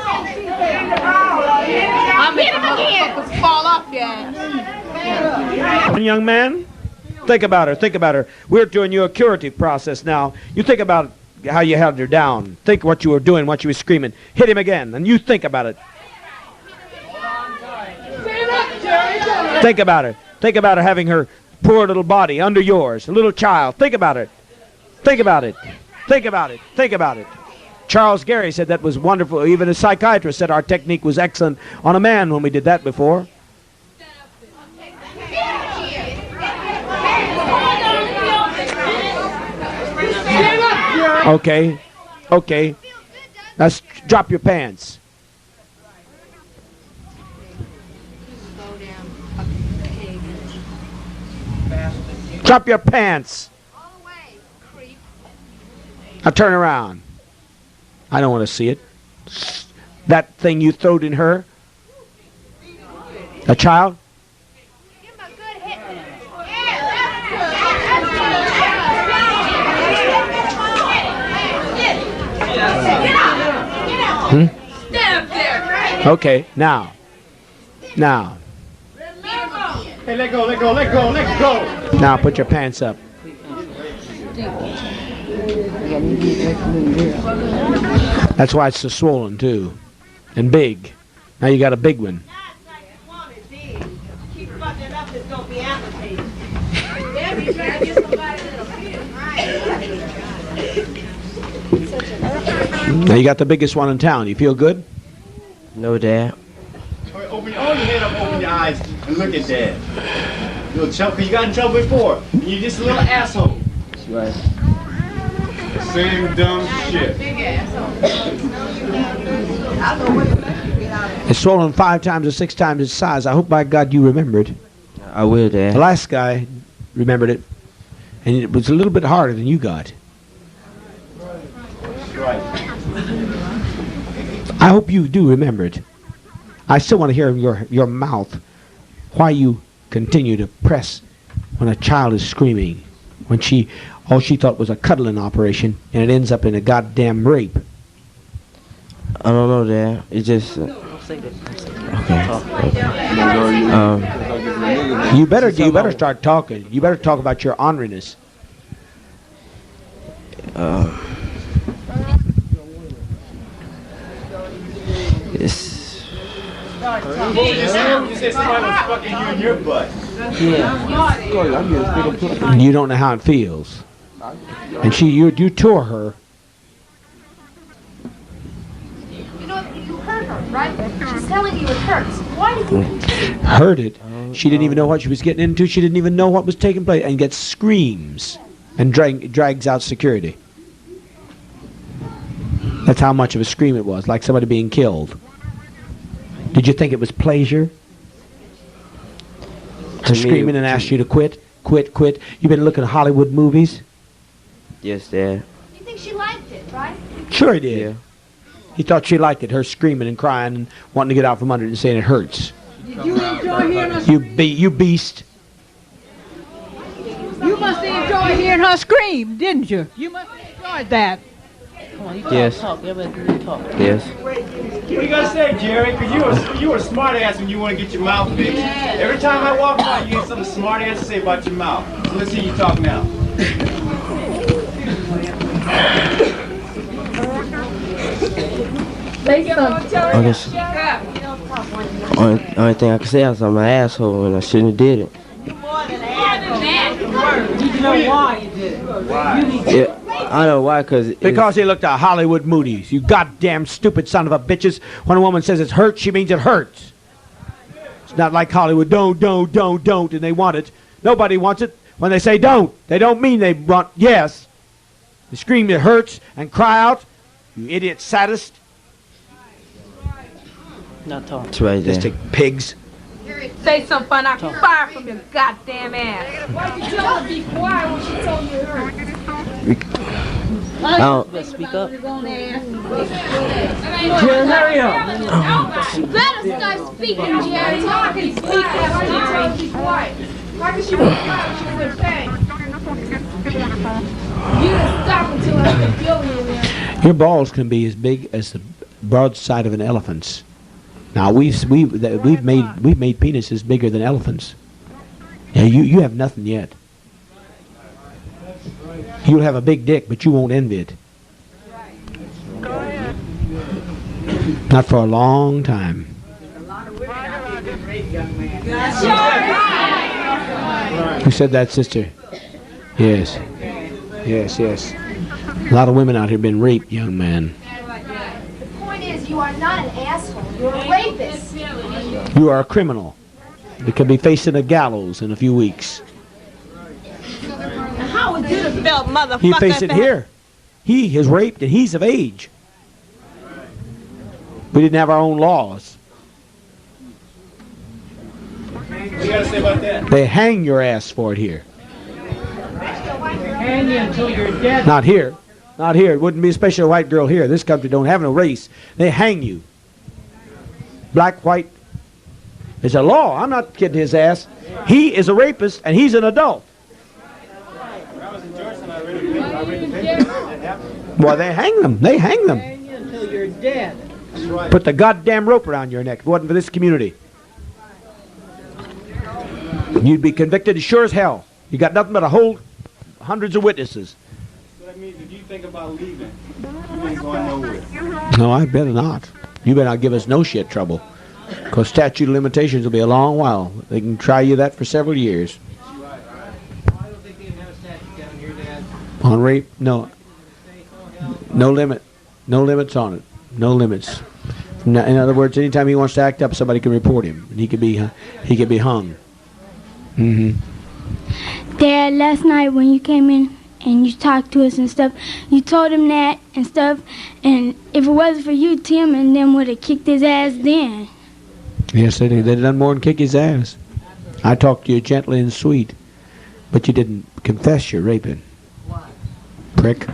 I'm hit him again. Fall off your ass. Young man, think about her. We're doing you a curative process now. You think about how you held her down. Think what you were doing, what you were screaming. Hit him again, and you think about it. Think about her. Think about her having her poor little body under yours, a little child. Think about it. Think about it. Charles Gary said that was wonderful. Even a psychiatrist said our technique was excellent on a man when we did that before. Okay. Okay. Let's drop your pants. Drop your pants. Now turn around. I don't want to see it. That thing you throwed in her. A child? Hmm? Okay, now. Now. Hey, let go, let go, let go, let go. Now put your pants up. That's why it's so swollen too. And big. Now you got a big one. Now you got the biggest one in town. You feel good? No, Dad. Open your head up, open your eyes, and look at Dad. You'll choke, you got in trouble before. And you're just a little asshole. That's right. Same dumb shit. It's swollen 5 times or 6 times its size. I hope by God you remembered. I will, Dad. The last guy remembered it, and it was a little bit harder than you got. Right. I hope you do remember it. I still want to hear your mouth why you continue to press when a child is screaming, when all she thought was a cuddling operation and it ends up in a goddamn rape. I don't know, Dad. It just. Okay. You better start talking. You better talk about your orneriness. It's. You said somebody was fucking you in your butt. Yeah. You don't know how it feels. And you tore her. You know, you hurt her, right? She's telling you it hurts. Why did you... Hurt it. She didn't even know what she was getting into. She didn't even know what was taking place. And gets screams and drags out security. That's how much of a scream it was, like somebody being killed. Did you think it was pleasure? To screaming and ask you to quit? Quit, quit. You've been looking at Hollywood movies? Yes, Dad. You think she liked it, right? Sure he did. Yeah. He thought she liked it, her screaming and crying and wanting to get out from under it and saying it hurts. Did you enjoy hearing her? You beast. You must have enjoyed hearing her scream, didn't you? You must have enjoyed that. Yes. Yes. What you gotta say, Jerry? Because you were a smart ass when you want to get your mouth fixed. Every time I walk by, you get something smart ass to say about your mouth. So let's hear you talk now. Only thing I can say is I'm an asshole and I shouldn't have did it. Did you know why you did it? Why? Yeah, I know why, because he looked at Hollywood movies. You goddamn stupid son of a bitches. When a woman says it's hurt, she means it hurts. It's not like Hollywood. Don't, and they want it. Nobody wants it. When they say don't, they don't mean they want yes. They scream it hurts and cry out. You idiot sadist. Not talking. That's right there. Just pigs. Say something fun, I can fire from your goddamn ass. Why'd you tell her to be quiet when she told you it hurt? I don't. Speak up. Jerry, hurry up. You better start speaking, Jerry. Talking, speak. Why'd you tell her to be quiet? Why could she be quiet when she was in pain? You didn't stop until I could feel you in there. Your balls can be as big as the broadside of an elephant's. Now we've made penises bigger than elephants. Yeah, you have nothing yet. You'll have a big dick, but you won't envy it. Not for a long time. Who said that, sister? Yes. Yes, yes. A lot of women out here been raped, young man. The point is, you are not an asshole. You're a rapist. You are a criminal that could be facing a gallows in a few weeks. How would you have felt, motherfucker? You face it here. He is raped and he's of age. We didn't have our own laws. What you got to say about that? They hang your ass for it here. Hang you until you're dead. Not here. Not here. It wouldn't be a special white girl here. This country don't have no race. They hang you. Black, white. It's a law. I'm not kidding his ass. He is a rapist and he's an adult. Well, they hang them. They hang them. Hang you until you're dead. Put the goddamn rope around your neck. If it wasn't for this community, you'd be convicted as sure as hell. You got nothing but a whole hundreds of witnesses. So that means if you think about leaving, you ain't going nowhere. No, I better not. You better not give us no shit trouble. Because statute of limitations will be a long while. They can try you that for several years. On rape? No. No limit. No limits on it. No limits. In other words, anytime he wants to act up, somebody can report him. And he could be hung. Dad, last night when you came in and you talked to us and stuff, you told him that and stuff, and if it wasn't for you, Tim and them would have kicked his ass then. Yes, they did. They'd done more than kick his ass. I talked to you gently and sweet, but you didn't confess your raping. Prick.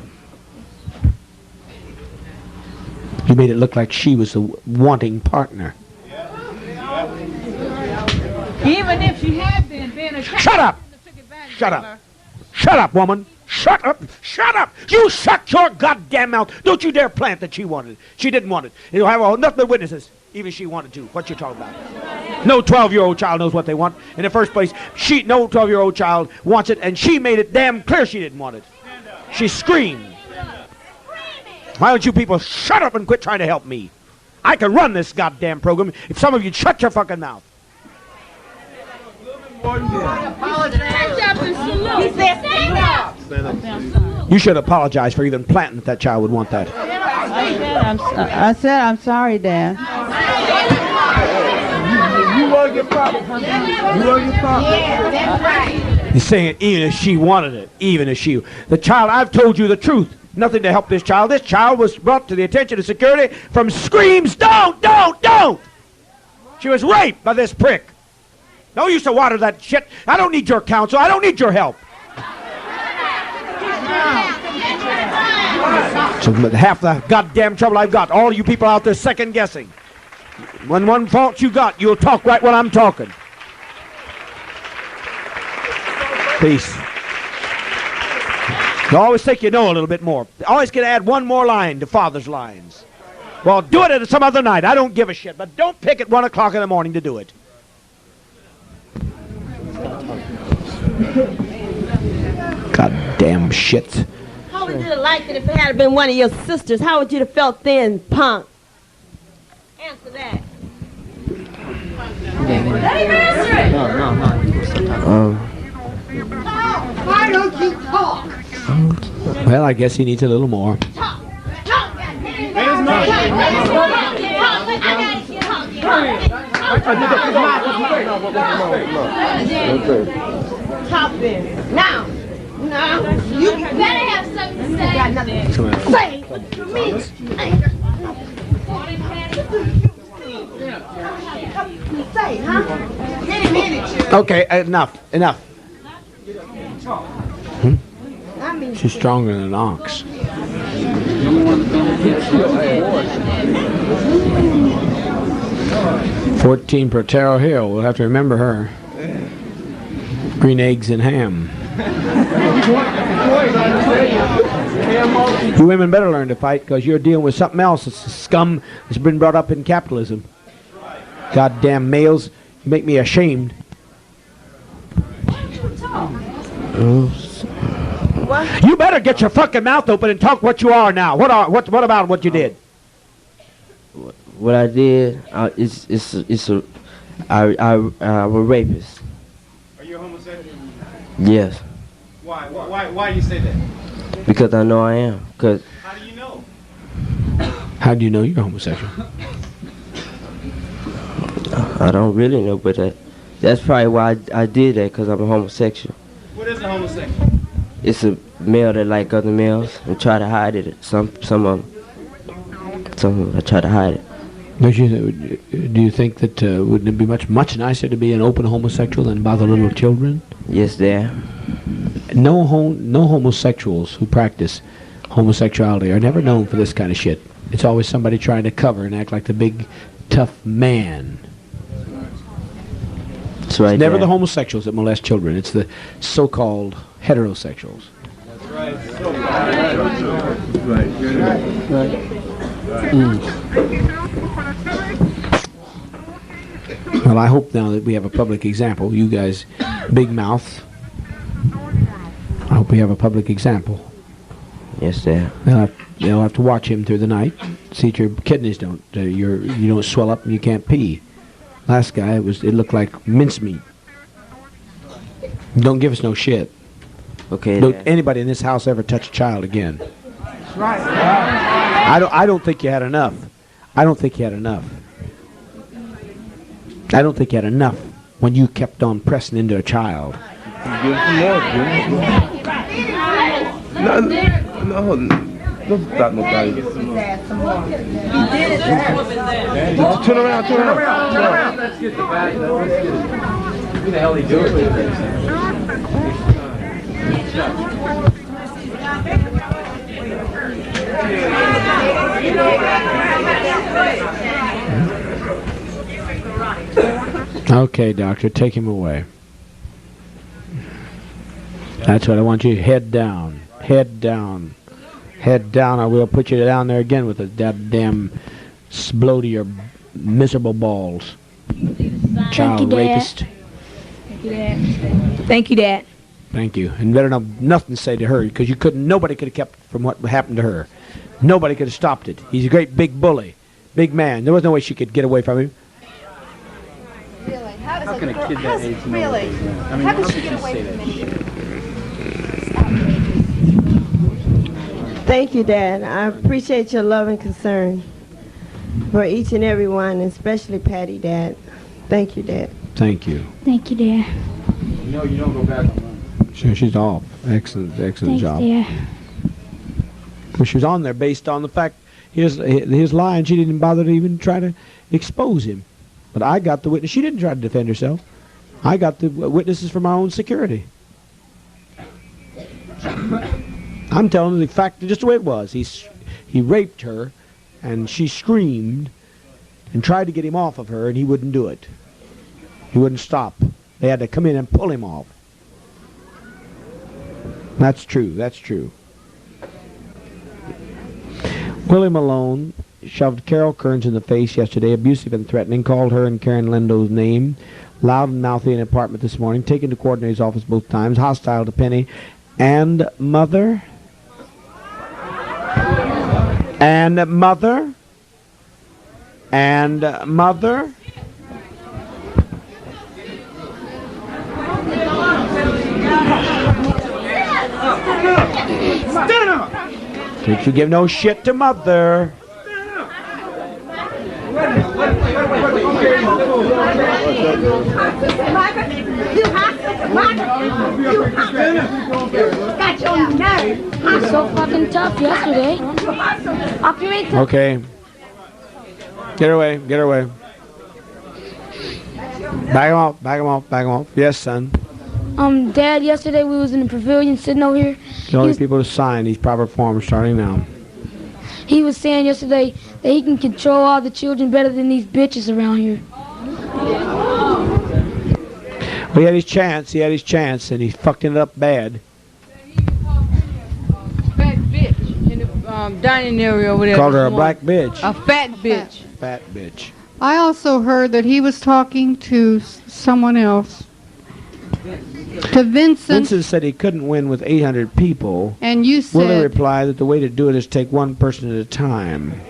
You made it look like she was the wanting partner. Even if she had been a Shut up! Shut up! Shut up, woman! Shut up! Shut up! You shut your goddamn mouth! Don't you dare plant that she wanted it. She didn't want it. You'll have nothing but witnesses. Even if she wanted to. What you talking about? No 12-year-old child knows what they want. In the first place, no 12-year-old child wants it, and she made it damn clear she didn't want it. She screamed. Why don't you people shut up and quit trying to help me? I can run this goddamn program if some of you shut your fucking mouth. He said stand up. You should apologize for even planting that that child would want that. I said I'm sorry, Dad. You want your property, honey. You want your property. Yeah, that's right. He's saying even if she wanted it, even if she... The child, I've told you the truth. Nothing to help this child. This child was brought to the attention of security from screams, don't! She was raped by this prick. No use to water that shit. I don't need your counsel. I don't need your help. So half the goddamn trouble I've got, all you people out there second guessing. When one fault you got, you'll talk right when I'm talking. Peace. You always think you know a little bit more. Always can add one more line to Father's lines. Well, do it at some other night. I don't give a shit, but don't pick at 1 o'clock in the morning to do it. Goddamn shit. How would you have liked it if it had been one of your sisters? How would you have felt then, punk? Answer that. Let him answer it. No. Why don't you talk? Well, I guess he needs a little more. Talk. Talk then. Now, you better have something to say. Got nothing to say to me. say, huh? Any minute. Okay, enough. She's stronger than an ox. "14 Protero Hill. We'll have to remember her. Green eggs and ham. You women better learn to fight, because you're dealing with something else. It's the scum that's been brought up in capitalism. Goddamn males. You make me ashamed. What? You better get your fucking mouth open and talk what you are now. What about what you did? What I did, I was a rapist. Are you a homosexual? Yes, Why do you say that? because I know I am. Cause How do you know? How do you know you're homosexual? I don't really know, but that's probably why I did that, because I'm a homosexual. What is a homosexual? it's a male that like other males and try to hide it. Some of them I try to hide it. Do you think that wouldn't it be much nicer to be an open homosexual than bother little children? Yes, Dad. No homosexuals who practice homosexuality are never known for this kind of shit. It's always somebody trying to cover and act like the big, tough man. That's right. It's never Dad. the homosexuals that molest children. It's the so-called heterosexuals. Well, I hope now that we have a public example. You guys, big mouth. I hope we have a public example. Yes, Dad. They'll have to watch him through the night. See that your kidneys don't you don't swell up and you can't pee. Last guy, it looked like mincemeat. Don't give us no shit. Okay. Don't anybody in this house ever touch a child again. That's right. I don't think you had enough. I don't think you had enough. I don't think you had enough when you kept on pressing into a child. No, stop nobody. Turn around. Let's get the bad. Who the hell he doing with this? Okay, doctor, take him away. That's what I want you. Head down. Head down. Head down, or we'll put you down there again with a damn blow to your miserable balls. Child rapist. Thank you, Dad. Thank you, Dad. Thank you. And better not nothing to say to her, because nobody could have kept from what happened to her. Nobody could have stopped it. He's a great big bully. Big man. There was no way she could get away from him. Really? How can a kid that age know? Really? I mean, How could how she could get you away say from that? it? Thank you, Dad. I appreciate your love and concern for each and every one, especially Patty, Dad. Thank you, Dad. Thank you. Thank you, Dad. You know you don't go back on that. Sure, she's off. Excellent Thanks, job. Dad. Well, she was on there based on the fact his lie, and she didn't bother to even try to expose him. But I got the witness. She didn't try to defend herself. I got the witnesses for my own security. I'm telling you the fact, just the way it was. He raped her, and she screamed and tried to get him off of her, and he wouldn't do it. He wouldn't stop. They had to come in and pull him off. That's true. That's true. Willie Malone shoved Carol Kearns in the face yesterday, abusive and threatening, called her and Karen Lindo's name, loud and mouthy in an apartment this morning, taken to coordinator's office both times, hostile to Penny and Mother. And Mother. And Mother. Stand up! Did you give no shit to Mother? Got your nerve. I'm so fucking tough yesterday. Okay. Get her away. Get her away. Bag him off. Bag him off. Bag him off. Yes, son. Dad, yesterday we was in the pavilion sitting over here. The only people to sign these proper forms starting now. He was saying yesterday that he can control all the children better than these bitches around here. Well, he had his chance. He had his chance, and he fucked it up bad. Fat bitch in the dining area over there. Called her a black bitch. A fat bitch. Fat bitch. I also heard that he was talking to someone else. To Vincent. Vincent said he couldn't win with 800 people. And you said... Willie replied that the way to do it is take one person at a time.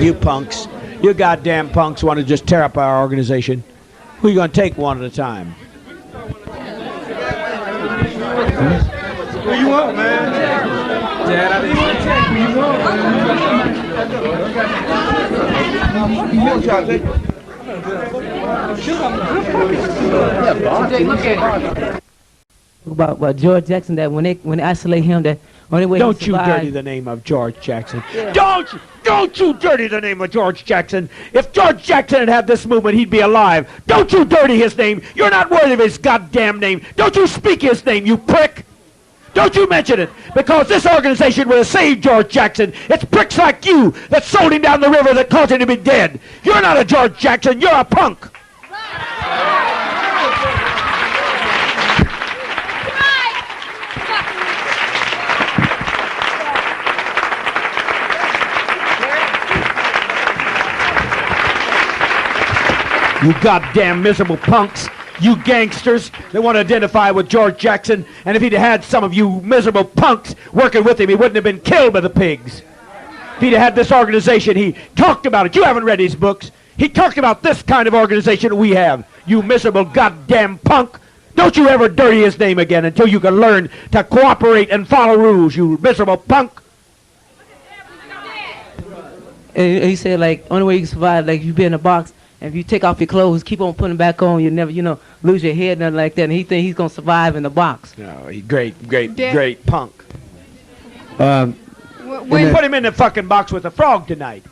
You punks. You goddamn punks want to just tear up our organization. Who are you going to take one at a time? What you want, man? Dad, I didn't check. What you want? About George Jackson, that when they isolate him, that only way Don't he you survived. dirty the name of George Jackson. Yeah. Don't you dirty the name of George Jackson. If George Jackson had had this movement, he'd be alive. Don't you dirty his name. You're not worthy of his goddamn name. Don't you speak his name, you prick. Don't you mention it, because this organization would have saved George Jackson. It's pricks like you that sold him down the river that caused him to be dead. You're not a George Jackson. You're a punk. You goddamn miserable punks. You gangsters that want to identify with George Jackson. And if he'd had some of you miserable punks working with him, he wouldn't have been killed by the pigs. If he'd had this organization, he talked about it. You haven't read his books. He talked about this kind of organization we have. You miserable goddamn punk. Don't you ever dirty his name again until you can learn to cooperate and follow rules, you miserable punk. And he said, like, only way you can survive, like, you be in a box, and if you take off your clothes, keep on putting them back on, you'll never, lose your head, nothing like that. And he think he's going to survive in the box. No, he great punk. When Put him in the fucking box with a frog tonight.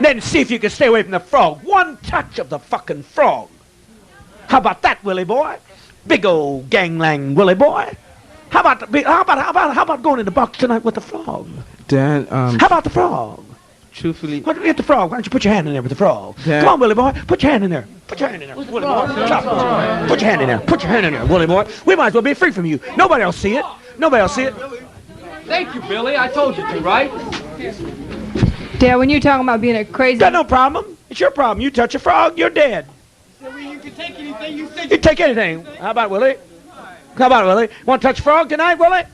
Then see if you can stay away from the frog. One touch of the fucking frog. How about that, Willie boy? Big old ganglang Willie boy. How about going in the box tonight with the frog? Dad, How about the frog? Truthfully, What, get the frog. Why don't you put your hand in there with the frog? Dad. Come on, Willie boy. Put your hand in there. Put your hand in there. Willie boy. Put your hand in there. Put your hand in there, Willie boy. We might as well be free from you. Nobody else see it. Nobody else see it. Thank you, Billy. I told you to, right? Dad, when you're talking about being a crazy... Got no problem. It's your problem. You touch a frog, you're dead. You can take anything you think. You take anything. How about Willie? How about it, Willie? Want to touch a frog tonight, Willie?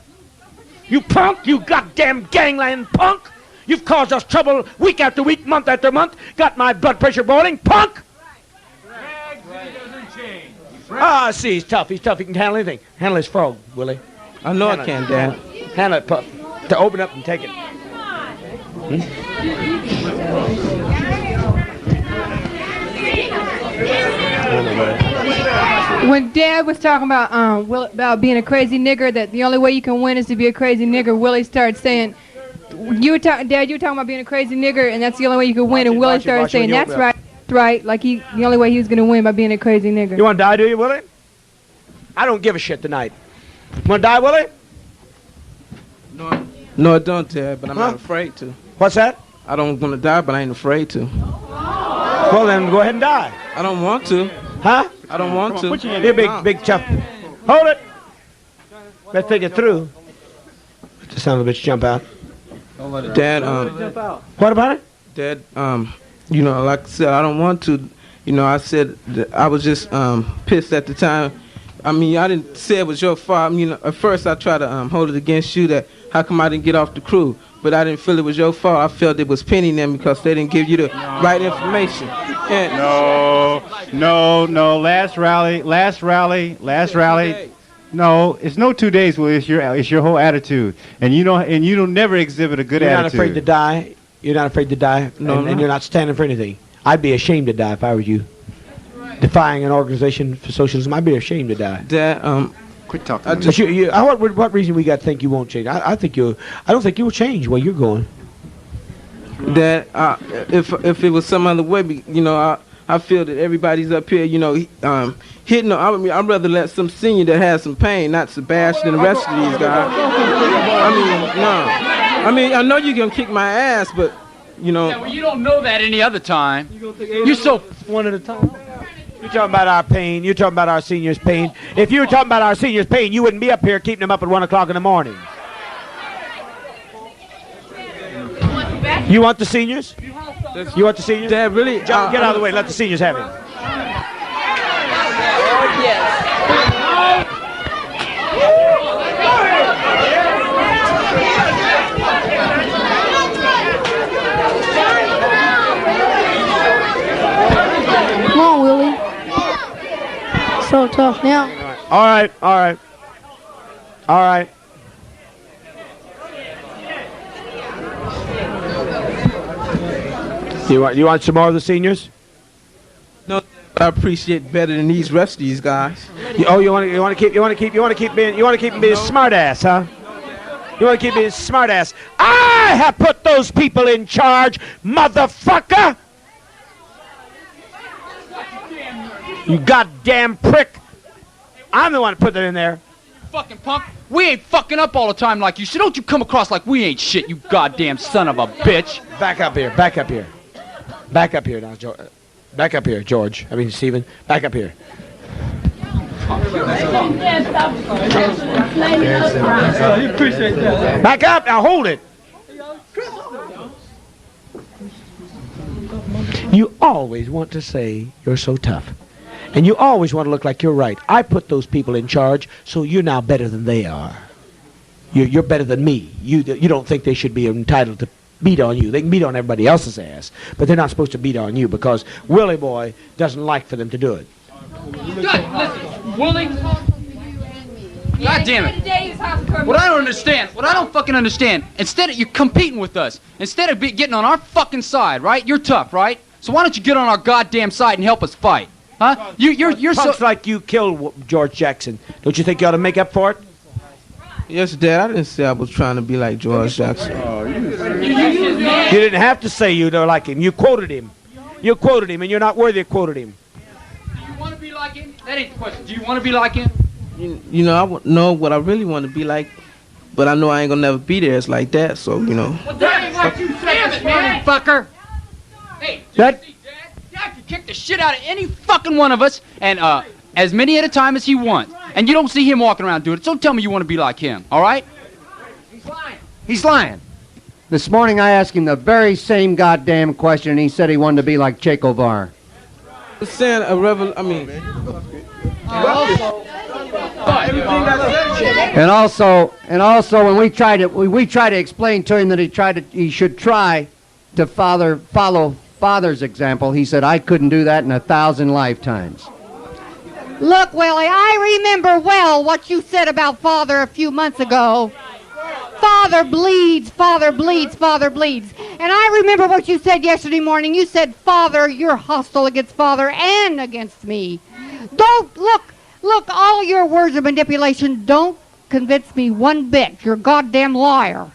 You punk. You goddamn gangland punk. You've caused us trouble week after week, month after month. Got my blood pressure boiling. Punk. Ah, see, he's tough. He's tough. He can handle anything. Handle his frog, Willie. I know I can, Dad. Handle it, pup. To open up and take it. When Dad was talking about being a crazy nigger, that the only way you can win is to be a crazy nigger, Willie started saying, Dad, you were talking about being a crazy nigger, and that's the only way you can win, and Willie started saying, that's right, like the only way he was going to win by being a crazy nigger. You want to die, do you, Willie? I don't give a shit tonight. Want to die, Willie? No, I don't, Dad, but I'm not afraid to. What's that? I don't want to die, but I ain't afraid to. Well, then go ahead and die. I don't want to. Huh? I don't want to. You big chump. Hold it. Let's take it through. Let the son of a bitch jump out. Dad, What about it? Dad, like I said, I don't want to. I said that I was just pissed at the time. I mean, I didn't say it was your fault. I mean, at first I tried to hold it against you that how come I didn't get off the crew. But I didn't feel it was your fault. I felt it was pinning them because they didn't give you the right information. And No. Last rally. No, it's no 2 days, Willie. It's your whole attitude, and you don't never exhibit a good attitude. You're not afraid to die. You're not afraid to die, and you're not standing for anything. I'd be ashamed to die if I were you. Defying an organization for socialism, I'd be ashamed to die. Dad, quit talking. What reason we got to think you won't change? I don't think you'll change where you're going. Dad, if it was some other way, I feel that everybody's up here, hitting. I'd rather let some senior that has some pain, not Sebastian and the rest of these guys. I know you're gonna kick my ass, but Yeah, well, you don't know that any other time. You're so one at a time. You're talking about our pain. You're talking about our seniors' pain. If you were talking about our seniors' pain, you wouldn't be up here keeping them up at 1 o'clock in the morning. You want the seniors? You want the seniors? Dad, really? John, get out of the way. Let the seniors have it. Come on, Willie. So tough now. All right. All right. You want some more of the seniors? No, I appreciate better than these rest of these guys. You want to keep being smart ass, huh? You want to keep being smart ass? I have put those people in charge, motherfucker! You goddamn prick! I'm the one that put that in there. Fucking punk. We ain't fucking up all the time like you, so don't you come across like we ain't shit, you goddamn son of a bitch. Back up here. Back up here now, George. Back up here, George. I mean, Stephen. Back up here. Back up now. Hold it. You always want to say you're so tough. And you always want to look like you're right. I put those people in charge, so you're now better than they are. You're better than me. You don't think they should be entitled to beat on you. They can beat on everybody else's ass, but they're not supposed to beat on you because Willie Boy doesn't like for them to do it. Listen, Willie. God damn it. What I don't fucking understand, instead of you competing with us, instead of getting on our fucking side, right? You're tough, right? So why don't you get on our goddamn side and help us fight? Huh? You're Punks so like you killed George Jackson. Don't you think you ought to make up for it? Yes, Dad. I didn't say I was trying to be like George Jackson. You didn't have to say you don't like him. You quoted him. You quoted him, and you're not worthy of quoting him. Do you want to be like him? That ain't the question. Do you want to be like him? You know, I know what I really want to be like, but I know I ain't gonna never be there. It's like that, so you know. Well, that ain't what you said this morning, fucker. Hey, Dad can kick the shit out of any fucking one of us, and as many at a time as he wants. And you don't see him walking around doing it. So tell me you want to be like him, all right? He's lying. This morning I asked him the very same goddamn question, and he said he wanted to be like Che Guevara. Saying a rebel. I mean. And also, when we try to explain to him that he should try to follow Father's example, he said I couldn't do that in 1,000 lifetimes. Look, Willie, I remember well what you said about Father a few months ago. Father bleeds, Father bleeds, Father bleeds. And I remember what you said yesterday morning. You said, Father, you're hostile against Father and against me. Don't, look, all your words of manipulation don't convince me one bit. You're a goddamn liar.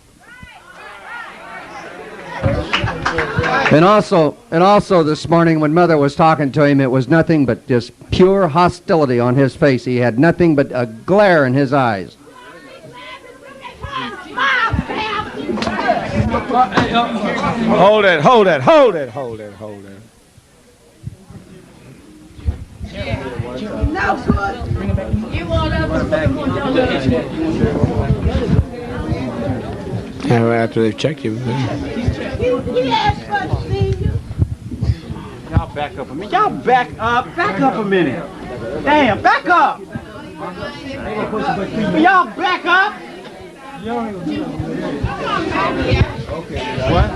And also this morning when Mother was talking to him, it was nothing but just pure hostility on his face. He had nothing but a glare in his eyes. Hold it. No good. You want After they've checked you. He asked for to see you. Y'all back up a minute. Y'all back up a minute. Damn, back up. Y'all back up. What?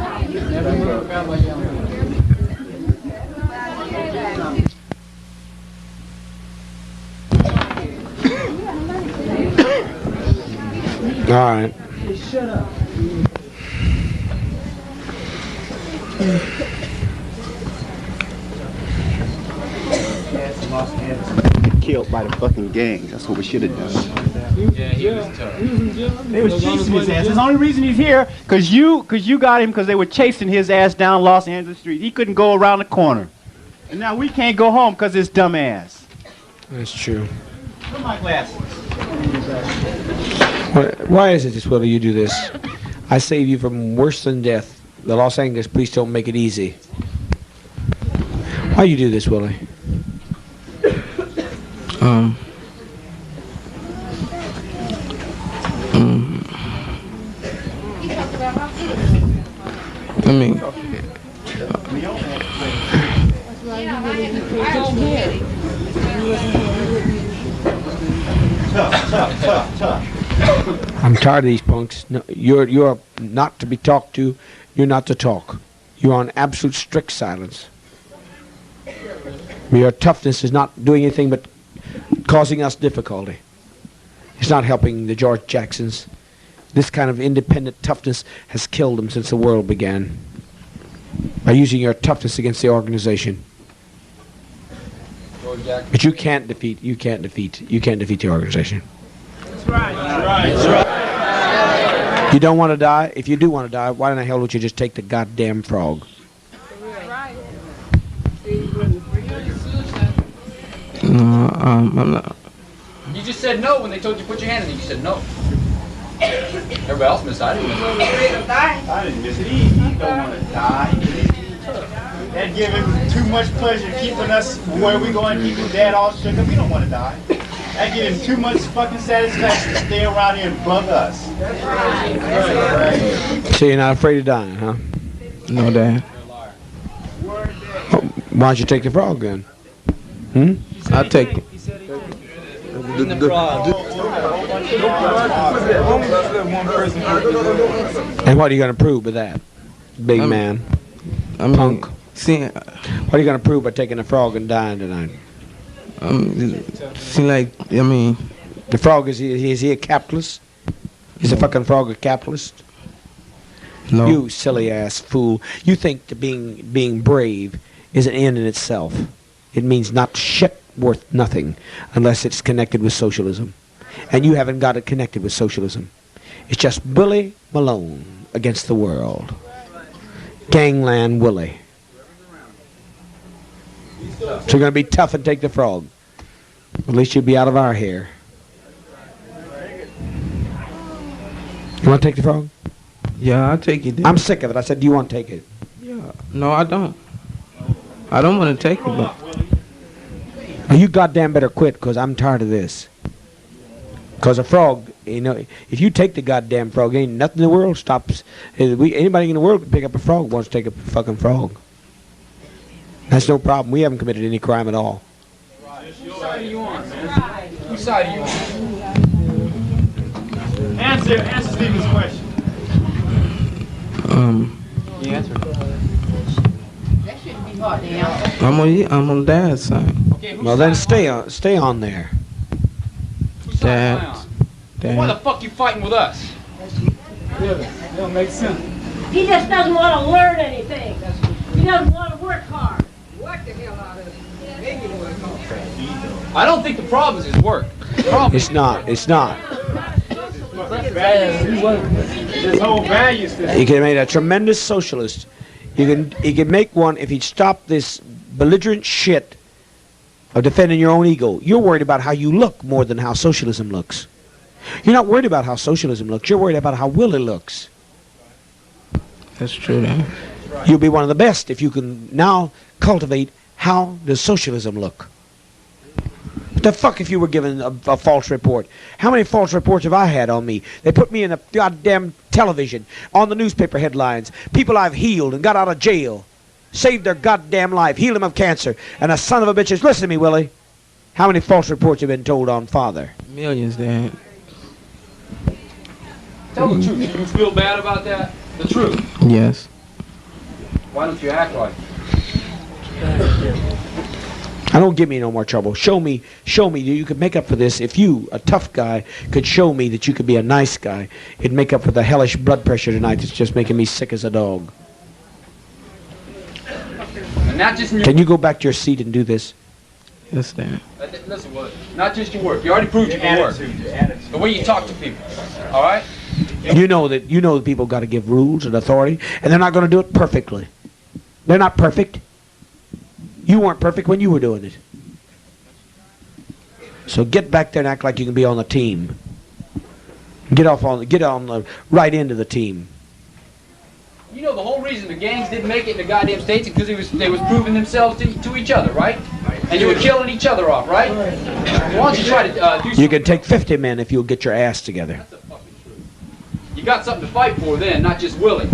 All right. Shut up. Killed by the fucking gang. That's what we should have done. Yeah, he was tough. They was chasing his ass. That's the only reason he's here, cause you got him, cause they were chasing his ass down Los Angeles Street. He couldn't go around the corner, and now we can't go home cause his dumb ass. That's true. Where are my glasses? Why is it this, Willie, you do this? I save you from worse than death. The Los Angeles police don't make it easy. Why you do this, Willie? I mean, tough. I'm tired of these punks. No, you're not to be talked to. You're not to talk. You're on absolute strict silence. Your toughness is not doing anything but causing us difficulty. It's not helping the George Jacksons. This kind of independent toughness has killed them since the world began. By using your toughness against the organization. But you can't defeat the organization. That's right. That's right. You don't want to die? If you do want to die, why in the hell don't you just take the goddamn frog? No, I'm not. You just said no when they told you to put your hand in it. You said no. Everybody else missed it. I didn't miss it. I didn't miss it. He don't want to die. That give him too much pleasure keeping us where we going, keeping Dad all shook up. We don't want to die. That give him too much fucking satisfaction to stay around here and bug us. That's right. So you're not afraid of dying, huh? No, Dad. Why don't you take the frog then? I'll take it. And what are you going to prove with that, big man? Punk. What are you going to prove by taking a frog and dying tonight? The frog, is he a capitalist? Is the fucking frog a capitalist? No. You silly ass fool. You think that being brave is an end in itself. It means not shit worth nothing unless it's connected with socialism. And you haven't got it connected with socialism. It's just Willie Malone against the world. Gangland Willie. So you're going to be tough and take the frog. At least you'll be out of our hair. You want to take the frog? Yeah, I'll take it. I'm sick of it. I said, do you want to take it? Yeah. No, I don't. I don't want to take it, but... Well, you goddamn better quit, because I'm tired of this. Because a frog, you know, if you take the goddamn frog, ain't nothing in the world stops. Anybody in the world can pick up a frog wants to take a fucking frog. That's no problem. We haven't committed any crime at all. Whose side are you on, man? Whose side are you on? Answer Stephen's question. You answer. That shouldn't be hard to answer. I'm on Dad's side. Okay, well, then stay on there. Dad. Why the fuck you fighting with us? That don't make sense. He just doesn't want to learn anything. He doesn't want to work hard. Work the hell out of it. Make it work hard. I don't think the problem is his work. It's not. It's not. His whole value system. He could have made a tremendous socialist. He could make one if he'd stop this belligerent shit of defending your own ego. You're worried about how you look more than how socialism looks. You're not worried about how socialism looks. You're worried about how Willie looks. That's true, Dad. You'll be one of the best if you can now cultivate how does socialism look. The fuck if you were given a false report? How many false reports have I had on me? They put me in the goddamn television, on the newspaper headlines. People I've healed and got out of jail. Saved their goddamn life, healed them of cancer. And a son of a bitch is, listen to me, Willie. How many false reports have been told on Father? Millions, Dad. Tell the truth. Do you feel bad about that? The truth. Yes. Why don't you act like I don't give me no more trouble. Show me that you could make up for this. If you, a tough guy, could show me that you could be a nice guy, it'd make up for the hellish blood pressure tonight that's just making me sick as a dog. And not just in your Can you go back to your seat and do this? Yes, Dad. Listen, Willie, not just your work. You already proved you can work. The way you talk to people. All right? You know that people got to give rules and authority, and they're not going to do it perfectly. They're not perfect. You weren't perfect when you were doing it. So get back there and act like you can be on the team. Get on the right end of the team. You know the whole reason the gangs didn't make it in the goddamn States is because they was proving themselves to each other, right? And you were killing each other off, right? Why don't you try to do something? You can take 50 men if you'll get your ass together. That's the fucking truth. You got something to fight for then, not just Willie.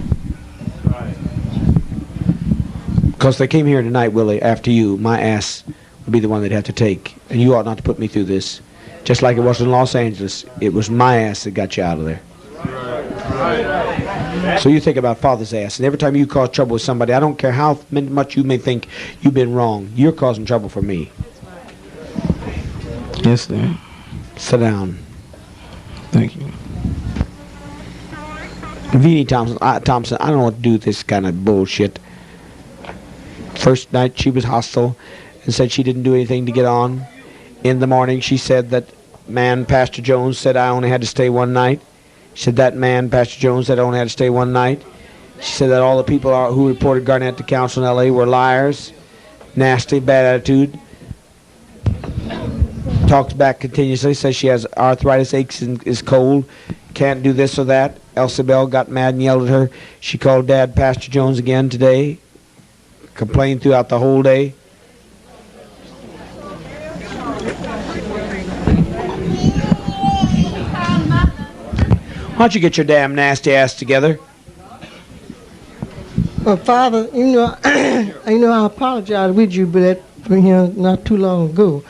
Because they came here tonight, Willie, after you, my ass would be the one they'd have to take. And you ought not to put me through this. Just like it was in Los Angeles, it was my ass that got you out of there. So you think about Father's ass, and every time you cause trouble with somebody, I don't care how much you may think you've been wrong, you're causing trouble for me. Yes, sir. Sit down. Thank you. Vinnie Thompson, I don't know what to do with this kind of bullshit. First night she was hostile and said she didn't do anything to get on. In the morning she said that man, Pastor Jones, said I only had to stay one night. She said that man, Pastor Jones, said I only had to stay one night. She said that all the people who reported Garnett to council in L.A. were liars, nasty, bad attitude. Talks back continuously, says she has arthritis, aches, and is cold, can't do this or that. Elsie Bell got mad and yelled at her. She called Dad, Pastor Jones, again today, complained throughout the whole day. Why don't you get your damn nasty ass together? Well, Father, I apologize with you, but not too long ago,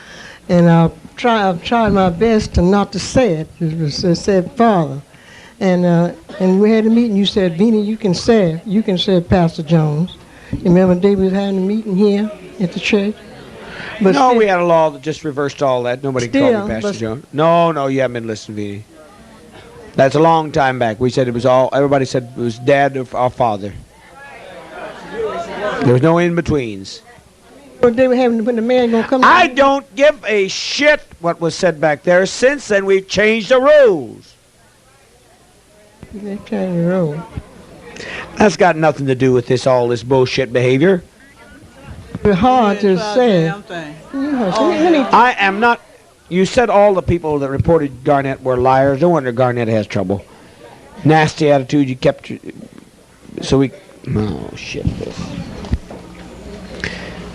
and I've tried my best to not to say it. It said Father, and we had a meeting. You said, Beanie, you can say Pastor Jones. You remember the day we was having a meeting here at the church? But no, we had a law that just reversed all that. Nobody called me Pastor Jones. No, you haven't been listening, Beanie. That's a long time back. We said it was everybody said it was Dad or our Father. There was no in-betweens. When the man gonna come? I don't give a shit what was said back there. Since then, we've changed the rules. They changed the rules. That's got nothing to do with all this bullshit behavior. It's hard to say. I am not. You said all the people that reported Garnett were liars. No wonder Garnett has trouble. Nasty attitude. You kept. Oh shit! This.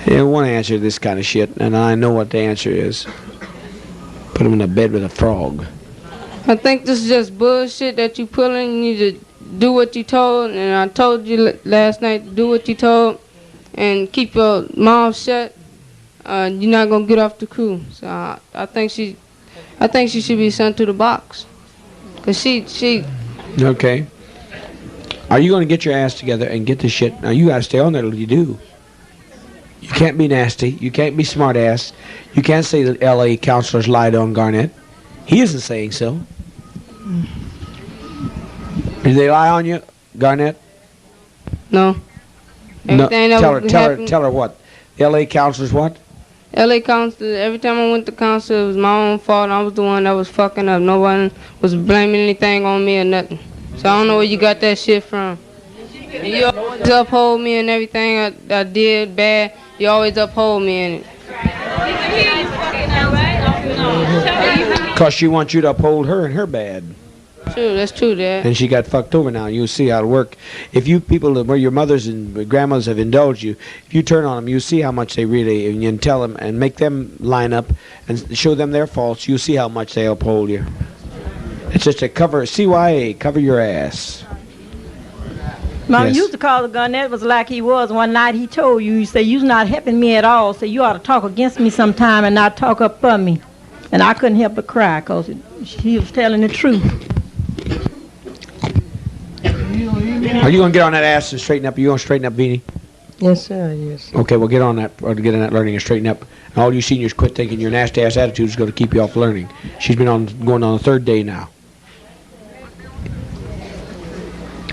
I want to answer this kind of shit, and I know what the answer is. Put him in a bed with a frog. I think this is just bullshit that you pulling. You need to do what you told, and I told you last night to do what you told, and keep your mouth shut. You're not gonna get off the crew. So I think she should be sent to the box. Cause she. Okay. Are you gonna get your ass together and get this shit? Now you gotta stay on there till you do. You can't be nasty. You can't be smart ass. You can't say that L.A. counselors lied on Garnett. He isn't saying so. Did they lie on you, Garnett? No. No. Tell her what? The L.A. counselors what? L.A. counselors. Every time I went to counsel, it was my own fault. I was the one that was fucking up. No one was blaming anything on me or nothing. So I don't know where you got that shit from. You always uphold me and everything I did bad. You always uphold me in it. Because she wants you to uphold her and her bad. True, that's true, Dad. And she got fucked over now. You'll see how it work. If you people where your mothers and grandmothers have indulged you, if you turn on them, you see how much they really, and you tell them and make them line up and show them their faults, you'll see how much they uphold you. It's just a CYA, cover your ass. Mom, Yes. used to call the Garnett was like he was. One night he told you, he said, you're not helping me at all. So you ought to talk against me sometime and not talk up for me. And I couldn't help but cry because he was telling the truth. Are you going to get on that ass and straighten up? Are you going to straighten up, Beanie? Yes, sir, yes. Okay, well, get on that, or get on that learning and straighten up. And all you seniors quit thinking your nasty-ass attitude is going to keep you off learning. She's been going on the third day now.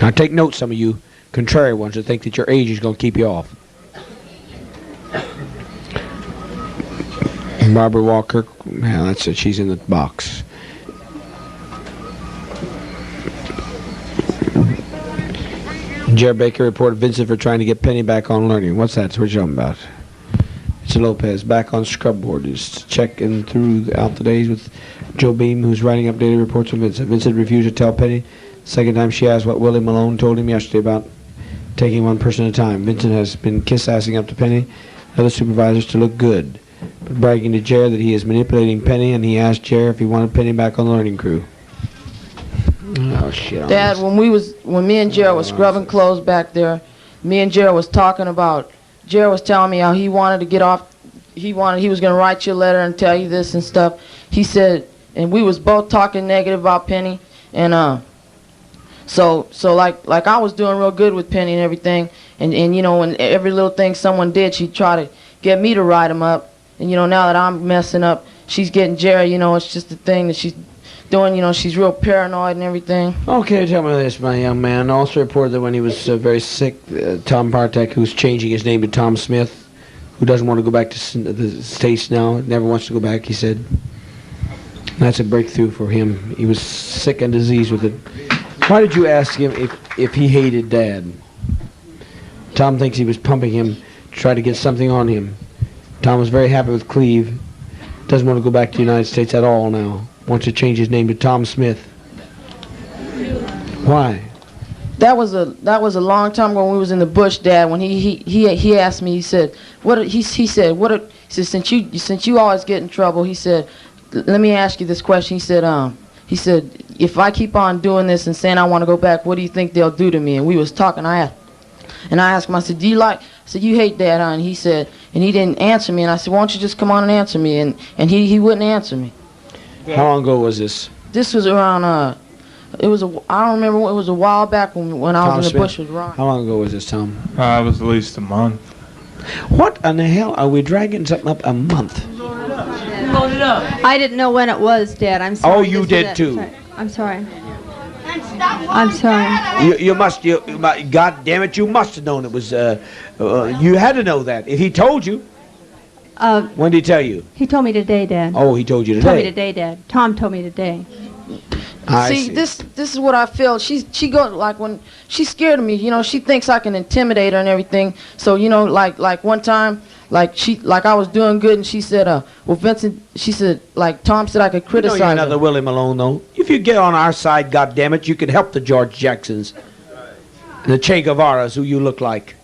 Now, take note, some of you contrary ones that think that your age is going to keep you off. Barbara Walker, yeah, that's it. She's in the box. Jared Baker reported Vincent for trying to get Penny back on learning. What's that? What you talking about? It's Lopez back on scrub board. Is checking throughout the days with Joe Beam, who's writing updated reports on Vincent. Vincent refused to tell Penny. Second time she asked what Willie Malone told him yesterday about taking one person at a time. Vincent has been kiss-assing up to Penny and other supervisors to look good, but bragging to Jer that he is manipulating Penny, and he asked Jer if he wanted Penny back on the learning crew. Oh shit! Dad, when me and Jer was scrubbing clothes back there, me and Jer was talking about. Jer was telling me how he wanted to get off. He was gonna write you a letter and tell you this and stuff. He said, and we was both talking negative about Penny, and so like I was doing real good with Penny and everything, and you know, when every little thing someone did, she'd try to get me to write them up, and you know, now that I'm messing up, she's getting Jerry. You know, it's just the thing that doing, she's real paranoid and everything. Okay, tell me this, my young man. Also reported that when he was very sick, Tom Partek, who's changing his name to Tom Smith, who doesn't want to go back to the States now, never wants to go back, he said. That's a breakthrough for him. He was sick and diseased with it. Why did you ask him if he hated Dad? Tom thinks he was pumping him to try to get something on him. Tom was very happy with Cleve. Doesn't want to go back to the United States at all now. Wants to change his name to Tom Smith. Why? That was a long time ago when we was in the bush, Dad. When he asked me, he said, since you always get in trouble, he said, let me ask you this question. He said, if I keep on doing this and saying I want to go back, what do you think they'll do to me? And we was talking. I asked him, I said, I said, you hate Dad, huh? And he said, and he didn't answer me. And I said, why don't you just come on and answer me? And he wouldn't answer me. How long ago was this? This was around, I don't remember, it was a while back when I was in the bush with Ron. How long ago was this, Tom? It was at least a month. What in the hell are we dragging something up a month? I didn't know when it was, Dad. I'm sorry. Oh, you did too. I'm sorry. I'm sorry. You must, God damn it, you must have known it was, you had to know that. If he told you, when did he tell you? He told me today, Dad. Oh, he told you today. Told me today, Dad. Tom told me today. See, this is what I feel. She goes like when she's scared of me. She thinks I can intimidate her and everything. So like one time, like I was doing good, and she said, well, Vincent, she said, like Tom said I could criticize. You're another Willie Malone, though. If you get on our side, goddammit, you can help the George Jacksons and the Che Guevaras, who you look like.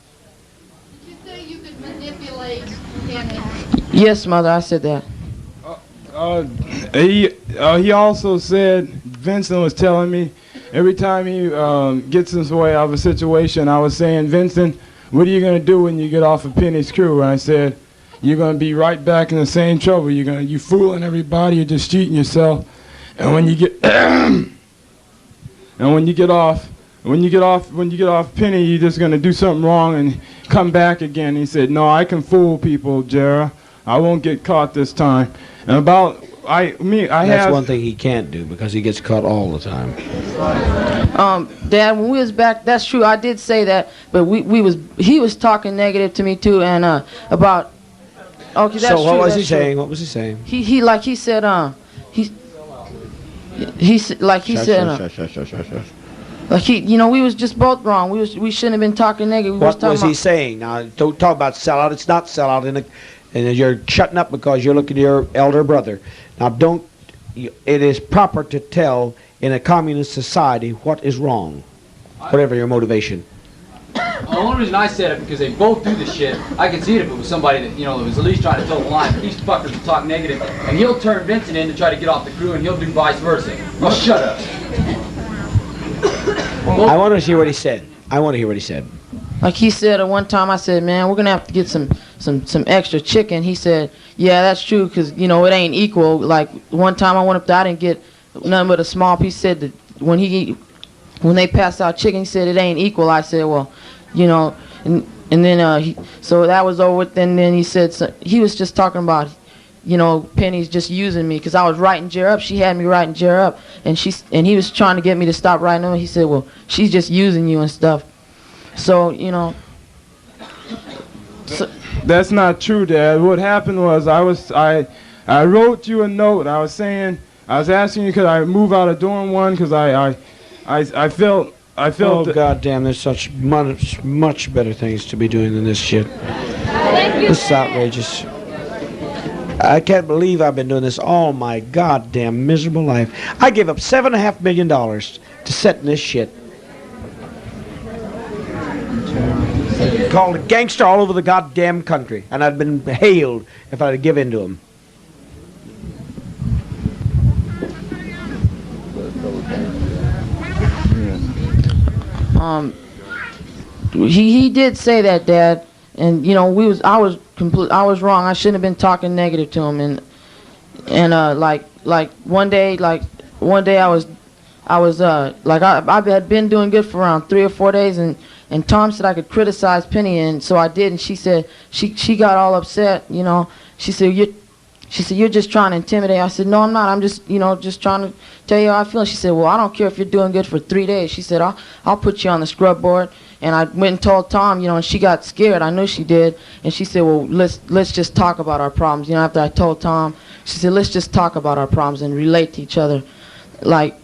Did you say you could manipulate him? Yes, Mother, I said that. He also said, Vincent was telling me, every time he gets his way out of a situation, I was saying, Vincent, what are you going to do when you get off of Penny's crew? And I said, you're going to be right back in the same trouble. You fooling everybody, you're just cheating yourself. And when you get off Penny, you're just going to do something wrong and come back again. He said, no, I can fool people, Jera. I won't get caught this time. And That's one thing he can't do because he gets caught all the time. Dad, when we was back, that's true. I did say that, but he was talking negative to me too, and about. Okay, that's so what true, was that's he true. saying? What was he saying? He said we was just both wrong. We shouldn't have been talking negative. What was he saying? Now, don't talk about sellout. It's not sellout, and you're shutting up because you're looking at your elder brother. Now, it is proper to tell in a communist society what is wrong, whatever your motivation. The only reason I said it because they both do this shit. I could see it if it was somebody that that was at least trying to tell the line. But these fuckers will talk negative, and he'll turn Vincent in to try to get off the crew, and he'll do vice versa. Well, shut up. I want to hear what he said. Like he said at one time, I said, man, we're going to have to get some extra chicken. He said, yeah, that's true, because, it ain't equal. Like, one time I went up there, I didn't get nothing but a small piece. He said that when they passed out chicken, he said it ain't equal. I said, well, and then, so that was over with. And then he said, he was just talking about, Penny's just using me, because I was writing Jer up. She had me writing Jer up, and he was trying to get me to stop writing them. He said, well, she's just using you and stuff. So, That's not true, Dad. What happened was I wrote you a note. I was asking you could I move out of dorm 1 because I felt. Oh, goddamn! There's such much better things to be doing than this shit. This is outrageous. I can't believe I've been doing this all my goddamn miserable life. I gave up $7.5 million to set in this shit. Called a gangster all over the goddamn country, and I'd been hailed if I'd give in to him. He did say that, Dad, and I was wrong. I shouldn't have been talking negative to him, and like one day I had been doing good for around 3 or 4 days, and Tom said I could criticize Penny, and so I did, and she said she got all upset. She said She said, you're just trying to intimidate. I said, no, I'm not. I'm just, just trying to tell you how I feel. She said, well, I don't care if you're doing good for 3 days. She said, I'll put you on the scrub board. And I went and told Tom, and she got scared. I knew she did. And she said, well, let's just talk about our problems. After I told Tom, she said, let's just talk about our problems and relate to each other. Like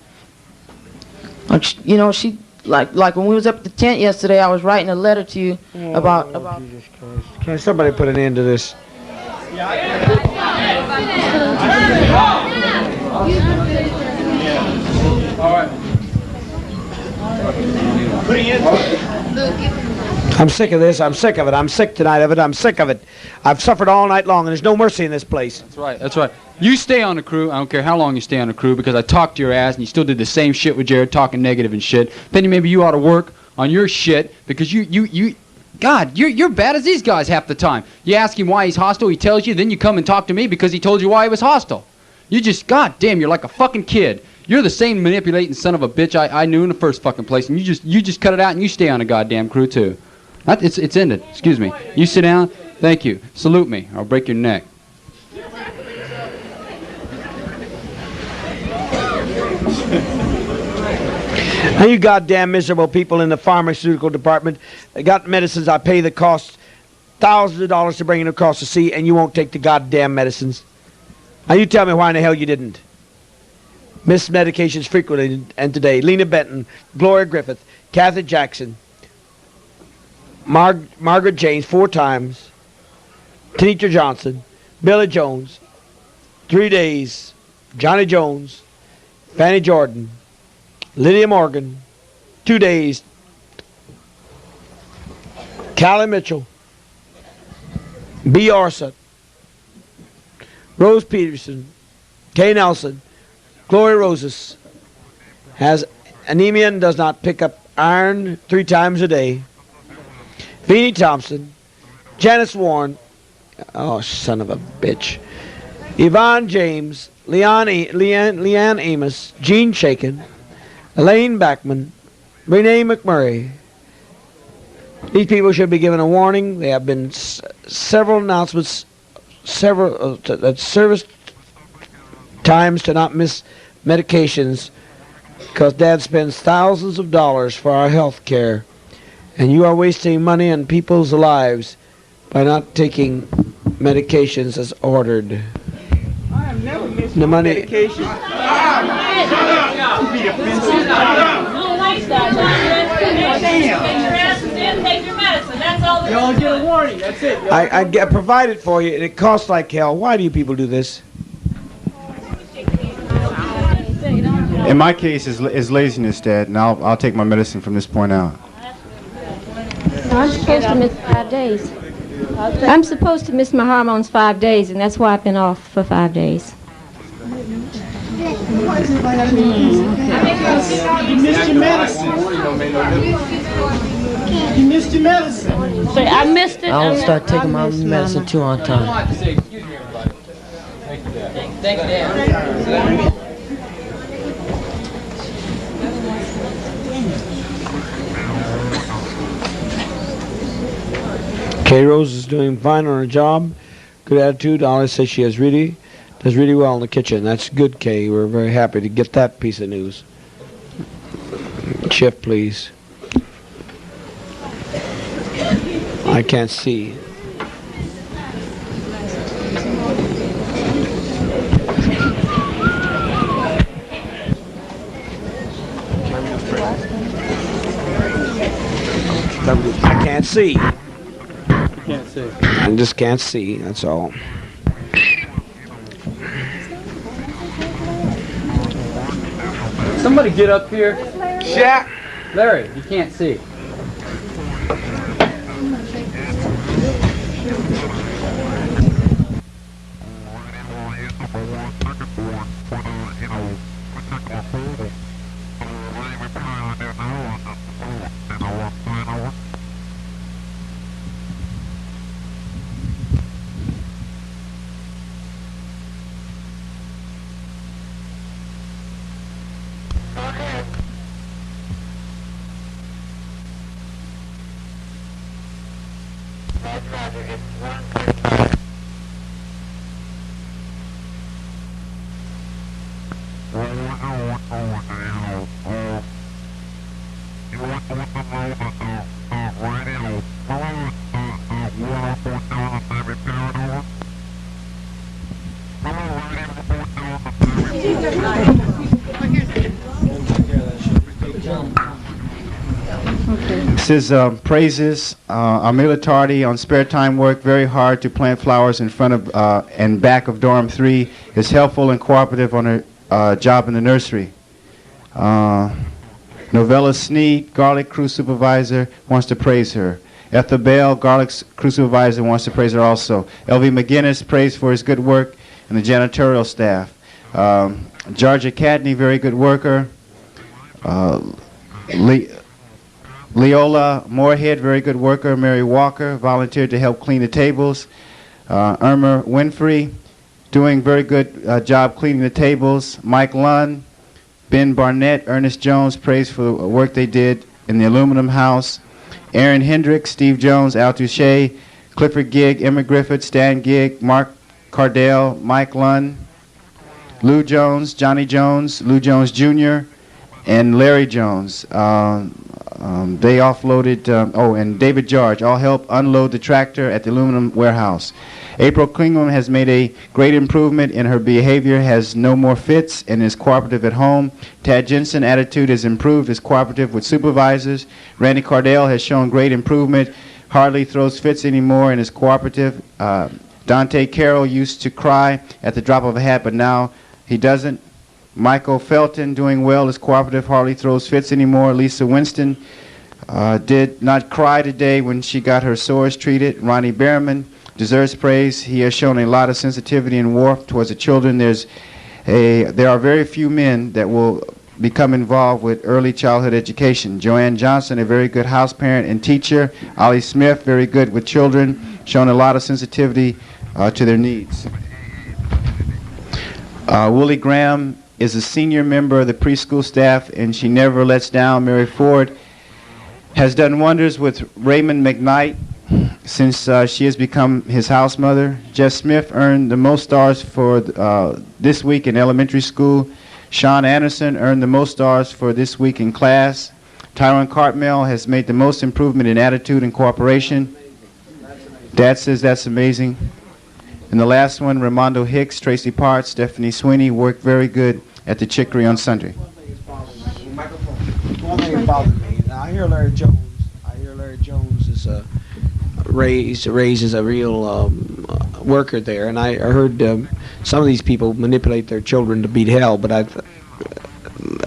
she, like when we was up at the tent yesterday, I was writing a letter to you about. Jesus Christ. Can somebody put an end to this? All right. I'm sick of this. I'm sick of it. I'm sick tonight of it. I'm sick of it. I've suffered all night long, and there's no mercy in this place. That's right. That's right. You stay on the crew. I don't care how long you stay on the crew, because I talked to your ass, and you still did the same shit with Jared, talking negative and shit. Penny, maybe you ought to work on your shit, because God, you're bad as these guys half the time. You ask him why he's hostile, he tells you, then you come and talk to me because he told you why he was hostile. You just, God damn, you're like a fucking kid. You're the same manipulating son of a bitch I knew in the first fucking place, and you just cut it out and you stay on the goddamn crew too. It's ended. Excuse me. You sit down. Thank you. Salute me. I'll break your neck. Now you goddamn miserable people in the pharmaceutical department, they got medicines I pay the cost thousands of dollars to bring them across the sea, and you won't take the goddamn medicines. Now you tell me why in the hell you didn't. Missed medications frequently, and today Lena Benton, Gloria Griffith, Kathy Jackson, Margaret James 4 times, Tanisha Johnson, Billy Jones, 3 days, Johnny Jones, Fanny Jordan, Lydia Morgan, 2 days, Callie Mitchell, B. Orsa, Rose Peterson, Kay Nelson, Gloria Roses, has anemia and does not pick up iron 3 times a day. Beanie Thompson, Janice Warren, oh son of a bitch, Yvonne James, Leanne Amos, Jean Shakin, Elaine Backman, Renee McMurray. These people should be given a warning. There have been several announcements, at service times to not miss medications, because Dad spends thousands of dollars for our health care, and you are wasting money on people's lives by not taking medications as ordered. I have never missed The money. medication. You all get a warning. That's it. I get provided for you, and it costs like hell. Why do you people do this? In my case, is laziness, Dad, and I'll take my medicine from this point out. I'm supposed to miss 5 days. I'm supposed to miss my hormones 5 days, and that's why I've been off for 5 days. You missed your medicine. You missed your medicine. Say, I missed it. I'll start taking my medicine too on time. Excuse me, everybody. Thank you, Dad. Thank you, Dad. Kay Rose is doing fine on her job. Good attitude. Alice says she does really well in the kitchen. That's good, Kay. We're very happy to get that piece of news. Shift, please. I can't see. I can't see. Can't see. I just can't see, that's all. Somebody get up here. Jack. Larry, you can't see. This is praises. Amila Tardy on spare time work very hard to plant flowers in front of and back of dorm 3. Is helpful and cooperative on her job in the nursery. Novella Sneed, garlic crew supervisor, wants to praise her. Ethel Bell, garlic crew supervisor, wants to praise her also. L.V. McGinnis, praised for his good work and the janitorial staff. Georgia Cadney, very good worker. Leola Moorhead, very good worker. Mary Walker volunteered to help clean the tables. Irma Winfrey, doing very good job cleaning the tables. Mike Lunn, Ben Barnett, Ernest Jones, praised for the work they did in the aluminum house. Aaron Hendricks, Steve Jones, Al Touche, Clifford Gigg, Emma Griffith, Stan Gigg, Mark Cardell, Mike Lunn, Lou Jones, Johnny Jones, Lou Jones Jr., and Larry Jones. They offloaded, and David George, all help unload the tractor at the aluminum warehouse. April Klingman has made a great improvement in her behavior, has no more fits, and is cooperative at home. Tad Jensen, attitude has improved, is cooperative with supervisors. Randy Cardell has shown great improvement, hardly throws fits anymore, and is cooperative. Dante Carroll used to cry at the drop of a hat, but now he doesn't. Michael Felton, doing well, is cooperative, hardly throws fits anymore. Lisa Winston did not cry today when she got her sores treated. Ronnie Behrman deserves praise. He has shown a lot of sensitivity and warmth towards the children. There are very few men that will become involved with early childhood education. Joanne Johnson, a very good house parent and teacher. Ollie Smith, very good with children, shown a lot of sensitivity to their needs. Willie Graham is a senior member of the preschool staff, and she never lets down. Mary Ford has done wonders with Raymond McKnight since she has become his house mother. Jess Smith earned the most stars for this week in elementary school. Sean Anderson earned the most stars for this week in class. Tyron Cartmel has made the most improvement in attitude and cooperation. Dad says that's amazing. And the last one, Ramondo Hicks, Tracy Part, Stephanie Sweeney, worked very good at the Chicory on Sunday. One thing bothers me. I hear Larry Jones is raised as a real worker there, and I heard some of these people manipulate their children to beat hell. But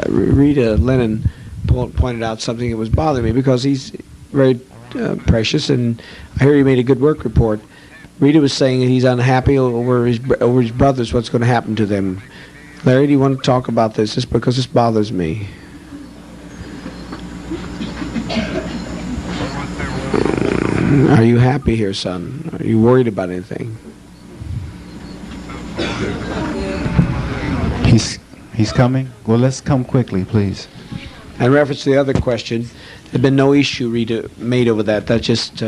Rita Lennon pointed out something that was bothering me because he's very precious, and I hear he made a good work report. Rita was saying that he's unhappy over his brothers, what's going to happen to them. Larry, do you want to talk about this? Just because this bothers me. Are you happy here, son? Are you worried about anything? He's coming? Well, let's come quickly, please. In reference to the other question, there's been no issue Rita made over that. That's just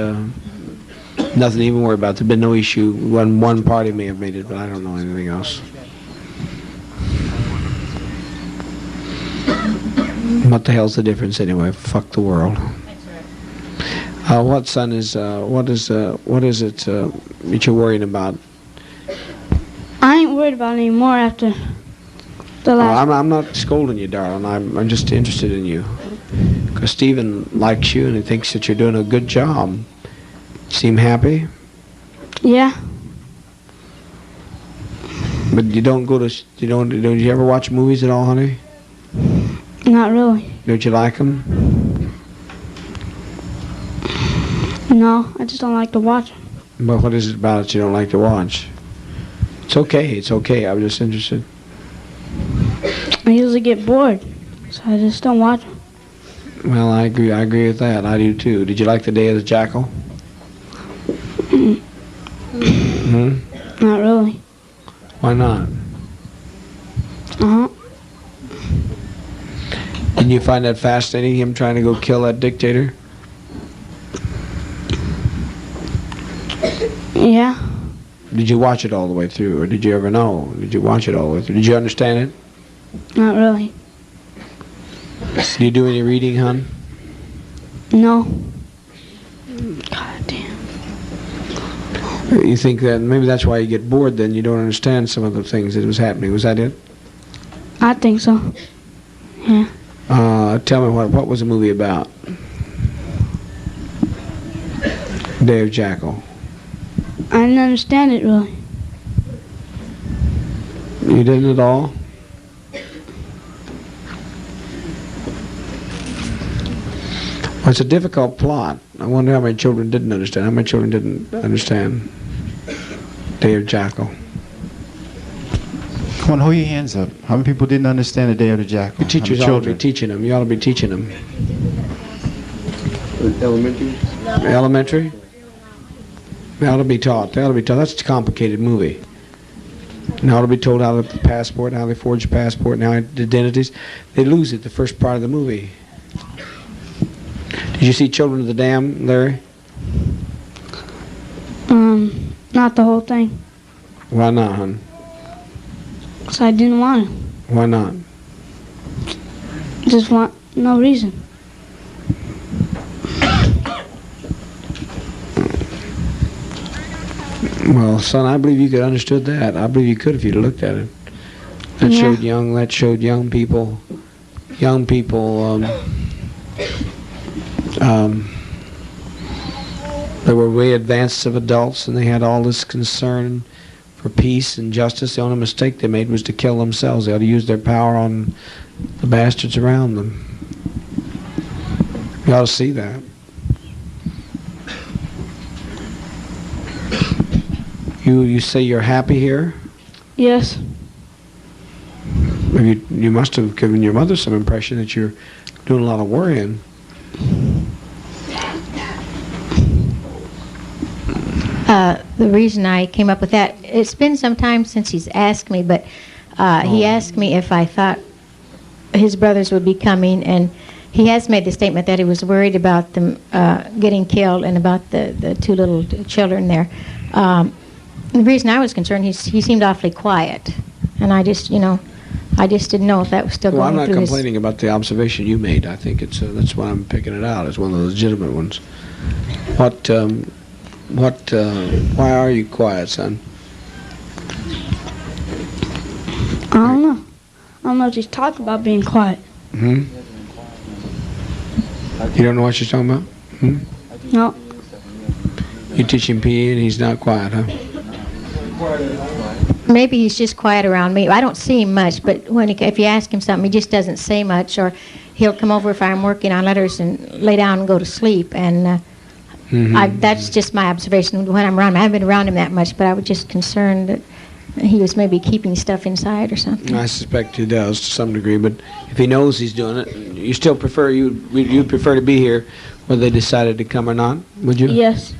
nothing to even worry about. There's been no issue. One party may have made it, but I don't know anything else. What the hell's the difference anyway? Fuck the world. What son is? What is it that you're worrying about? I ain't worried about it anymore after the last. I'm not scolding you, darling. I'm just interested in you, because Stephen likes you and he thinks that you're doing a good job. Seem happy? Yeah. But you don't go to don't you ever watch movies at all, honey? Not really. Don't you like them? No, I just don't like to watch them. But what is it about it you don't like to watch? It's okay. It's okay. I'm just interested. I usually get bored, so I just don't watch them. Well, I agree. I agree with that. I do too. Did you like The Day of the Jackal? Not really. Why not? Uh-huh. Didn't you find that fascinating, him trying to go kill that dictator? Yeah. Did you watch it all the way through, or did you ever know? Did you watch it all the way through? Did you understand it? Not really. Do you do any reading, hon? No. God damn. You think that maybe that's why you get bored then, you don't understand some of the things that was happening. Was that it? I think so. Yeah. Tell me what was the movie about? Day of Jackal. I didn't understand it really. You didn't at all? Well, it's a difficult plot. I wonder how many children didn't understand. How many children didn't understand Day of Jackal? Come on, hold your hands up. How many people didn't understand the Day of the Jackal? The teachers ought to be teaching them. You ought to be teaching them. Elementary? Elementary? They ought to be taught. They ought to be taught. That's a complicated movie. They ought to be told how to passport, how they forge a passport, and how identities. They lose it the first part of the movie. Did you see Children of the Dam, Larry? Not the whole thing. Why not, hon? Because I didn't want to. Why not? Just want no reason. Well, son, I believe you could have understood that. I believe you could if you'd looked at it. That Yeah. showed young people, they were way advanced of adults, and they had all this concern for peace and justice. The only mistake they made was to kill themselves. They ought to use their power on the bastards around them. You ought to see that. You say you're happy here? Yes. You must have given your mother some impression that you're doing a lot of worrying. The reason I came up with that, it's been some time since he's asked me, but he asked me if I thought his brothers would be coming, and he has made the statement that he was worried about them getting killed and about the two little children there. The reason I was concerned, he seemed awfully quiet, and I just didn't know if that was still Well, going I'm not through his... complaining about the observation you made. I think it's that's why I'm picking it out as one of the legitimate ones. Why are you quiet, son? I don't know. I don't know if he's talking about being quiet. Hmm? You don't know what she's talking about? Hmm? No. You teach him PE and he's not quiet, huh? Maybe he's just quiet around me. I don't see him much, but if you ask him something, he just doesn't say much, or he'll come over if I'm working on letters and lay down and go to sleep. And that's just my observation when I'm around him. I haven't been around him that much, but I was just concerned that he was maybe keeping stuff inside or something. I suspect he does to some degree, but if he knows he's doing it, you still prefer you'd prefer to be here, whether they decided to come or not, would you? Yes.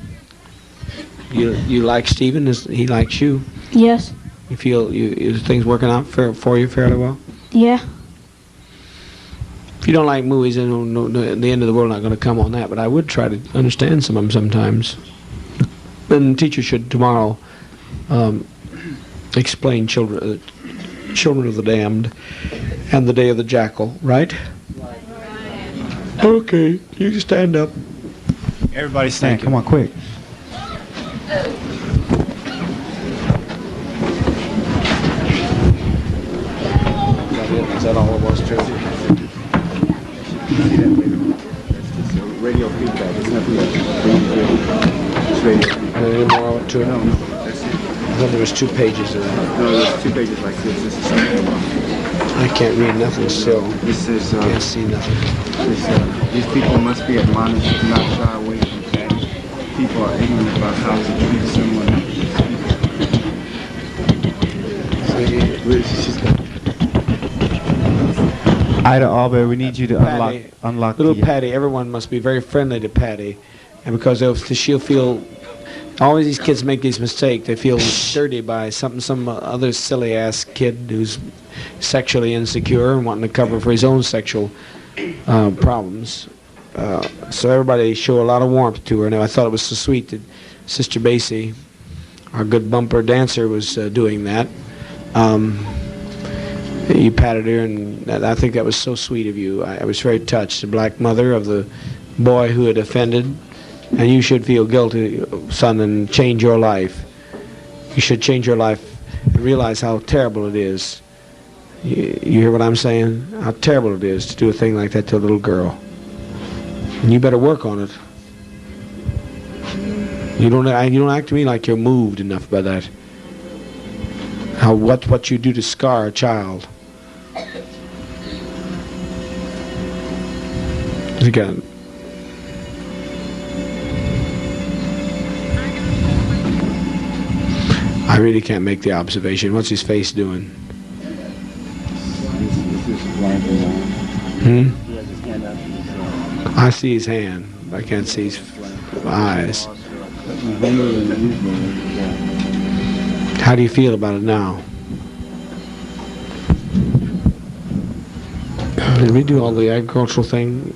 You like Stephen? He likes you? Yes. You feel is things working out for you fairly well? Yeah. If you don't like movies, then the end of the world not going to come on that. But I would try to understand some of them sometimes. And the teacher should tomorrow explain Children of the Damned and the Day of the Jackal, right? Okay, you can stand up. Everybody stand. Come on, quick. Is that all it was, too? Radio feedback. It's nothing else. It's radio. Any more of it to it? No, that's it. I thought there was 2 pages of that. No, there's 2 pages like this. This is something. I can't read nothing still. This is. Can't see nothing. These people must be admonished to not shy away from facts. People are ignorant about how to treat someone. Ida Albury, we need you to unlock little the... Patty. Everyone must be very friendly to Patty, and because she'll feel. Always these kids make these mistakes. They feel dirty by some other silly ass kid who's sexually insecure and wanting to cover for his own sexual problems. So everybody show a lot of warmth to her. And I thought it was so sweet that Sister Basie, our good bumper dancer, was doing that. You patted her, and I think that was so sweet of you. I was very touched. The black mother of the boy who had offended, and you should feel guilty, son, and change your life. You should change your life and realize how terrible it is You hear what I'm saying? How terrible it is to do a thing like that to a little girl. And you better work on it. You don't act to me like you're moved enough by that. What you do to scar a child. Again. I really can't make the observation. What's his face doing? I see his hand. I can't see his eyes. How do you feel about it now? Did we do all the agricultural thing?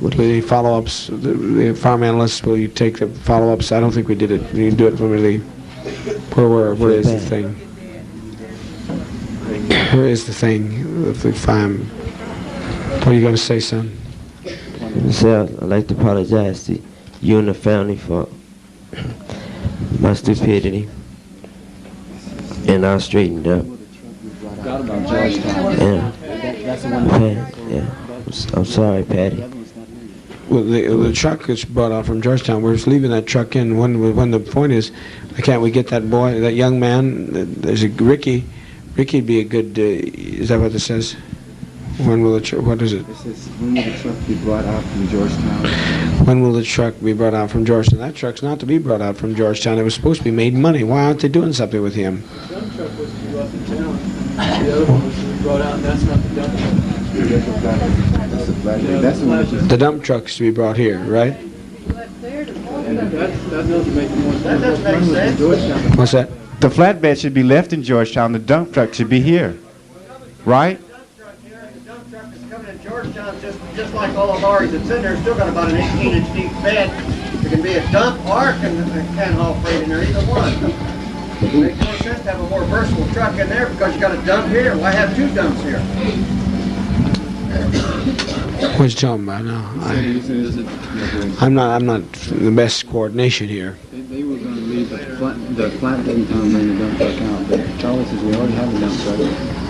The follow-ups, the farm analysts, will you take the follow-ups? I don't think we did it. We didn't do it when we leave. Where is the thing? Where is the thing? The farm. What are you going to say, son? I'd like to apologize to you and the family for my stupidity. And I'll straighten it up. I'm sorry, Patty. Well, the truck is brought out from Georgetown. We're just leaving that truck in. When the point is, can't we get that boy, that young man? There's a Ricky. Ricky'd be a good. Is that what this says? When will the truck? What is it? It says, when will the truck be brought out from Georgetown? When will the truck be brought out from Georgetown? That truck's not to be brought out from Georgetown. It was supposed to be made money. Why aren't they doing something with him? The dump truck was to be brought to town. The other one was to be brought out, and that's not the dump truck. The dump truck's to be brought here, right? That doesn't make more sense. That doesn't make sense. What's that? The flatbed should be left in Georgetown. The dump truck should be here, right? The dump truck is coming in Georgetown just like all the lorries that's in there. Still got about an 18-inch deep bed. It can be a dump or can haul freight in there, either one. It makes more sense to have a more versatile truck in there because you got a dump here. Why have two dumps here? What you talking about now? I'm not the best coordination here. They were going to leave the flatbed in town and bring the dump truck out, but Charlie says we already have a dump truck,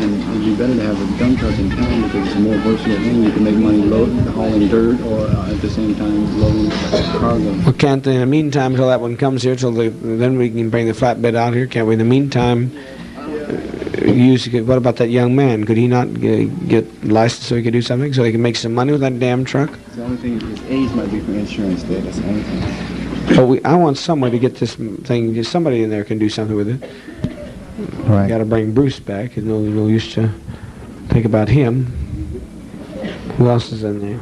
and it'd be better to have a dump truck in town because it's a more versatile thing. You can make money hauling dirt or at the same time loading cargo. Well, can't in the meantime until that one comes here, then we can bring the flatbed out here, can't we? In the meantime, what about that young man? Could he not get licensed so he could do something, so he can make some money with that damn truck? The only thing, his age might be for insurance there. That's the only thing. But I want somewhere to get this thing. Just somebody in there can do something with it. Right. Got to bring Bruce back. There's no use to think about him. Who else is in there?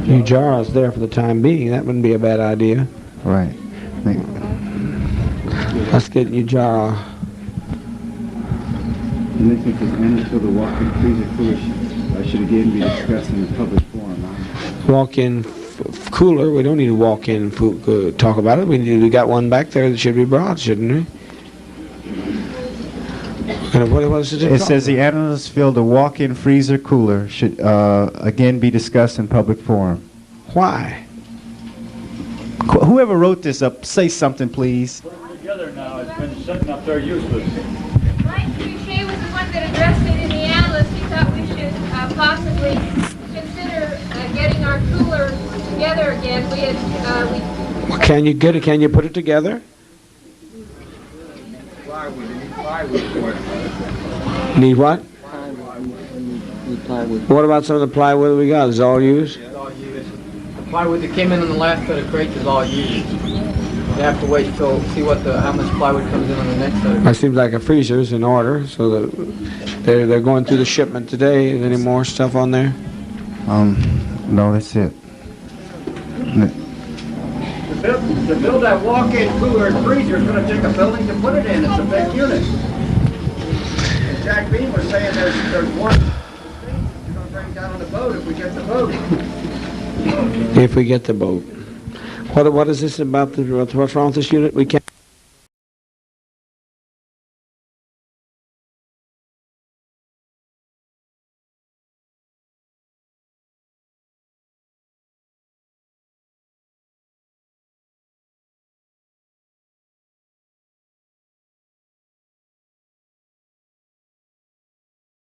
Ujara's there for the time being. That wouldn't be a bad idea. Right. Let's get Ujara. And they think this anecdote of the walk-in freezer cooler should again be discussed in a public forum. Walk-in cooler. We don't need to walk-in talk about it. We got one back there that should be brought, shouldn't we? It says the analysts feel the walk-in freezer cooler should again be discussed in public forum. Why? Whoever wrote this up, say something, please. Together now, it's been sitting up there useless. Mike Boucher was the one that addressed it in the analyst. He thought we should possibly consider getting our cooler together again. Well, can you get it? Can you put it together? Need what? What about some of the plywood we got? Is it all used? It's all used. The plywood that came in on the last set of crates is all used. We have to wait till see how much plywood comes in on the next set. It seems like a freezer's in order, so that they're going through the shipment today. Is any more stuff on there? No, that's it. To build that walk-in cooler and freezer is going to take a building to put it in. It's a big unit. And Jack Bean was saying there's one you're going to bring down on the boat if we get the boat. If we get the boat. What is this about? What's wrong with this unit? We can't.